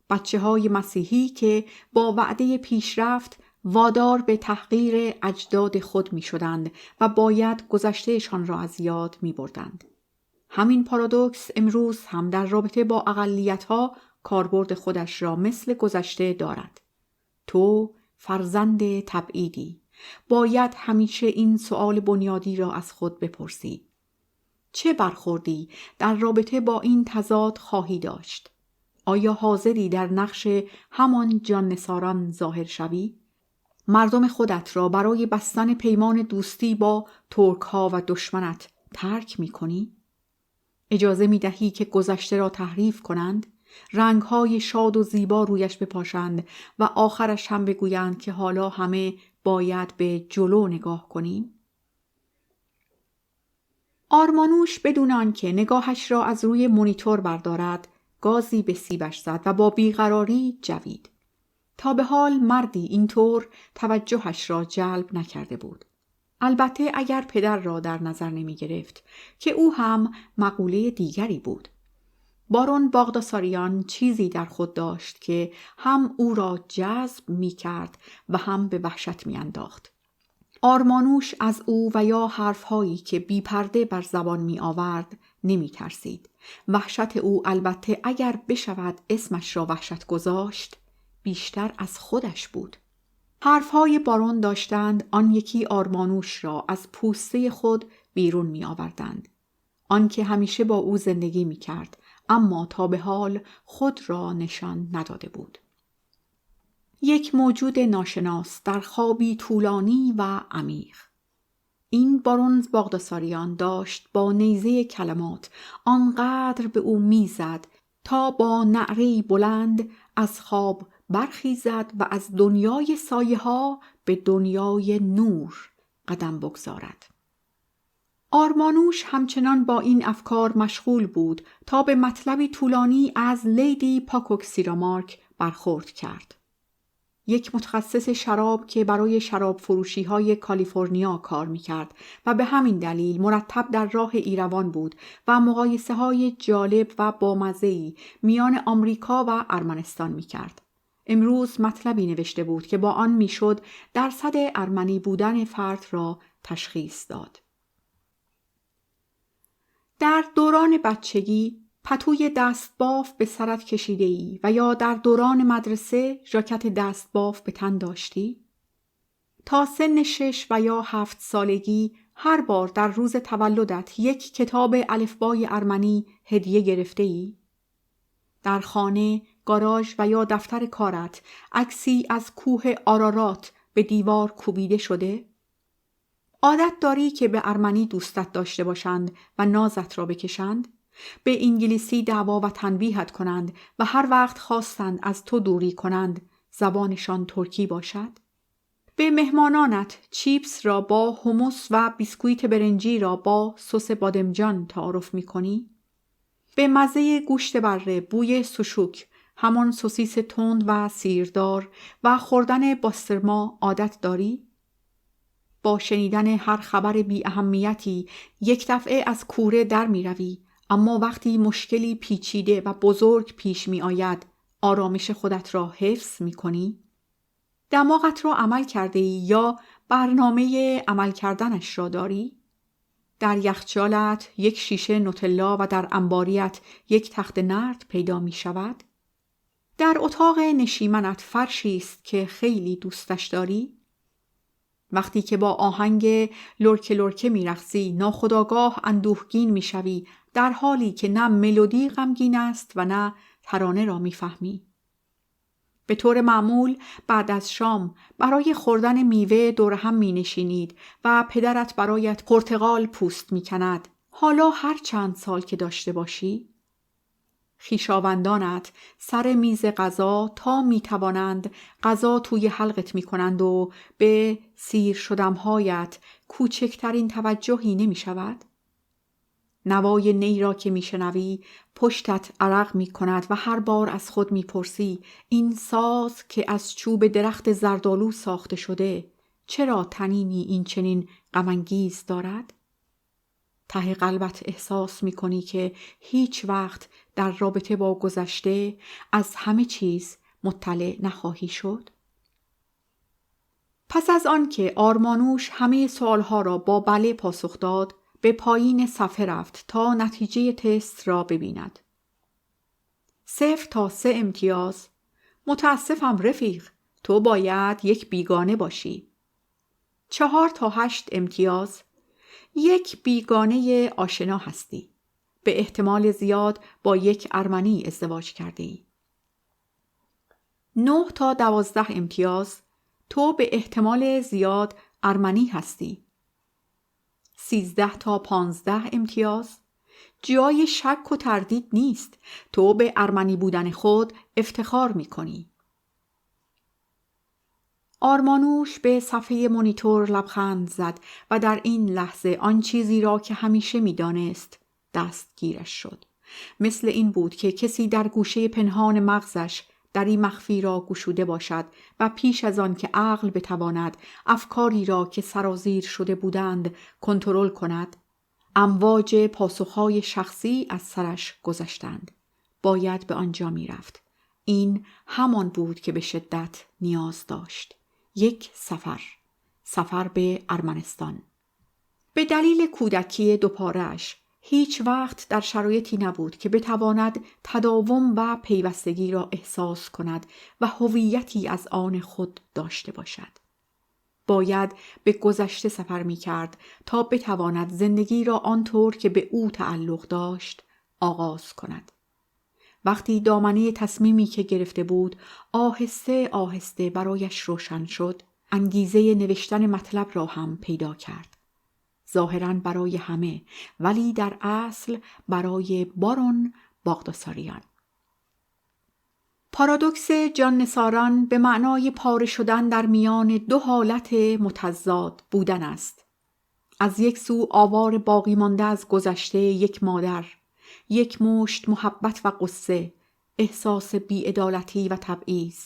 بچه‌های مسیحی که با وعده پیشرفت وادار به تحقیر اجداد خود می شدند و باید گذشتهشان را از یاد می بردند. همین پارادوکس امروز هم در رابطه با اقلیت‌ها کاربرد خودش را مثل گذشته دارد. تو فرزند تبعیدی. باید همیشه این سؤال بنیادی را از خود بپرسی. چه برخوردی در رابطه با این تضاد خواهی داشت؟ آیا حاضری در نقش همان جان‌نثاران ظاهر شوی؟ مردم خودت را برای بستن پیمان دوستی با ترک‌ها و دشمنت ترک می‌کنی؟ اجازه می‌دهی که گذشته را تحریف کنند، رنگ‌های شاد و زیبا رویش بپاشند و آخرش هم بگویند که حالا همه باید به جلو نگاه کنیم؟ آرمانوش بدون آنکه نگاهش را از روی مانیتور بردارد، گازی به سیبش زد و با بیقراری جوید. تا به حال مردی اینطور توجهش را جلب نکرده بود. البته اگر پدر را در نظر نمی گرفت که او هم مقوله دیگری بود. بارون باغداساریان چیزی در خود داشت که هم او را جذب می کرد و هم به وحشت می انداخت. آرمانوش از او و یا حرفهایی که بی پرده بر زبان می آورد نمی ترسید. وحشت او البته اگر بشود اسمش را وحشت گذاشت بیشتر از خودش بود. حرفهای بارون داشتند آن یکی آرمانوش را از پوسته خود بیرون می آوردند. آن که همیشه با او زندگی می کرد اما تا به حال خود را نشان نداده بود. یک موجود ناشناس در خوابی طولانی و عمیق. این بارون باغداساریان داشت با نیزه کلمات آنقدر به او میزد تا با نعره‌ای بلند از خواب برخیزد و از دنیای سایه ها به دنیای نور قدم بگذارد. آرمانوش همچنان با این افکار مشغول بود تا به مطلبی طولانی از لیدی پاکوکسیرامارک برخورد کرد. یک متخصص شراب که برای شراب فروشی های کالیفرنیا کار میکرد و به همین دلیل مرتب در راه ایروان بود و مقایسه های جالب و بامزه‌ای میان آمریکا و ارمنستان میکرد. امروز مطلبی نوشته بود که با آن میشد درصد ارمنی بودن فرد را تشخیص داد. در دوران بچگی پتوی دستباف به سرت کشیده‌ای و یا در دوران مدرسه ژاکت دستباف به تن داشتی؟ تا سن 6 و یا 7 سالگی هر بار در روز تولدت یک کتاب الفبای ارمنی هدیه گرفته‌ای؟ در خانه، گاراژ و یا دفتر کارت عکسی از کوه آرارات به دیوار کوبیده شده؟ عادت داری که به ارمنی دوستت داشته باشند و نازت را بکشند؟ به انگلیسی دعوا و تنبیهت کنند و هر وقت خواستند از تو دوری کنند زبانشان ترکی باشد؟ به مهمانانت چیپس را با hummus و بیسکویت برنجی را با سس بادمجان تعارف می کنی؟ به مزه گوشت بره، بوی سوشوک، همان سوسیس تند و سیردار و خوردن باسترما عادت داری؟ با شنیدن هر خبر بی اهمیتی یک دفعه از کوره در می روی، اما وقتی مشکلی پیچیده و بزرگ پیش می آید آرامش خودت را حفظ می کنی؟ دماغت را عمل کرده ای یا برنامه عمل کردنش را داری؟ در یخچالت یک شیشه نوتلا و در انباریت یک تخت نرد پیدا می شود؟ در اتاق نشیمنت فرشی است که خیلی دوستش داری؟ وقتی که با آهنگ لرکه لرکه می رقصی ناخودآگاه اندوهگین می شوی در حالی که نه ملودی غمگین است و نه ترانه را می‌فهمی. به طور معمول بعد از شام برای خوردن میوه دور هم می‌نشینید و پدرت برایت پرتقال پوست می‌کند. حالا هر چند سال که داشته باشی، خویشاوندانت سر میز غذا تا می‌توانند غذا توی حلقت می‌کنند و به سیر شدم‌هایت کوچکترین توجهی نمی‌شود؟ نوای نی را که میشنوی پشتت عرق میکند و هر بار از خود میپرسی این ساز که از چوب درخت زردآلو ساخته شده چرا طنینی این چنین غم‌انگیز دارد؟ ته قلبت احساس میکنی که هیچ وقت در رابطه با گذشته از همه چیز مطلع نخواهی شد؟ پس از آن که آرمانوش همه سوالها را با بله پاسخ داد، به پایین صفحه رفت تا نتیجه تست را ببیند. 0 تا 3 امتیاز. متاسفم رفیق، تو باید یک بیگانه باشی. 4 تا 8 امتیاز. یک بیگانه آشنا هستی. به احتمال زیاد با یک ارمنی ازدواج کرده ای. 9 تا 12 امتیاز. تو به احتمال زیاد ارمنی هستی. 13 تا 15 امتیاز. جای شک و تردید نیست. تو به ارمنی بودن خود افتخار می کنی. آرمانوش به صفحه مانیتور لبخند زد و در این لحظه آن چیزی را که همیشه می دانست دستگیرش شد. مثل این بود که کسی در گوشه پنهان مغزش دری مخفی را گشوده باشد و پیش از آن که عقل بتواند افکاری را که سرازیر شده بودند کنترل کند، امواج پاسخهای شخصی از سرش گذشتند. باید به آنجا می رفت. این همان بود که به شدت نیاز داشت. یک سفر به ارمنستان. به دلیل کودکی دوپاره‌اش هیچ وقت در شرایطی نبود که بتواند تداوم و پیوستگی را احساس کند و هویتی از آن خود داشته باشد. باید به گذشته سفر می کرد تا بتواند زندگی را آنطور که به او تعلق داشت آغاز کند. وقتی دامنه تصمیمی که گرفته بود آهسته آهسته برایش روشن شد، انگیزه نوشتن مطلب را هم پیدا کرد. ظاهراً برای همه، ولی در اصل برای بارون باغداساریان. پارادوکس جاننثاران به معنای پاره شدن در میان دو حالت متضاد بودن است. از یک سو آوار باقی مانده از گذشته یک مادر، یک مشت محبت و قصه، احساس بی‌عدالتی و تبعیض.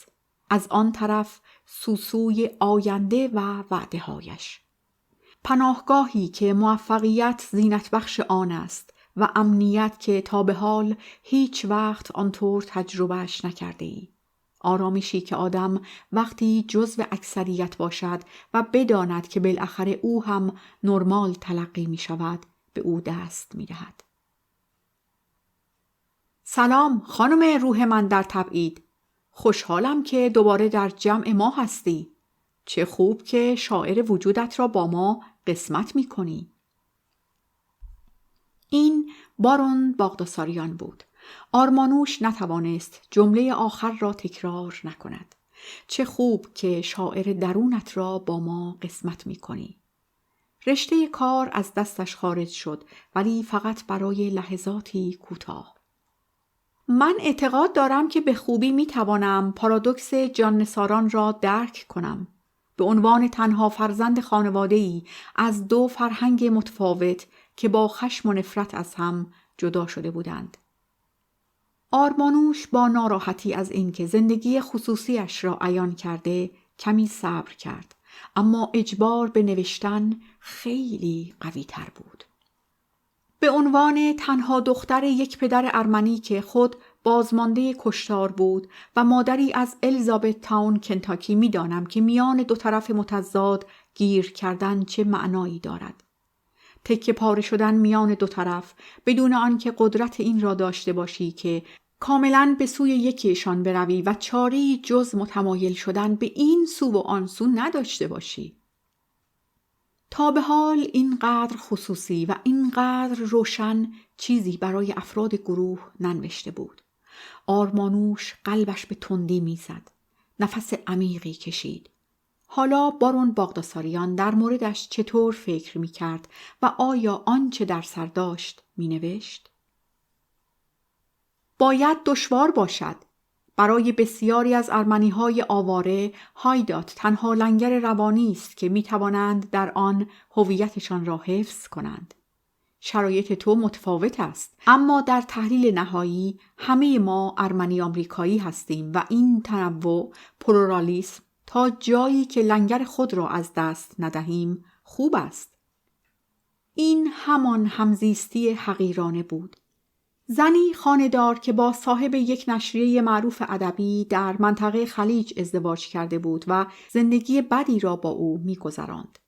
از آن طرف سوسوی آینده و وعده هایش. پناهگاهی که موفقیت زینت بخش آن است و امنیت که تا به حال هیچ وقت آنطور تجربهش نکرده ای. آرامشی که آدم وقتی جزو اکثریت باشد و بداند که بالاخره او هم نرمال تلقی می شود به او دست می دهد. سلام خانم روح من در تبعید. خوشحالم که دوباره در جمع ما هستی. چه خوب که شاعر وجودت را با ما قسمت می کنی. این بارون باغداساریان بود. آرمانوش نتوانست جمله آخر را تکرار نکند. چه خوب که شاعر درونت را با ما قسمت می کنی. رشته کار از دستش خارج شد، ولی فقط برای لحظاتی کوتاه. من اعتقاد دارم که به خوبی می توانم پارادوکس جاننثاران را درک کنم. به عنوان تنها فرزند خانواده‌ای از دو فرهنگ متفاوت که با خشم و نفرت از هم جدا شده بودند. آرمانوش با ناراحتی از اینکه زندگی خصوصیش را عیان کرده کمی صبر کرد، اما اجبار به نوشتن خیلی قوی تر بود. به عنوان تنها دختر یک پدر ارمنی که خود بازمانده کشتار بود و مادری از الیزابت تاون کنتاکی می دانم که میان دو طرف متضاد گیر کردن چه معنایی دارد. تکه پاره شدن میان دو طرف بدون آنکه قدرت این را داشته باشی که کاملاً به سوی یکیشان بروی و چاره‌ای جز متمایل شدن به این سو و آن سو نداشته باشی. تا به حال اینقدر خصوصی و اینقدر روشن چیزی برای افراد گروه ننوشته بود. آرمانوش قلبش به تندی میزد. نفس عمیقی کشید. حالا بارون باغداساریان در موردش چطور فکر میکرد و آیا آنچه در سر داشت مینوشت؟ باید دشوار باشد. برای بسیاری از ارمنی‌های آواره، هایدات تنها لنگر روانی است که می‌توانند در آن هویتشان را حفظ کنند. شرایط تو متفاوت است، اما در تحلیل نهایی همه ما ارمنی آمریکایی هستیم و این تنوع، پلورالیسم، تا جایی که لنگر خود را از دست ندهیم خوب است. این همان همزیستی حقیرانه بود. زنی خانه‌دار که با صاحب یک نشریه معروف ادبی در منطقه خلیج ازدواج کرده بود و زندگی بدی را با او می‌گذراند.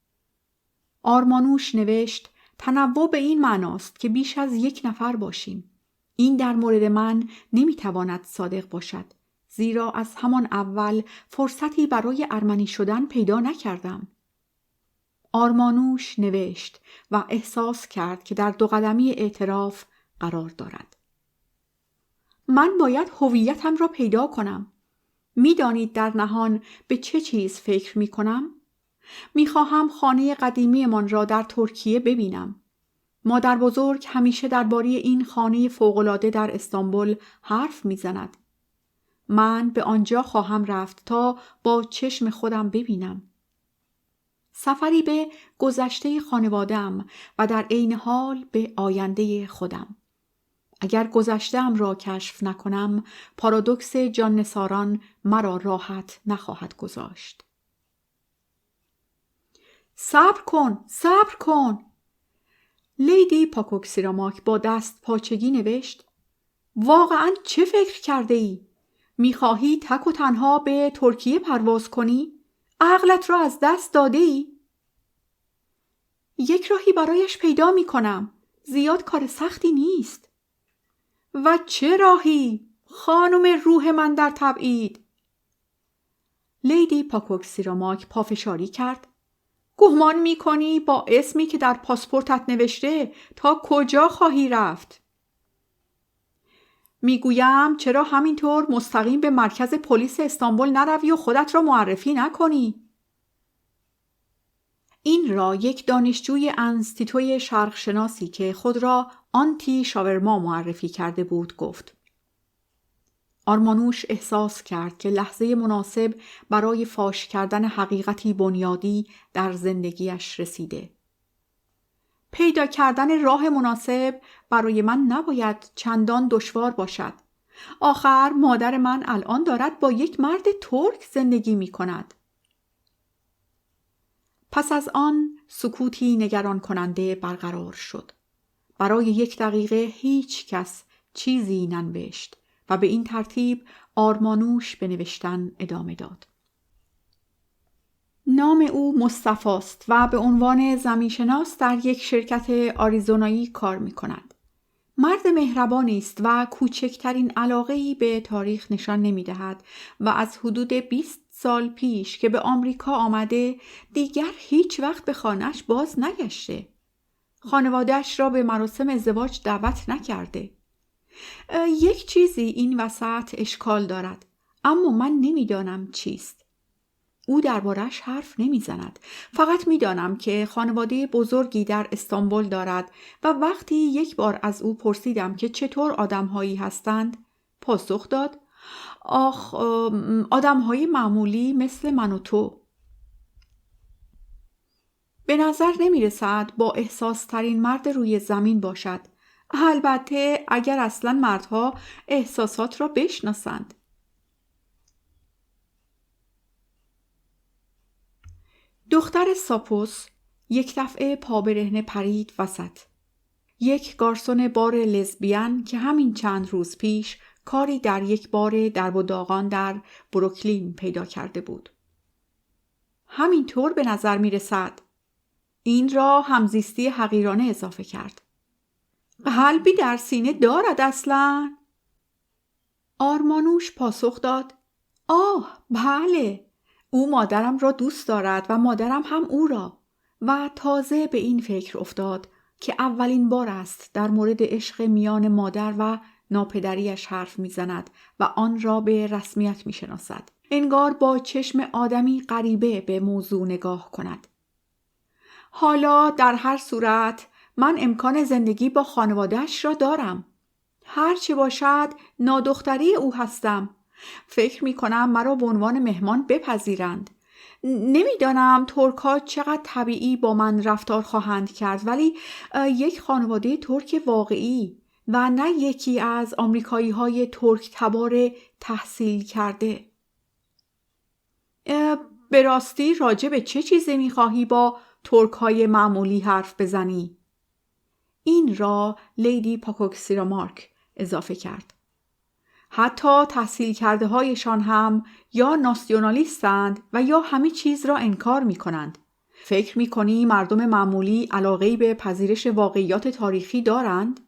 آرمانوش نوشت: تنوع به این معناست که بیش از یک نفر باشیم. این در مورد من نمی‌تواند صادق باشد، زیرا از همان اول فرصتی برای ارمنی شدن پیدا نکردم. آرمانوش نوشت و احساس کرد که در دو قدمی اعتراف قرار دارد. من باید هویتم را پیدا کنم. می‌دانید در نهان به چه چیز فکر می‌کنم؟ می‌خواهم خانه قدیمیمان را در ترکیه ببینم. مادر بزرگ همیشه درباره این خانه فوق‌العاده در استانبول حرف می‌زند. من به آنجا خواهم رفت تا با چشم خودم ببینم. سفری به گذشته خانواده‌ام و در عین حال به آینده خودم. اگر گذشته‌ام را کشف نکنم، پارادوکس جان‌نثاران مرا راحت نخواهد گذاشت. صبر کن، صبر کن. لیدی پاکوکسیراماک با دست پاچگی نوشت: واقعاً چه فکر کرده ای؟ می‌خواهی تک و تنها به ترکیه پرواز کنی؟ عقلت را از دست داده ای؟ یک راهی برایش پیدا می‌کنم. زیاد کار سختی نیست. و چه راهی؟ خانم روح من در تبعید. لیدی پاکوکسیراماک پافشاری کرد: گمان می‌کنی با اسمی که در پاسپورتت نوشته تا کجا خواهی رفت؟ میگویم چرا همینطور مستقیم به مرکز پلیس استانبول نروی و خودت را معرفی نکنی؟ این را یک دانشجوی انستیتوی شرقشناسی که خود را آنتی شاورما معرفی کرده بود گفت. آرمانوش احساس کرد که لحظه مناسب برای فاش کردن حقیقتی بنیادی در زندگیش رسیده. پیدا کردن راه مناسب برای من نباید چندان دشوار باشد. آخر مادر من الان دارد با یک مرد ترک زندگی می کند. پس از آن سکوتی نگران کننده برقرار شد. برای 1 دقیقه هیچ کس چیزی ننوشت و به این ترتیب آرمانوش به نوشتن ادامه داد. نام او مصطفی است و به عنوان زمینشناس در یک شرکت آریزونایی کار می کند. مرد مهربانی است و کوچکترین علاقه‌ای به تاریخ نشان نمی دهد و از حدود 20 سال پیش که به آمریکا آمده دیگر هیچ وقت به خانه‌اش باز نگشته. خانواده‌اش را به مراسم ازدواج دعوت نکرده. یک چیزی این وسط اشکال دارد، اما من نمیدانم چیست. او دربارش حرف نمیزند. فقط میدانم که خانواده بزرگی در استانبول دارد و وقتی یک بار از او پرسیدم که چطور آدمهایی هستند، پاسخ داد: آخ، آدمهای معمولی مثل من و تو. به نظر نمی رسد با احساس ترین مرد روی زمین باشد. البته اگر اصلا مردها احساسات را بشناسند. دختر ساپوس یک دفعه پا برهنه پرید وسط. یک گارسون بار لزبیان که همین چند روز پیش کاری در یک بار درب و داغان در بروکلین پیدا کرده بود. همینطور به نظر می رسد. این را همزیستی حقیرانه اضافه کرد. قلبی در سینه دارد اصلاً؟ آرمانوش پاسخ داد: آه بله، او مادرم را دوست دارد و مادرم هم او را. و تازه به این فکر افتاد که اولین بار است در مورد عشق میان مادر و ناپدریش حرف می‌زند و آن را به رسمیت می‌شناسد. انگار با چشم آدمی غریبه به موضوع نگاه کند. حالا در هر صورت من امکان زندگی با خانواده‌اش را دارم. هر چه باشد نادختری او هستم. فکر می‌کنم مرا به عنوان مهمان بپذیرند. نمیدانم ترک‌ها چقدر طبیعی با من رفتار خواهند کرد، ولی یک خانواده ترک واقعی و نه یکی از آمریکایی‌های ترک تبار تحصیل کرده. به راستی راجع به چه چیزی می‌خواهی با ترک‌های معمولی حرف بزنی؟ این را لیدی پاکوکسیرامارک اضافه کرد. حتی تحصیل کرده هایشان هم یا ناسیونالیستند و یا همه چیز را انکار می کنند. فکر می کنی مردم معمولی علاقه‌ای به پذیرش واقعیات تاریخی دارند؟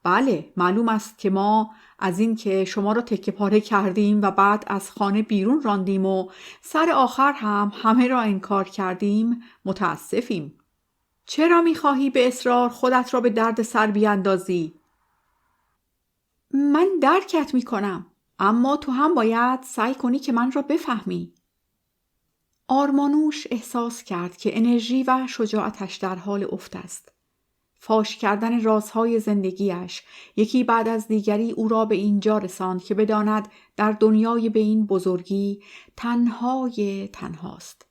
بله، معلوم است که ما از این که شما را تکه پاره کردیم و بعد از خانه بیرون راندیم و سر آخر هم همه را انکار کردیم متاسفیم. چرا می خواهی به اصرار خودت را به درد سر بیاندازی؟ من درکت می کنم، اما تو هم باید سعی کنی که من را بفهمی. آرمانوش احساس کرد که انرژی و شجاعتش در حال افت است. فاش کردن رازهای زندگیش یکی بعد از دیگری او را به اینجا رساند که بداند در دنیای به این بزرگی تنهاست.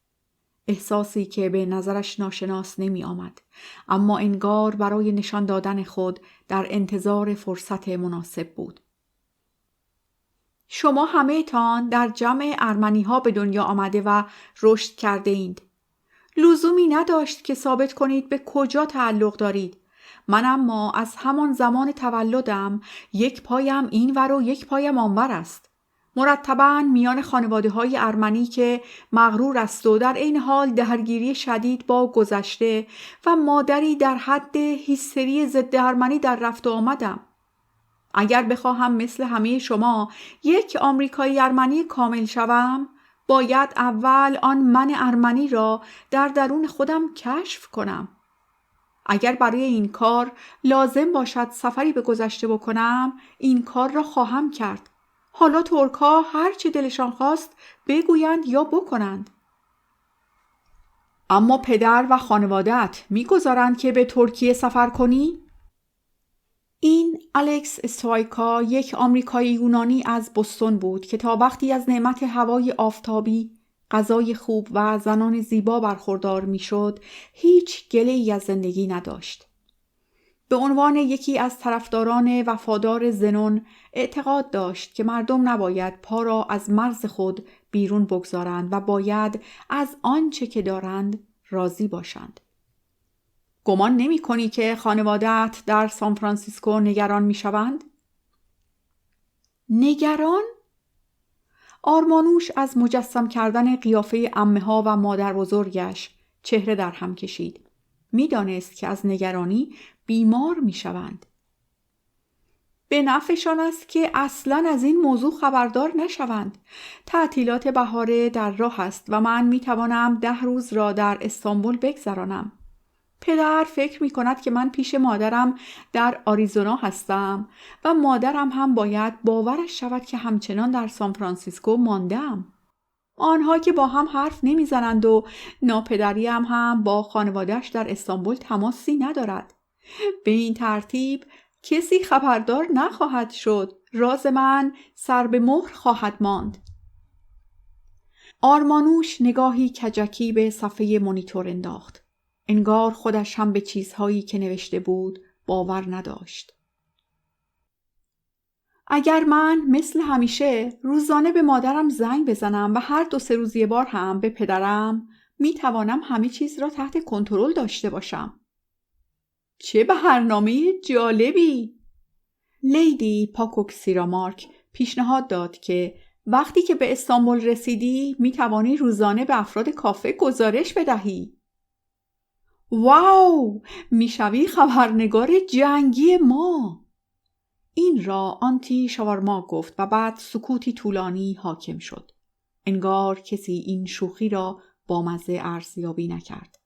احساسی که به نظرش ناشناس نمی آمد، اما انگار برای نشان دادن خود در انتظار فرصت مناسب بود. شما همه تان در جمع ارمنی ها به دنیا آمده و رشد کرده اید. لزومی نداشت که ثابت کنید به کجا تعلق دارید. من اما از همان زمان تولدم یک پایم این ور و یک پایم آنور است. مرتباً میان خانواده‌های ارمنی که مغرور است و در این حال درگیری شدید با گذشته و مادری در حد هیستری ضد ارمنی در رفت و آمدم. اگر بخواهم مثل همه شما یک آمریکایی ارمنی کامل شوم، باید اول آن من ارمنی را در درون خودم کشف کنم. اگر برای این کار لازم باشد سفری به گذشته بکنم، این کار را خواهم کرد. حالا ترک‌ها هر چه دلشان خواست بگویند یا بکنند. اما پدر و خانواده‌ات می‌گذارند که به ترکیه سفر کنی؟ این الکس استوایکا یک آمریکایی یونانی از بوستون بود که تا وقتی از نعمت هوای آفتابی، غذای خوب و زنان زیبا برخوردار میشد، هیچ گله‌ای از زندگی نداشت. به عنوان یکی از طرفداران وفادار زنون اعتقاد داشت که مردم نباید پا را از مرز خود بیرون بگذارند و باید از آنچه که دارند راضی باشند. گمان نمی کنی که خانواده‌ات در سان فرانسیسکو نگران می شوند؟ نگران؟ آرمانوش از مجسم کردن قیافه عمه‌ها و مادر بزرگش چهره در هم کشید. می دانست که از نگرانی بیمار می شوند. به نفعشان است که اصلاً از این موضوع خبردار نشوند. تعطیلات بهاره در راه است و من می توانم 10 روز را در استانبول بگذرانم. پدر فکر می کند که من پیش مادرم در آریزونا هستم و مادرم هم باید باورش شود که همچنان در سان فرانسیسکو ماندم. آنها که با هم حرف نمی زنند و ناپدریم هم با خانواده‌اش در استانبول تماسی ندارد. به این ترتیب کسی خبردار نخواهد شد. راز من سر به مهر خواهد ماند. آرمانوش نگاهی کجکی به صفحه مانیتور انداخت. انگار خودش هم به چیزهایی که نوشته بود باور نداشت. اگر من مثل همیشه روزانه به مادرم زنگ بزنم و هر 2-3 روز یه بار هم به پدرم، می توانم همه چیز را تحت کنترل داشته باشم. چه برنامه جالبی! لیدی پاکوکسیرامارک پیشنهاد داد که وقتی که به استانبول رسیدی می توانی روزانه به افراد کافه گزارش بدهی. واو! میشوی خبرنگار جنگی ما. این را آنتی شاورما گفت و بعد سکوتی طولانی حاکم شد. انگار کسی این شوخی را با مزه ارزیابی نکرد.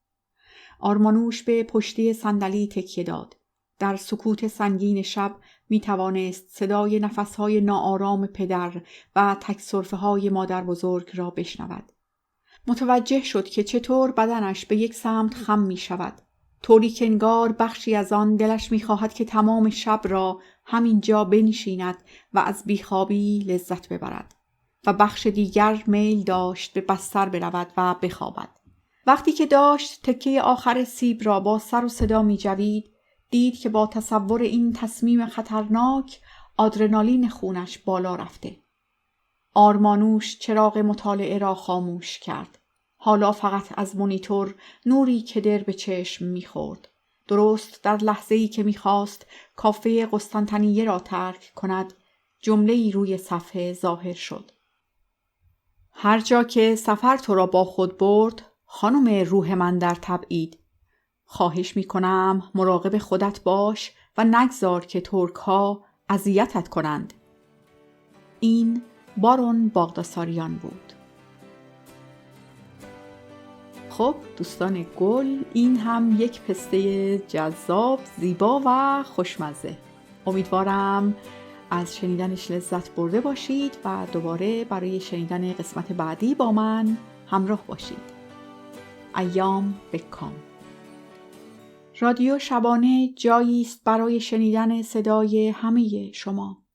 آرمانوش به پشتی صندلی تکیه داد. در سکوت سنگین شب می توانست صدای نفسهای ناآرام پدر و تک سرفه های مادر بزرگ را بشنود. متوجه شد که چطور بدنش به یک سمت خم می شود، طوری که انگار بخشی از آن دلش می خواهد که تمام شب را همین جا بنشیند و از بیخوابی لذت ببرد و بخش دیگر میل داشت به بستر برود و بخوابد. وقتی که داشت تکه آخر سیب را با سر و صدا می جوید، دید که با تصور این تصمیم خطرناک آدرنالین خونش بالا رفته. آرمانوش چراغ مطالعه را خاموش کرد. حالا فقط از مانیتور نوری کدر به چشم می‌خورد. درست در لحظه‌ای که می‌خواست کافه قسطنطنیه را ترک کند، جمله‌ای روی صفحه ظاهر شد. هر جا که سفر تو را با خود برد، خانم روح من در تبعید، خواهش می‌کنم مراقب خودت باش و نگذار که ترک‌ها اذیتت کنند. این بارون باغداساریان بود. خب دوستان گل، این هم یک پسته جذاب، زیبا و خوشمزه. امیدوارم از شنیدنش لذت برده باشید و دوباره برای شنیدن قسمت بعدی با من همراه باشید. ایام بکام. رادیو شبانه جایی است برای شنیدن صدای همه شما.